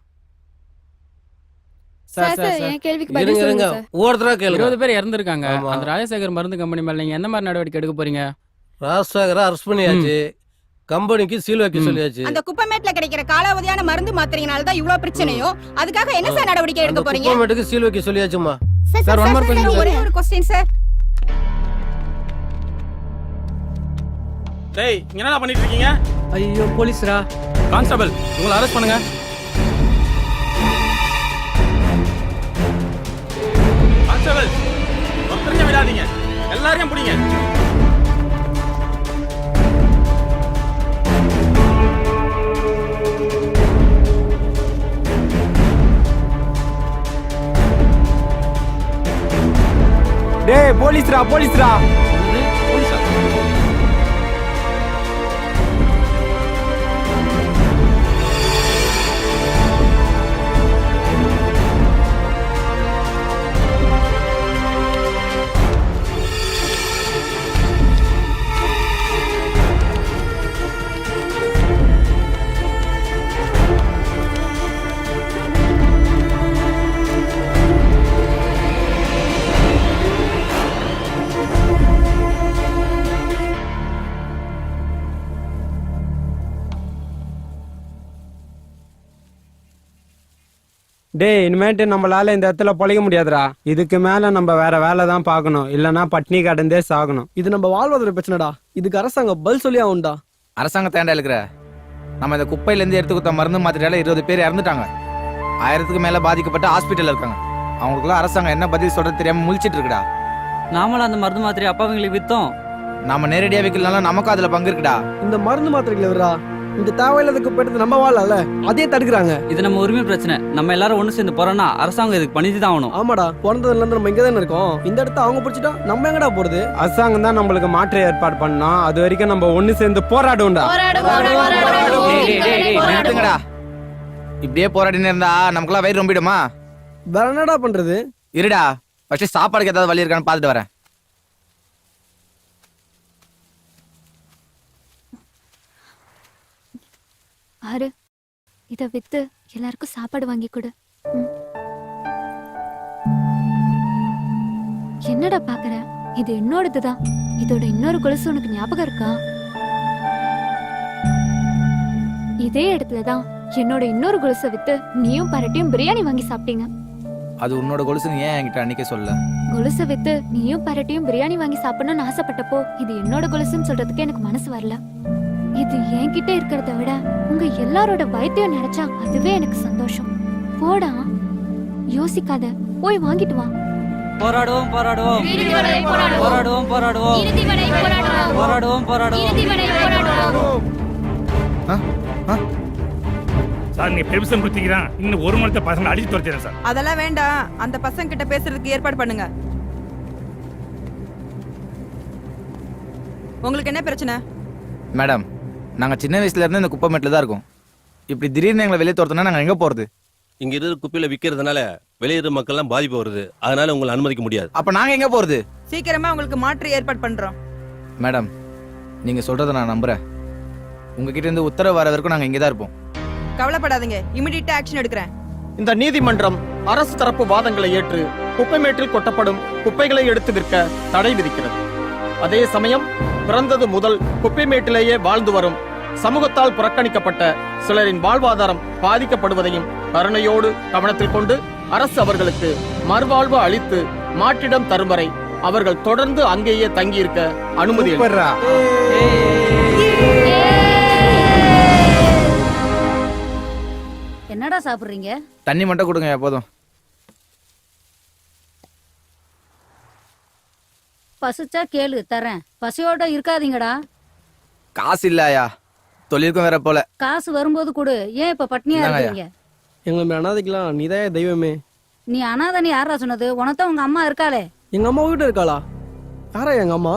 சார் என் கேள்விக்கு பதில் இருங்க சொல்லுங்க இருங்க, சார். ஒவ்வொருத்தரா கேளுங்க. 20 பேர் இறந்துருக்காங்க. ஆமா. அந்த ராஜசேகர் மருந்து கம்பெனி மேல நீங்க என்ன மாதிரி நடவடிக்கை எடுக்க போறீங்க? ராஜசேகரை அரெஸ்ட் பண்ணியாச்சு. கம்பெனிக்கு சீல் வைக்க சொல்லியாச்சு. அந்த குப்பைமேட்ல கிடைக்கிற காலாவதியான மருந்து மாத்திரையினால தான் இவ்வளவு பிரச்சனையோ. அதுக்காக என்ன சார் நடவடிக்கை எடுக்க போறீங்க? குப்பைமேட்டுக்கு சீல் வைக்க சொல்லியாச்சுமா. Sir one more question. ஒரே ஒரு क्वेश्चन சார். டேய் என்னடா பண்ணிட்டு இருக்கீங்க? ஐயோ போலீஸ்ரா. கான்ஸ்டபிள் உங்களை அரெஸ்ட் பண்ணுங்க. கான்ஸ்டபிள் ஒருத்தரையும் விடாதீங்க, எல்லாரையும் பிடிங்க. டேய் போலீஸ்ரா போலீஸ்ரா. டேய் இனிமேட்டு நம்மளால இந்த இடத்துல பொழைக்க முடியாதுடா. இதுக்கு மேல நம்ம வேற வேலை தான் பார்க்கணும், இல்லனா பட்னி கடந்தே சாகணும். இது நம்ம வாழ்வாதார பிரச்சனைடா. இதுக்கு அரசாங்கம் பதில் சொல்லி ஆகும்டா. அரசாங்கத்தை ஏன்டா இருக்கிற? நம்ம இந்த குப்பையில இருந்து எடுத்து கொடுத்த மருந்து மாத்திரையால 20 பேர் இறந்துட்டாங்க. 1000க்கு மேல பாதிக்கப்பட்டு ஹாஸ்பிட்டல் இருக்காங்க. அவங்களுக்குலாம் அரசாங்கம் என்ன பதில் சொல்றது தெரியாம முழிச்சிட்டு இருக்குடா. நாமளும் அந்த மருந்து மாத்திரை அப்பாவங்களுக்கு வித்தோம். நாம நேரடியா வைக்கலனாலும் நமக்கும் அதுல பங்கு இருக்குடா. இந்த மருந்து மாத்திரைகளை விடுறா. இந்த தேவையில்லாததுக்கு போயிட்டு நம்ம வாழல, அதே தடுக்கிறாங்க. இது நம்ம உரிமை பிரச்சனை. நம்ம எல்லாரும் ஒண்ணு சேர்ந்து போறோம்னா அரசாங்கம் இதுக்கு பண்ணிட்டு தான் ஆகணும். ஆமாடா, பிறந்ததுல இருந்து நம்ம இங்க தானே இருக்கோம். இந்த இடத்த அவங்க பிடிச்சிட்டா நம்ம எங்கடா போறது? அரசாங்கம் தான் நம்மளுக்கு மாற்று ஏற்பாடு பண்ணா. அது வரைக்கும் நம்ம ஒண்ணு சேர்ந்து போராடுவோம்டா. நிறுத்துங்கடா. இப்படியே போராடினு இருந்தா நமக்குலாம் வயிறு ரொம்பிடுமா? வேற என்னடா பண்றது? இருடா, ஃபர்ஸ்ட் சாப்பாடுக்கு ஏதாவது வழி இருக்கான்னு பார்த்துட்டு வரேன். பாரு, இத வித்து எல்லாருக்கும் சாப்பாடு வாங்கி கொடு. என்னடா பாக்குற? இது என்னோடதுதான். இதோட இன்னொரு கொலுசு உனக்கு ஞாபகம் இருக்கா? இதே இடத்துலதான் என்னோட இன்னொரு கொலுசை வித்து நீயும் பரட்டியும் பிரியாணி வாங்கி சாப்பிட்டீங்க. அது உன்னோட கொலுசுன்னு ஏன் என்கிட்ட அன்னைக்கே சொல்ல? கொலுசை வித்து நீயும் பரட்டியும் பிரியாணி வாங்கி சாப்பிடணும்னு ஆசைப்பட்டப்போ இது என்னோட கொலுசுன்னு சொல்றதுக்கு எனக்கு மனசு வரல. இது என்கிட்ட இருக்கிறத விட உங்க எல்லாரோட வைத்தியம் நினைச்சா அதுவே எனக்கு சந்தோஷம். போடா, யோசிக்காத, போய் வாங்கிட்டு வா. போராடுவோம் போராடுவோம் போராடுவோம் போராடுவோம் போராடுவோம் போராடுவோம். சார் நீ பெர்மிஷன் கொடுத்தீங்கன்னா இன்னும் 1 மணி நேரத்தை பசங்க அடிச்சு துரத்திடுறேன் சார். அதெல்லாம் வேண்டாம். அந்த பசங்க கிட்ட பேசுறதுக்கு ஏற்பாடு பண்ணுங்க. உங்களுக்கு என்ன பிரச்சனை? மேடம், நாங்க சின்ன வயசுல இருந்து இந்த குப்பை மேட்டில் தான் இருக்கோம். இப்படி திடீர்னு எங்களை வெளியே தோர்த்தோம்னா நாங்க எங்க போறது? இங்க இருக்கிற குப்பையில விற்கிறதுனால வெளியேற மக்கள்லாம் பாதிப்பு வருது, அதனால உங்களை அனுமதிக்க முடியாது. அப்ப நாங்க எங்க போறது? சீக்கிரமா உங்களுக்கு மாற்று ஏற்பாடு பண்றோம். மேடம், நீங்க சொல்றத நான் நம்புறேன். உங்ககிட்ட இருந்து உத்தரவு வர வரைக்கும் நாங்க இங்கதான் இருப்போம். கவலைப்படாதீங்க, இமிடியேட்டா ஆக்ஷன் எடுக்கிறேன். இந்த நீதிமன்றம் அரசு தரப்பு வாதங்களை ஏற்று குப்பைமேட்டில் கொட்டப்படும் குப்பைகளை எடுத்து விற்க தடை விதிக்கிறது. அதே சமயம் பிறந்தது முதல் குப்பைமேட்டிலேயே வாழ்ந்து வரும் சமூகத்தால் புறக்கணிக்கப்பட்ட சிலரின் வாழ்வாதாரம் பாதிக்கப்படுவதையும் கருணையோடு கவனத்தில் கொண்டு அரசு அவர்களுக்கு மறுவாழ்வு அளித்து மாற்றிடம் தரும் வரை அவர்கள் தொடர்ந்து அங்கேயே தங்கியிருக்க அனுமதி அளிக்கிறது. என்னடா சாப்பிடுறீங்க? தண்ணி மட்டும் கொடுங்க போதும். பசிச்சா கேளு, தரேன். பசியோட இருக்காதீங்கடா. காசு இல்லையா? தொழிலுக்கும் வேற போல. காசு வரும்போது கொடு. ஏன் இப்ப பட்னியா இருக்கீங்க? எங்களை அனாதைக்கலாம், நீதான் தெய்வமே. நீ அனாதனி யாரா சொன்னது? உனதான் உங்க அம்மா இருக்காளே. எங்க அம்மா வீட்டு இருக்காளா? யாரா எங்க அம்மா?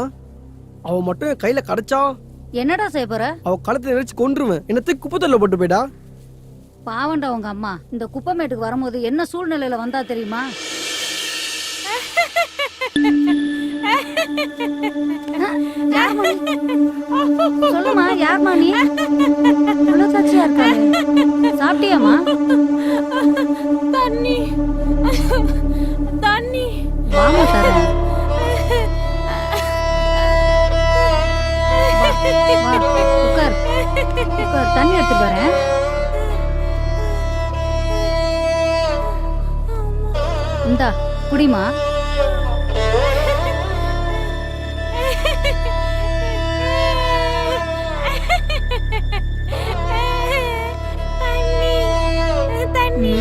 அவ மட்டும் என் கையில கிடைச்சா என்னடா செய்ய போற? அவ கழுத்தை நெரிச்சு கொன்றுவேன். என்னத்துக்கு குப்பத்தொல்ல போட்டு போயிடா. பாவண்டா உங்க அம்மா. இந்த குப்பைமேட்டுக்கு வரும்போது என்ன சூழ்நிலையில வந்தா தெரியுமா? சொல்லுமா, யார்மா நீ? சாட்சியா இருக்காங்க. சாப்பிட்டியாமா? தண்ணி தண்ணி வாமா தரேன். உட்கார் உட்கார், தண்ணி எடுத்துட்டு வரேன். இந்தா குடிமா. தண்ணி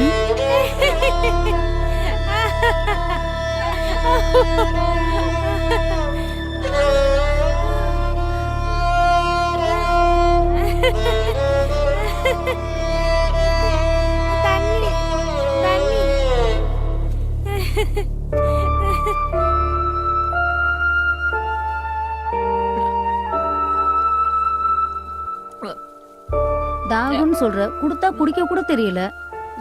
தாகம்னு சொல்ற, குடுத்தா குடிக்க கூட தெரியல.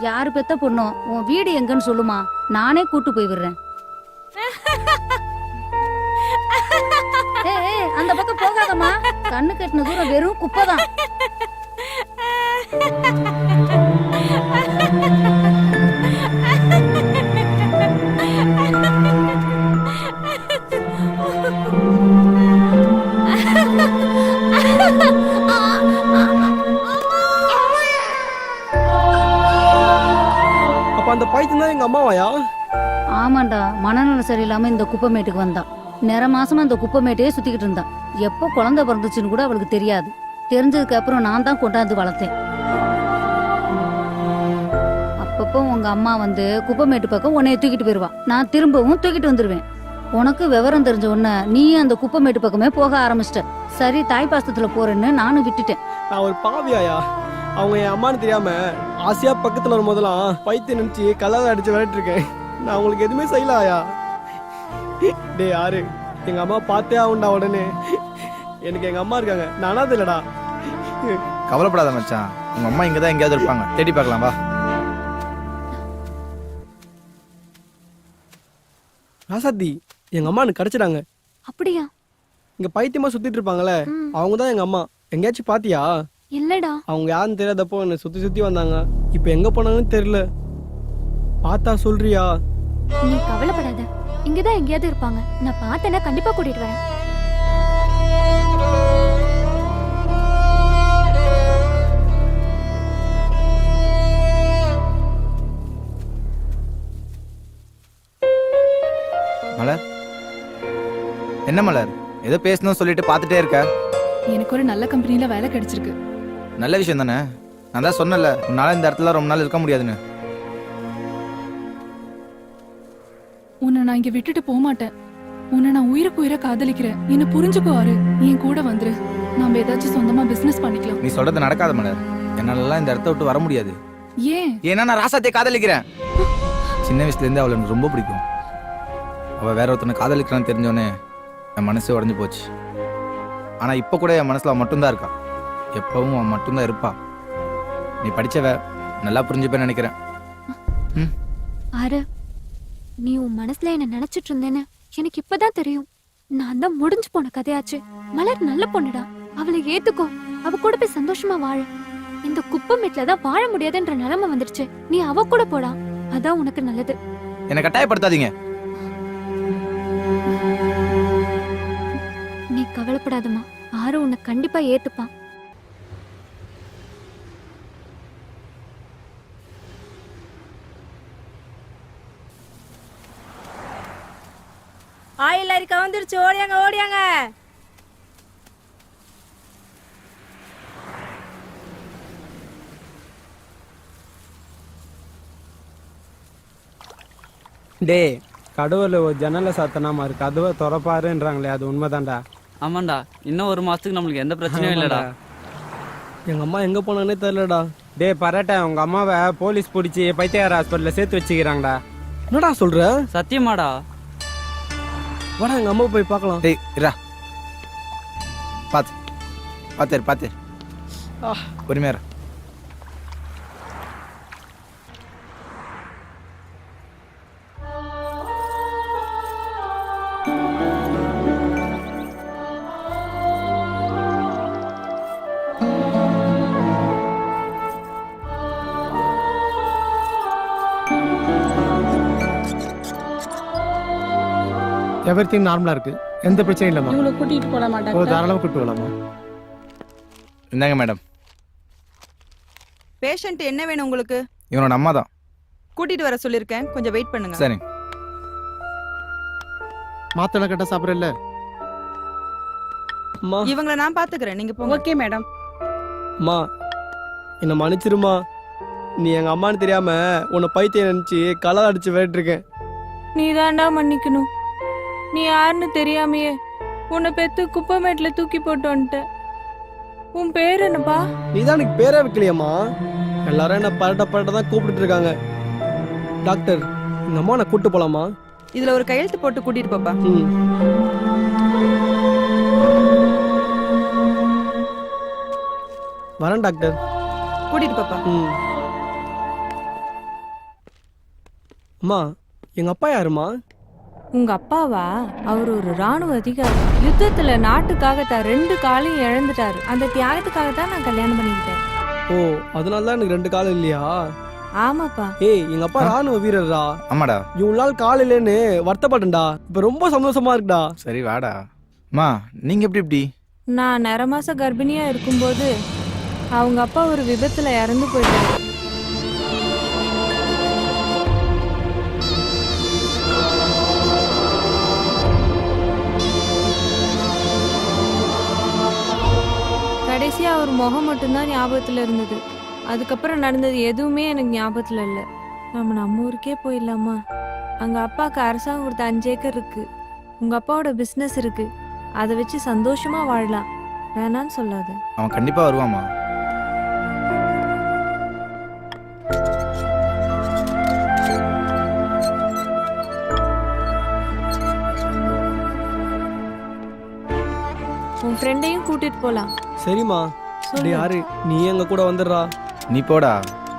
யாரு பெத்த பொண்ணோ? உன் வீடு எங்கன்னு சொல்லுமா, நானே கூட்டு போய் விடுறேன். அந்த பக்கம் போகாதம்மா. கண்ணு கட்டின தூரம் வெறும் குப்பைதான். அப்ப அந்த பைத்தியம் தான் எங்க அம்மாவாயா? ஆமாண்டா, மனநலம் சரியில்லாம இந்த குப்பைமேட்டுக்கு வந்தா. நிற மாசமா இந்த குப்பைமேட்டையே சுத்திக்கிட்டு இருந்தா. எப்போ குழந்தை பிறந்துச்சுன்னு கூட அவளுக்கு தெரியாது. தெரிஞ்சதுக்கு அப்புறம் நான் தான் கொண்டாந்து வளர்த்தேன். அப்பப்போ உங்க அம்மா வந்து குப்பைமேட்டு பக்கம் உன்னைய தூக்கிட்டு போயிருவா. நான் திரும்பவும் தூக்கிட்டு வந்துருவேன். உனக்கு விவரம் தெரிஞ்ச உடனே நீ அந்த குப்பைமேட்டு பக்கமே போக ஆரம்பிச்சிட்ட. சரி, தாய் பாசத்துல போறேன்னு நானும் விட்டுட்டேன். நான் ஒரு பாவியாயா? அவங்க என் அம்மான்னு தெரியாம ஆசையா பக்கத்துல வரும் போதெல்லாம் பைத்தியம் நினைச்சு கல்லாத அடிச்சு விளையாட்டு இருக்கேன். நான் உங்களுக்கு எதுவுமே செய்யலாயா? டே யாரு எங்க அம்மா பார்த்தே ஆகுண்டா. உடனே எனக்கு எங்க அம்மா இருக்காங்க, நான் அனாதை இல்லடா. கவலைப்படாத மச்சான், உங்க அம்மா இங்கதான் எங்கேயாவது இருப்பாங்க, தேடி பார்க்கலாம் வா. ராசாத்தி, எங்க அம்மா எனக்கு கிடைச்சிடாங்க. அப்படியா? இங்க பைத்தியமா சுத்திட்டு இருப்பாங்களே, அவங்க தான் எங்க அம்மா. எங்கேயாச்சும் பாத்தியா? இல்லடா. அவங்க யாருன்னு தெரியாதப்போ என்ன சுத்தி சுத்தி வந்தாங்க. இப்ப எங்க போனாங்கன்னு தெரியல. பார்த்தா சொல்றியா? நீ கவலைப்படாத, இங்கதான் எங்கேயாவது இருப்பாங்க. நான் பார்த்தேன்னா கண்டிப்பா கூட்டிட்டு வரேன். மலர், என்ன மலர், ஏதோ பேசணும் சொல்லிட்டு பார்த்துட்டே இருக்க? எனக்கு ஒரு நல்ல கம்பெனில வேலை கிடைச்சிருக்கு. நல்ல விஷயம் தானே. நான் தான் சொன்னல, உன்னால இந்த இடத்துல ரொம்ப நாள் இருக்க முடியாதுன்னு. உன்னை நான் இங்க விட்டுட்டு போக மாட்டேன். உன்னை நான் உயிருக்கு உயிரை காதலிக்கிறேன். என்ன புரிஞ்சுக்கோ ஆறு. என் கூட வந்துரு. நாம ஏதாச்சும் சொந்தமா பிசினஸ் பண்ணிக்கலாம். நீ சொல்றது நடக்காத மலர். என்னாலலாம் இந்த இடத்த விட்டு வர முடியாது. ஏன்? ஏன்னா நான் ராசாத்தை காதலிக்கிறேன். சின்ன வயசுல இருந்து அவளை எனக்கு ரொம்ப பிடிக்கும். அவ வேற ஒருத்தனை காதலிக்கிறான்னு தெரிஞ்சோடனே என் மனசு உடஞ்சு போச்சு. ஆனா இப்ப கூட என் மனசுல அவன் மட்டும்தான் இருக்கா. எப்பவும் அவன் மட்டும்தான் இருப்பா. நீ படிச்சவ, நல்லா புரிஞ்சுப்பேன்னு நினைக்கிறேன். ஆறு, நீ உன் மனசுல என்ன நினைச்சிட்டு இருந்தேன்னு எனக்கு இப்பதான் தெரியும். நான் தான் முடிஞ்சு போன கதையாச்சு. மலர் நல்ல பொண்ணுடா, அவளை ஏத்துக்கோ. அவ கூட போய் சந்தோஷமா வாழ. இந்த குப்பமேட்லதான் வாழ முடியாதுன்ற நிலைமை வந்துருச்சு. நீ அவ கூட போடா, அதான் உனக்கு நல்லது. என்னை கட்டாயப்படுத்தாதீங்க. நீ கவலைப்படாதம்மா, ஆறு உன்னை கண்டிப்பா ஏத்துப்பான். ஆயில் அரிக்கா வந்துருச்சு, ஓடியாங்க ஓடியாங்க. டே, கடவுள் ஒரு ஜன்னலை சாத்தனாமா இருக்கு, கதவை திறப்பாருன்றாங்களே, அது உண்மைதான்டா. ஆமாண்டா, இன்னும் ஒரு மாசத்துக்கு நம்மளுக்கு எந்த பிரச்சனையும் இல்லடா. எங்க அம்மா எங்க போனானே தெரியலடா. டே பரட்ட, உங்க அம்மாவை போலீஸ் பிடிச்சி பைத்தியார் ஹாஸ்பிட்டல்ல சேர்த்து வச்சுக்கிறாங்கடா. என்னடா சொல்ற? சத்தியமாடா. வாடா எங்க அம்மா போய் பார்க்கலாம். டேய் இரா, பாத்து பொறுமையா இரு. எவ்ரிதிங் நார்மலா இருக்கு, எந்த பிரச்சனையும் இல்லம்மா. இவங்களை கூட்டிட்டு போட மாட்டாங்க. தாராளமா கூட்டிட்டு போலாமா? இந்தாங்க மேடம். பேஷண்ட் என்ன வேணும் உங்களுக்கு? இவனோட அம்மா தான். கூட்டிட்டு வர சொல்லிருக்கேன், கொஞ்சம் வெயிட் பண்ணுங்க. சரி. மாத்திரை கட்ட சாப்பிடல. இவங்கள நான் பாத்துக்கிறேன், நீங்க போங்க. Okay madam. அம்மா என்ன மன்னிச்சிருமா, நீ எங்க அம்மான்னு தெரியாம உன்னை பைத்தியம் நினைச்சு கலர் அடிச்சு வேட்டிருக்கேன். நீ தாண்டா மன்னிக்கணும். நீ யாருன்னு தெரியாமையே உன்னை பெத்து குப்பமேட்ல தூக்கி போட்டு வந்துட்ட. உன் பேர் என்னப்பா? நீ தான் எனக்கு பேரே வைக்கலையம்மா. எல்லாரும் என்ன பரட்ட தான் கூப்பிட்டு இருக்காங்க. டாக்டர், எங்க அம்மா நான் கூட்டு போலாமா? இதுல ஒரு கையெழுத்து போட்டு கூட்டிட்டு போப்பா. வரேன் டாக்டர். கூட்டிட்டு போப்பா. அம்மா, எங்க அப்பா யாருமா? உங்க அப்பாவா? அவர் ஒரு ராணுவ அதிகாரி. யுத்தத்துல நாட்டுக்காக தான் 2 காலையும் இழந்துட்டாரு. அந்த தியாகத்துக்காக தான் நான் கல்யாணம் பண்ணிக்கிட்டேன். ஓ, அதனாலதான் எனக்கு 2 காலம் இல்லையா? ஆமாப்பா. ஏய், எங்க அப்பா ராணுவ வீரர்டா. ஆமாடா. இவ்வளவு நாள் கால் இல்லைன்னு வருத்தப்பட்டேன்டா. இப்ப ரொம்ப சந்தோஷமா இருக்குடா. சரி வாடா. அம்மா, நீங்க எப்படி? நான் 9 மாச கர்ப்பிணியா இருக்கும்போது அவங்க அப்பா ஒரு விபத்துல இறந்து போயிட்டாரு. கடைசியா அவர் முகம் மட்டும்தான் ஞாபகத்துல இருந்தது. அதுக்கப்புறம் நடந்தது எதுவுமே எனக்கு ஞாபகத்துல இல்லை. நம்ம ஊருக்கே போயிடலாமா? அங்க அப்பாவுக்கு அரசாங்கம் கொடுத்த 5 ஏக்கர் இருக்கு. உங்க அப்பாவோட பிசினஸ் இருக்கு. அதை வச்சு சந்தோஷமா வாழலாம். வேணான்னு சொல்லாத. அவன் கண்டிப்பா வருவாமா? உன் ஃப்ரெண்டையும் கூட்டிட்டு போலாம். சரிம்மா. டேய் யாரு, நீ எங்க கூட வந்துடுறா. நீ போடா,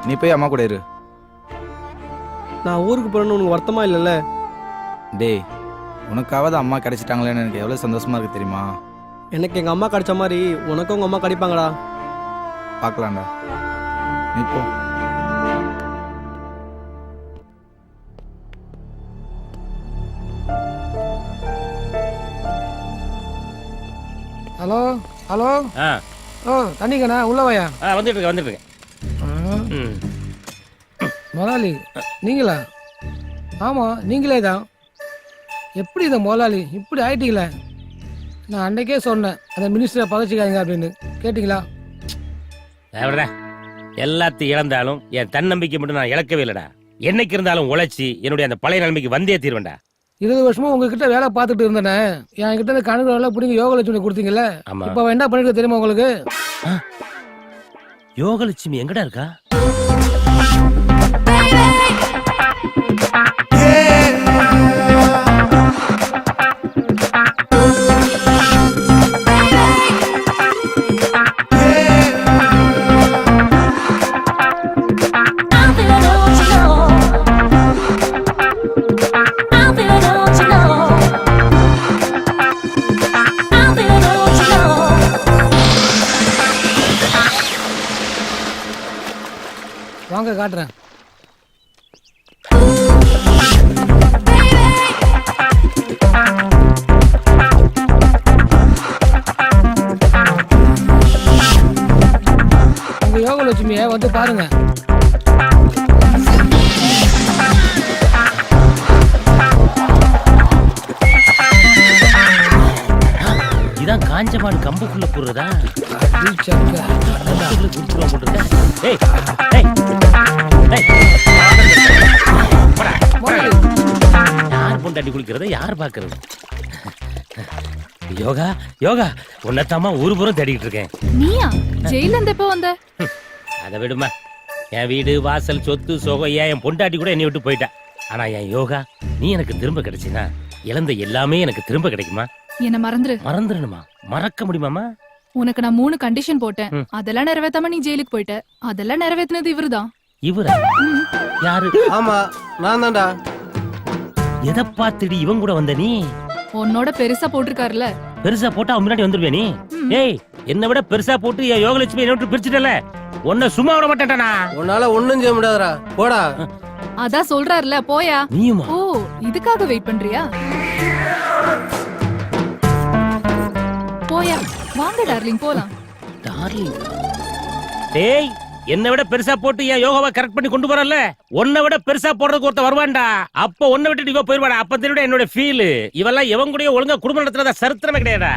நீ போய் அம்மா கூட இரு. நான் ஊருக்கு போறேன்னு உனக்கு வருத்தமா இல்லைல்ல? டேய், உனக்காவது அம்மா கிடைச்சிட்டாங்களேன்னு எனக்கு எவ்வளவு சந்தோஷமா இருக்கு தெரியுமா? எனக்கு எங்க அம்மா கிடைச்ச மாதிரி உனக்கும் உங்க அம்மா கிடைப்பாங்கடா. பார்க்கலாம்டா, நீ போ. Hello hello. தண்ணிக்கண்ணா உள்ள வாயா. வந்துட்டு இருக்கேன். முதலாளி நீங்களா? ஆமாம் நீங்களே தான். எப்படி இதை முதலாளி இப்படி ஆயிட்டீங்களே? நான் அன்றைக்கே சொன்னேன் அந்த மினிஸ்டரை பதச்சிக்காதீங்க அப்படின்னு. கேட்டிங்களா? எல்லாத்தையும் இழந்தாலும் என் தன்னம்பிக்கை மட்டும் நான் இழக்கவே இல்லடா. என்னைக்கு இருந்தாலும் உழைச்சி என்னுடைய அந்த பழைய நிலைமைக்கு வந்தே தீர்வேன்டா. 20 வருஷமா உங்ககிட்ட வேலை பார்த்துட்டு இருந்தேனே. என் கிட்ட இருந்து கணக்கு வேலை பிடிங்க யோகலட்சுமி கொடுத்தீங்கல்ல. இப்ப என்ன பண்ணிட்டு தெரியுமா உங்களுக்கு? யோகலட்சுமி எங்கடா இருக்கா? வாங்க காட்டுறேன். உங்க யோகலட்சுமியை வந்து பாருங்க. இதான் காஞ்சமான கம்புக்குள்ள போடுறதா? யார் பொண்டாட்டி குளிக்கிறத யார் பாக்குறது? யோகா யோகா உன்னத்தாமா ஊரு பூரம் தேடிட்டு இருக்கேன். நீயா ஜெயில இருந்து எப்ப வந்த? அதை விடுமா, என் வீடு வாசல் சொத்து சோகம் என் பொண்டாட்டி கூட என்னை விட்டு போயிட்டா. ஆனா என் யோகா நீ எனக்கு திரும்ப கிடைச்சினா இழந்த எல்லாமே எனக்கு திரும்ப கிடைக்குமா? என்ன மறந்துரு. மறந்துடணுமா? மறக்க முடியுமாமா? உனக்கு நான் 3 கண்டிஷன் போட்டேன். அதெல்லாம் நிறைவேத்தாம நீ ஜெயிலுக்கு போயிட்ட. அதெல்லாம் நிறைவேத்தினது இவருதான். இவரா? யாரு? ஆமா நான் தான்டா. எதை பார்த்துடி இவன் கூட வந்த நீ? உன்னோட பெருசா போட்டிருக்காருல. பெருசா போட்டா அவன் முன்னாடி வந்துருவே நீ? ஏய், என்னை விட பெருசா போட்டு என் யோகலட்சுமி என்ன விட்டு பிரிச்சுட்டல, உன்னை சும்மா விட மாட்டேன்டா. உன்னால ஒண்ணும் செய்ய முடியாதுடா, போடா. அதான் சொல்றாருல, போயா. நீயுமா? ஓ, இதுக்காக வெயிட் பண்றியா? போயா, வாங்க டார்லிங் போலாம். டார்லிங்? டேய், என்னை விட பெருசா போட்டு என் யோகாவை கரெக்ட் பண்ணி கொண்டு வரல, உன்னை விட பெருசா போடுறதுக்கு ஒருத்த வருவான்டா. அப்ப உன்னை விட்டு இவ போயிருவாடா. அப்ப தெரியும் என்னோட ஃபீல். இவெல்லாம் இவன் கூட ஒழுங்கா குடும்பம் நடத்துறதா சரித்திரமே கிடையாதா.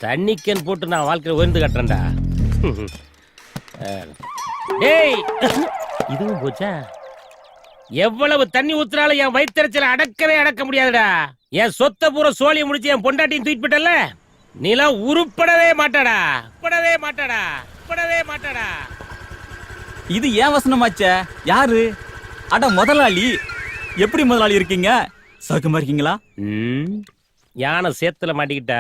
தண்ணிக்கன் போட்டு நான் வாழ்க்கையில உயர்ந்து கட்டுறேன்டா. டேய், இதுவும் போச்சா? எவ்வளவு தண்ணி ஊத்துறாலும் என் வயிற்றுச்சல அடக்கவே அடக்க முடியாதுடா. என் சொத்த பூரா சோழியை முடிச்சு என் பொண்டாட்டியும் தூக்கிட்டு போட்டல, நீலாம் உருப்படவே மாட்டாடா. இது ஏன் வசனமாச்சே? யாரு? அட முதலாளி. எப்படி முதலாளி இருக்கீங்க? சௌக்கியமா இருக்கீங்களா? யானை சேத்துல மாட்டிக்கிட்டா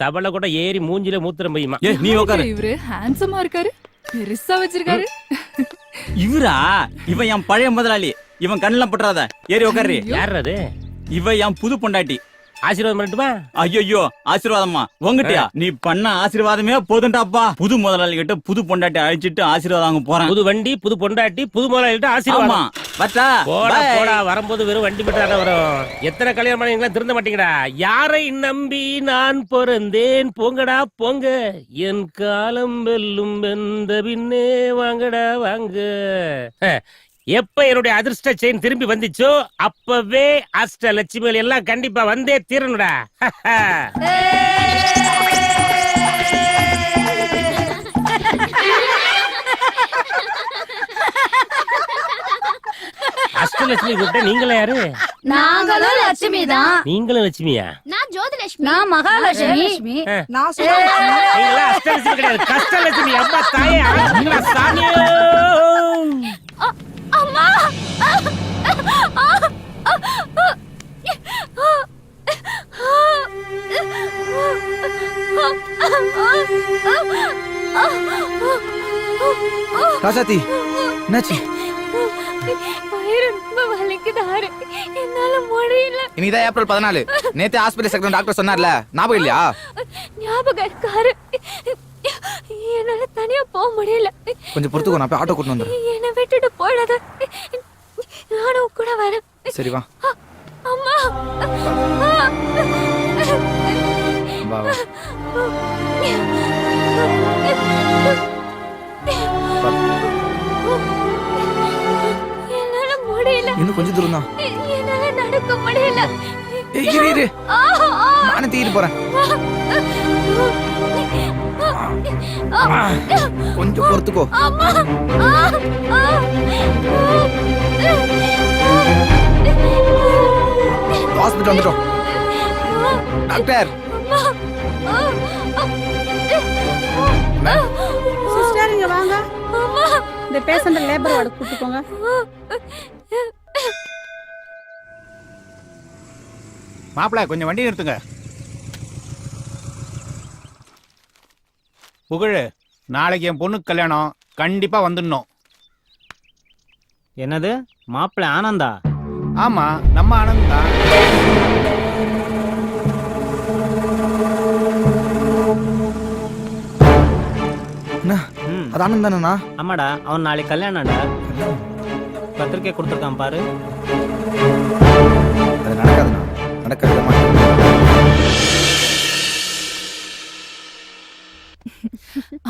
தவளை கூட ஏறி மூஞ்சில மூத்திரம் பெய்யுமா? நீ உட்காரு. இவரு ஹேண்ட்ஸமா இருக்காரு, பெருசா வச்சிருக்காரு. இவரா? இவன் என் பழைய முதலாளி. இவன் கண்ணுல பட்டுறாத, ஏறி உட்காரு. யார் அது? இவ என் புது பொண்டாட்டி. ஆசீர்வாதம் பண்ணட்டுமா? ஐயோ, ஆசீர்வாதமா உங்கட்டியா? நீ பண்ண ஆசீர்வாதமே போதுண்டாப்பா. புது முதலாளி கிட்ட புது பொண்டாட்டி அழிச்சிட்டு ஆசீர்வாதம் வாங்க போறேன். புது வண்டி, புது பொண்டாட்டி, புது முதலாளி கிட்ட ஆசீர்வாதம். பட்டா போடா, வரும்போது வெறும் வண்டி மட்டும் வரும். எத்தனை கல்யாணம் பண்ணீங்களா திருந்த மாட்டீங்கடா. யாரை நம்பி நான் பிறந்தேன்? போங்கடா போங்க, என் காலம் வெல்லும் வெந்த பின்னே வாங்கடா வாங்க. எப்ப என்னுடைய அதிர்ஷ்ட செயின் திரும்பி வந்துச்சோ அப்பவே அஷ்ட லட்சுமிகள் எல்லாம் கண்டிப்பா வந்தே தீரணுடா. அஷ்டலட்சுமி கூப்பிட்ட நீங்களே யாரு? நாங்களும் லட்சுமி தான். நீங்களும் லட்சுமியா? நான் ஜோதிலட்சுமி. நான் மகாலட்சுமி. நான் நீங்களா அஷ்டலட்சுமி கிடையாது, கஷ்டலட்சுமி. அம்மா தாயே, சாமியோ. அம்மா! ராசாத்தி, என்னாச்சு? என்னால முடியல. இன்னைக்குதான் ஏப்ரல் 14. நேத்து ஹாஸ்பிட்டல் செக்ரட்டரி டாக்டர் சொன்னார்ல, ஞாபகம் இல்லையா? ஞாபகம் இருக்காரு. என்னால தனியா போக முடியல. கொஞ்சம் பொறுத்துக்கோ, நான் போய் ஆட்டோ கூட்டு வந்துடுறேன். என்னை விட்டுட்டு போயிடாத, நானும் கூட வரேன். சரி வா. அம்மா! வா வா. என்னால முடியல. இன்னும் கொஞ்சம் தூரம் தான். என்னால நடக்க முடியல. இரு நானே தூக்கிட்டு போறேன். கொஞ்சம் பொறுத்துக்கோ. ஹாஸ்பிட்டல் வந்துட்டோம். டாக்டர், சிஸ்டர் இங்க வாங்க. இந்த பேஷண்ட் லேபர் வார்டு கூட்டி போங்க. மாப்பிள்ள கொஞ்சம் வண்டி நிறுத்துங்க. புகழ், நாளைக்கு என் பொண்ணுக்கு கல்யாணம், கண்டிப்பா வந்துடணும். என்னது? மாப்பிள்ள ஆனந்தா? ஆமா, நம்ம ஆனந்த் தான். அது ஆனந்த் தானேண்ணா? ஆமாடா, அவன் நாளைக்கு கல்யாணம்டா. பத்திரிக்கை கொடுத்துருக்கான் பாரு. அது நடக்காதுண்ணா, நடக்காது.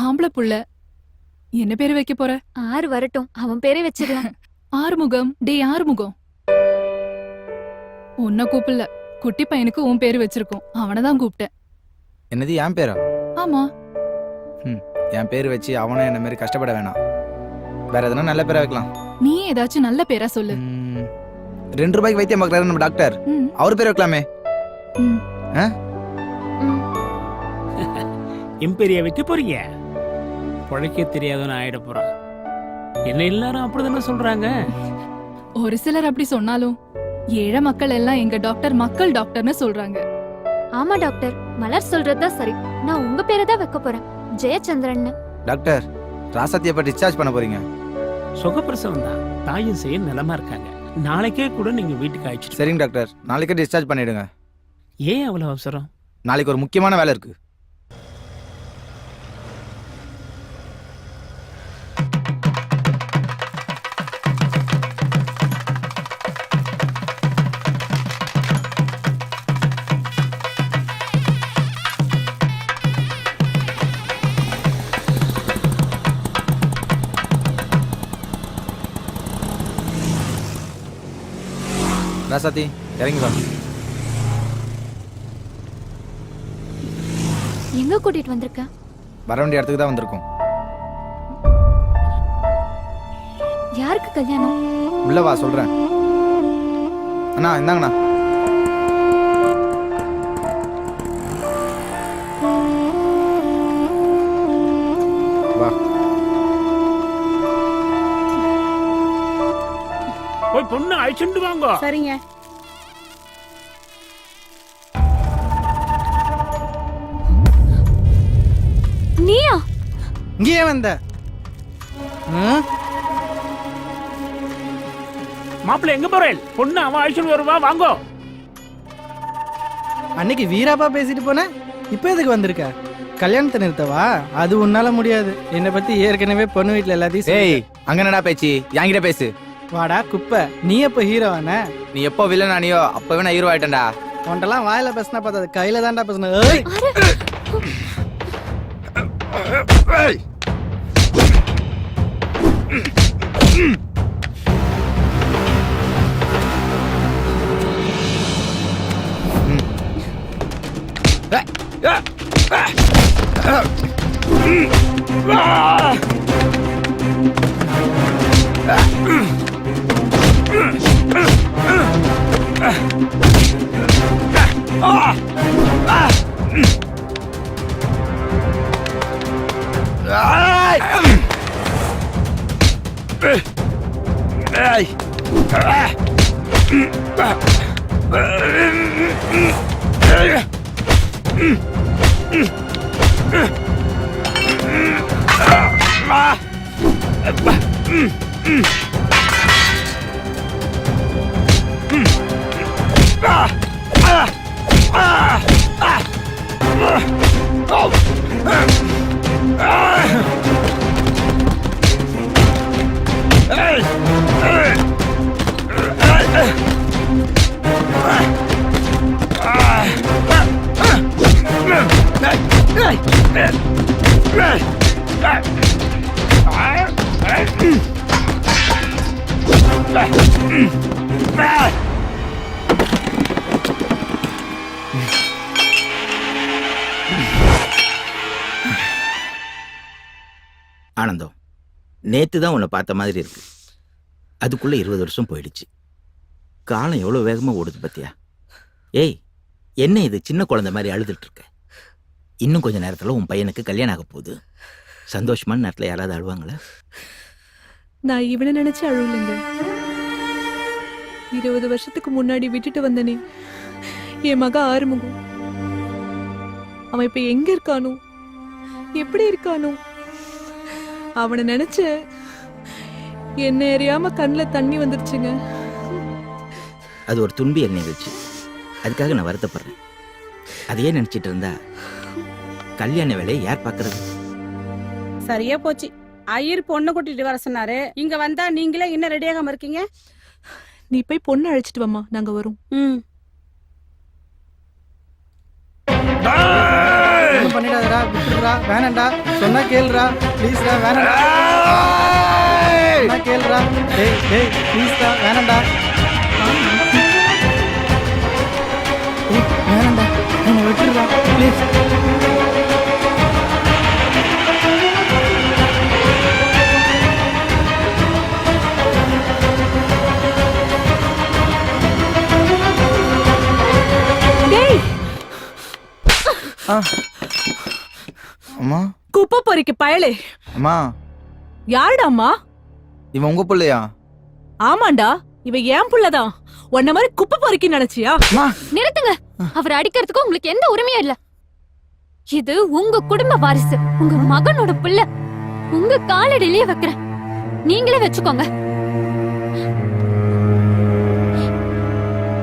ஆம்பளை புள்ள என்ன பேரு வைக்க போற? ஆறு வரட்டும், அவன் பேரே வச்சிடலாம். ஆறுமுகம். டே ஆறுமுகம், உன்னை கூப்பிடல, குட்டி பையனுக்கு உன் பேரு வச்சிருக்கோம், அவனைதான் கூப்பிட்டேன். என்னது என் பேரா? ஆமா. என் பேர் வச்சு அவனும் என்ன மாதிரி கஷ்டப்பட வேணாம். வேற எதனா நல்ல பேரா வைக்கலாம். நீ ஏதாச்சும் நல்ல பேரா சொல்லு. 2 ரூபாய்க்கு வைத்தியம் பார்க்கறாரு நம்ம டாக்டர், அவர் பேர் வைக்கலாமே. இம்பெரியா வைக்க போறீங்க? பொழைக்க தெரியாதவன் ஆயிட போறான். என்ன எல்லாரும் அப்படிதானே சொல்றாங்க? ஒரு சிலர் அப்படி சொன்னாலும் ஏழை மக்கள் எல்லாம் எங்க டாக்டர் மக்கள் டாக்டர்னு சொல்றாங்க. ஆமா டாக்டர், மலர் சொல்றதுதான் சரி. நான் உங்க பேரை தான் வைக்க போறேன், ஜெயச்சந்திரன். டாக்டர், ராசாத்தி எப்ப டிஸ்சார்ஜ் பண்ண போறீங்க? சுகப்பிரசவம் தான், தாயும் செய்ய நிலமா இருக்காங்க. நாளைக்கே கூட நீங்க வீட்டுக்கு அழைச்சிட்டு. சரிங்க டாக்டர், நாளைக்கே டிஸ்சார்ஜ் பண்ணிடுங்க. ஏன் அவ்வளவு அவசரம்? நாளைக்கு ஒரு முக்கியமான வேலை இருக்கு. ராசாத்தி இறங்கி வா. எங்க கூட்டிட்டு வந்திருக்க? வர வேண்டிய இடத்துக்கு தான் வந்திருக்கோம். யாருக்கு கல்யாணம்? உள்ள வா சொல்றேன். அண்ணா இந்தாங்கண்ணா. வா. போய் பொண்ணு அழைச்சிட்டு வாங்க. சரிங்க. நீயா? இங்கேயே வந்த? மாப்பிள்ள எங்க போறேன்? பொண்ணு அவன் அழைச்சிட்டு வருவா, வாங்க. அன்னைக்கு வீராப்பா பேசிட்டு போன, இப்ப எதுக்கு வந்திருக்க? கல்யாணத்தை நிறுத்தவா? அது உன்னால முடியாது. என்னை பத்தி ஏற்கனவே பொண்ணு வீட்டுல எல்லாத்தையும். ஏய், அங்க என்னடா பேச்சு? என்கிட்ட பேசு. வாடா குப்பை, நீ எப்ப ஹீரோவான? நீ எப்போ வில்லன் ஆனியோ அப்பவே நான் ஹீரோ ஆயிட்டேன்டா. உன்ட்டெல்லாம் வாயில பேசினா பார்த்தது கையில தான்டா பேசணும். ஆனந்தம், நேத்து தான் உன்னை பார்த்த மாதிரி இருக்கு. அதுக்குள்ள 20 வருஷம் போயிடுச்சு. காலம் எவ்வளவு வேகமா ஓடுது பத்தியா? ஏய், என்ன இது சின்ன குழந்தை மாதிரி அழுதுட்டு இருக்க? இன்னும் கொஞ்ச நேரத்துல உன் பையனுக்கு கல்யாணம் ஆக போகுது. சந்தோஷமான நேரத்துல யாராவது அழுவாங்களா? நான் இவனை நினைச்சு அழுவலைங்க. 20 வருஷத்துக்கு முன்னாடி விட்டுட்டு வந்தனே என் மக ஆறுமுகம், அவன் இப்ப எங்க இருக்கானோ, எப்படி இருக்கானோ, அவனை நினைச்ச என்ன அறியாம கண்ணுல தண்ணி வந்துருச்சுங்க. அது ஒரு துன்பியல் நிகழ்ச்சி, அதுக்காக நான் வருத்தப்படுறேன். அதையே நினைச்சிட்டு இருந்தா கல்யாண வேலையை யார் பாக்குறது? சரியா போச்சு, ஐயர் பொண்ணு கூட்டிட்டு வர சொன்னாரு. இங்க வந்தா நீங்களே இன்னும் ரெடியாகாம இருக்கீங்க. நீ போய் பொண்ணு அழைச்சிட்டு வாமா, நாங்க வரோம். பண்ணிடாதடா, விட்டுடுறா, வேணாண்டா, சொன்னா கேளுடா, ப்ளீஸ்டா, வேணாண்டா, சொன்னா கேளுடா, டேய் டேய் ப்ளீஸ்டா, வேணாண்டா, வேணாண்டா, என்ன விட்டுடுறா ப்ளீஸ். அம்மா, குப்பை பொறிக்கு பயலே. அம்மா, யாருடா அம்மா? இவன் உங்க பிள்ளையா? ஆமாண்டா, இவ ஏன் புள்ளதான். உன்ன மாதிரி குப்பை பொறிக்கி நினைச்சியா? நிறுத்துங்க. அவர் அடிக்கிறதுக்கு உங்களுக்கு எந்த உரிமையும் இல்ல. இது உங்க குடும்ப வாரிசு, உங்க மகனோட பிள்ளை. உங்க காலடியிலேயே வைக்கிறேன், நீங்களே வச்சுக்கோங்க.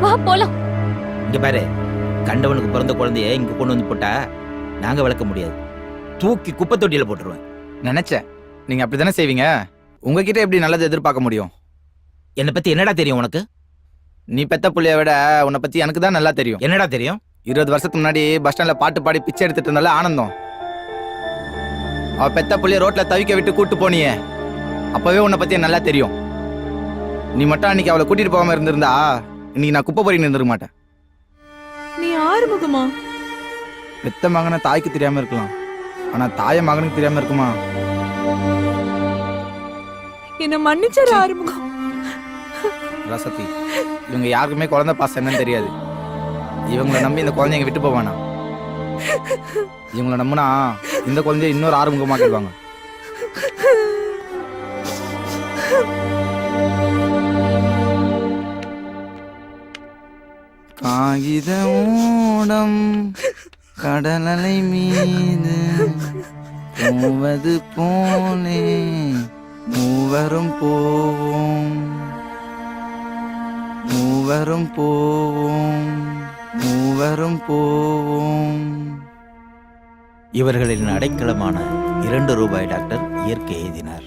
வா போலாம். இங்க பாரு, கண்டவனுக்கு பிறந்த குழந்தைய இங்க கொண்டு வந்து போட்டா நாங்க வளர்க்க முடியாது. தூக்கி குப்பை தொட்டியில போட்டுருவேன். நினைச்சேன் நீங்க அப்படித்தானே செய்வீங்க. உங்ககிட்ட எப்படி நல்லது எதிர்பார்க்க முடியும்? என்னை பத்தி என்னடா தெரியும் உனக்கு? நீ பெத்த புள்ளைய விட உன்னை பத்தி எனக்கு தான் நல்லா தெரியும். என்னடா தெரியும்? 20 வருஷத்துக்கு முன்னாடி பஸ் ஸ்டாண்ட்ல பாட்டு பாடி பிச்சை எடுத்துட்டு இருந்தால ஆனந்தம். அவ பெத்த புள்ளைய ரோட்ல தவிக்க விட்டு கூட்டு போனியே, அப்பவே உன்னை பத்தி நல்லா தெரியும். நீ மட்டும் அன்னைக்கு அவளை கூட்டிட்டு போகாம இருந்திருந்தா இன்னைக்கு நான் குப்பை பொறி நின்றுக்க மாட்டேன். நீ ஆறுமுகமா? பெத்த மகனை தாய்க்கு தெரியாம இருக்கலாம், ஆனா தாய மகனுக்கு தெரியாம இருக்குமா? என்ன மன்னிச்சற ஆறுமுகம். ரசதி, இவங்க யாருக்குமே குழந்தை பாசம் என்னன்னு தெரியாது. இவங்களை நம்பி இந்த குழந்தைங்க விட்டு போவானா? இவங்களை நம்பினா இந்த குழந்தைய இன்னொரு ஆறுமுகமாக்கிடுவாங்க. காகித ஓடம் கடலலை மீது போவது போலே மூவரும் போவோம், மூவரும் போவோம், மூவரும் போவோம். இவர்களின் அடைக்கலமான 2 ரூபாய் டாக்டர் இயற்கை எழுதினார்.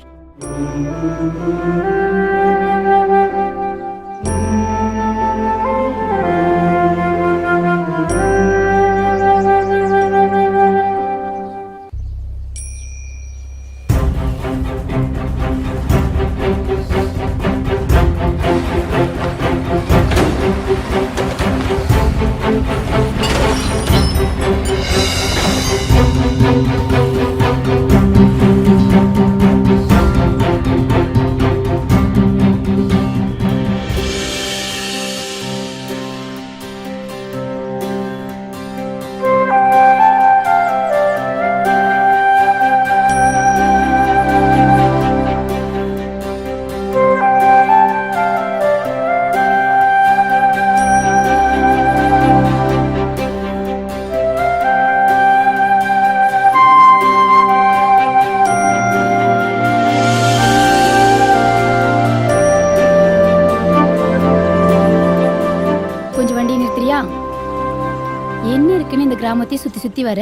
என்ன இருக்குன்னு இந்த கிராமத்தை சுத்தி சுத்தி வர?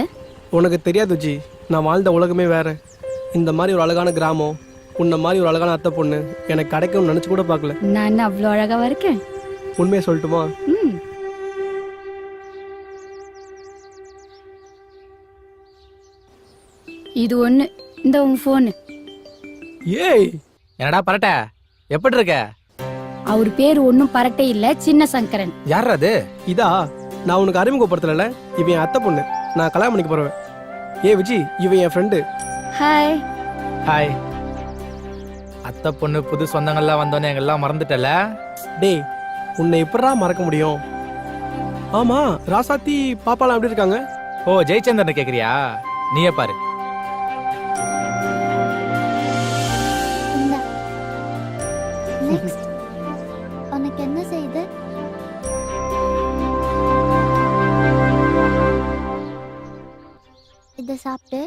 உனக்கு தெரியாது ஜி, நான் வாழ்ந்த உலகமே வேற. இந்த மாதிரி ஒரு அழகான கிராமம், உன்ன மாதிரி ஒரு அழகான அத்தை பொண்ணு எனக்கு கிடைக்கும்னு நினைச்சு கூட பார்க்கல. நான் என்ன அவ்வளோ அழகாவா இருக்கேன்? உண்மையை சொல்லட்டுமா? இது ஒண்ணு, இந்த உங்க போனு. ஏய், என்னடா பரட்ட, எப்படி இருக்க? அவர் பேர் ஒன்னும் பரட்டை இல்ல, சின்ன சங்கரன். யார் அது? இதா, நான் உனக்கு அறிமுகப்படுத்தல. இவன் என் அத்தை பொண்ணு, நான் கல்யாணம் பண்ணிக்க போறேன். ஏ விஜி, இவன் என் ஃப்ரெண்டு. ஹாய். ஹாய். அத்தை பொண்ணு புது சொந்தங்கள்லாம் வந்தோன்னே எங்கெல்லாம் மறந்துட்டல. டேய், உன்னை எப்படா மறக்க முடியும்? ஆமா, ராசாத்தி பாப்பாலாம் எப்படி இருக்காங்க? ஓ, ஜெயச்சந்திரன் கேக்குறியா? நீயே பாரு. உனக்கு என்ன செய்து? இத சாப்பிட்டு.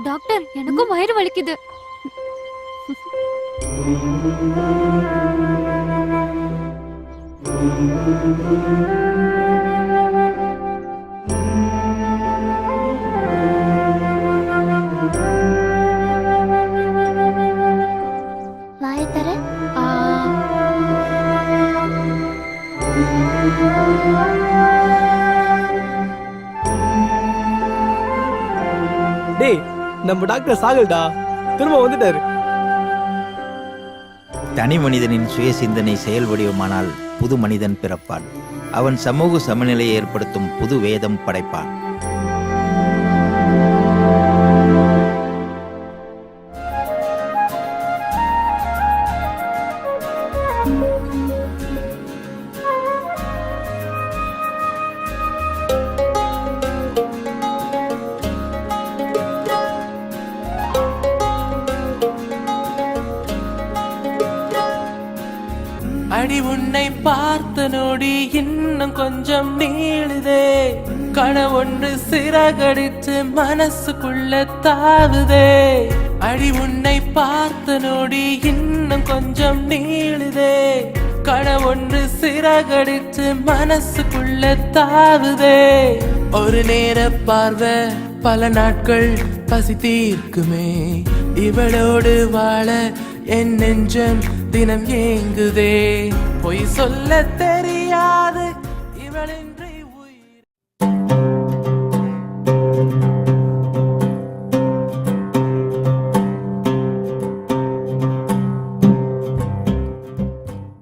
டாக்டர், எனக்கும் வயிறு வலிக்குது. நம்ம டாக்டர் சாகல்டா திரும்ப வந்துட்டாரு. தனி மனிதனின் சுய சிந்தனை செயல் வடிவமானால் புது மனிதன் பிறப்பான். அவன் சமூக சமநிலையை ஏற்படுத்தும் புது வேதம் படைப்பான். அடி உன்னை பார்த்த நொடி இன்னும் கொஞ்சம் நீளுதே, கனவொன்று சிறகடிச்சு மனசுக்குள்ள தாவுதே. அடி உன்னை பார்த்த நொடி இன்னும் கொஞ்சம் நீளுதே, கனவொன்று சிறகடிச்சு மனசுக்குள்ள தாவுதே. ஒரு நேர பார்வை பல நாட்கள் பசி தீர்க்குமே, இவளோடு வாழ என் நெஞ்சம் தினம் ஏங்குதே. பொய் சொல்ல தெரியாது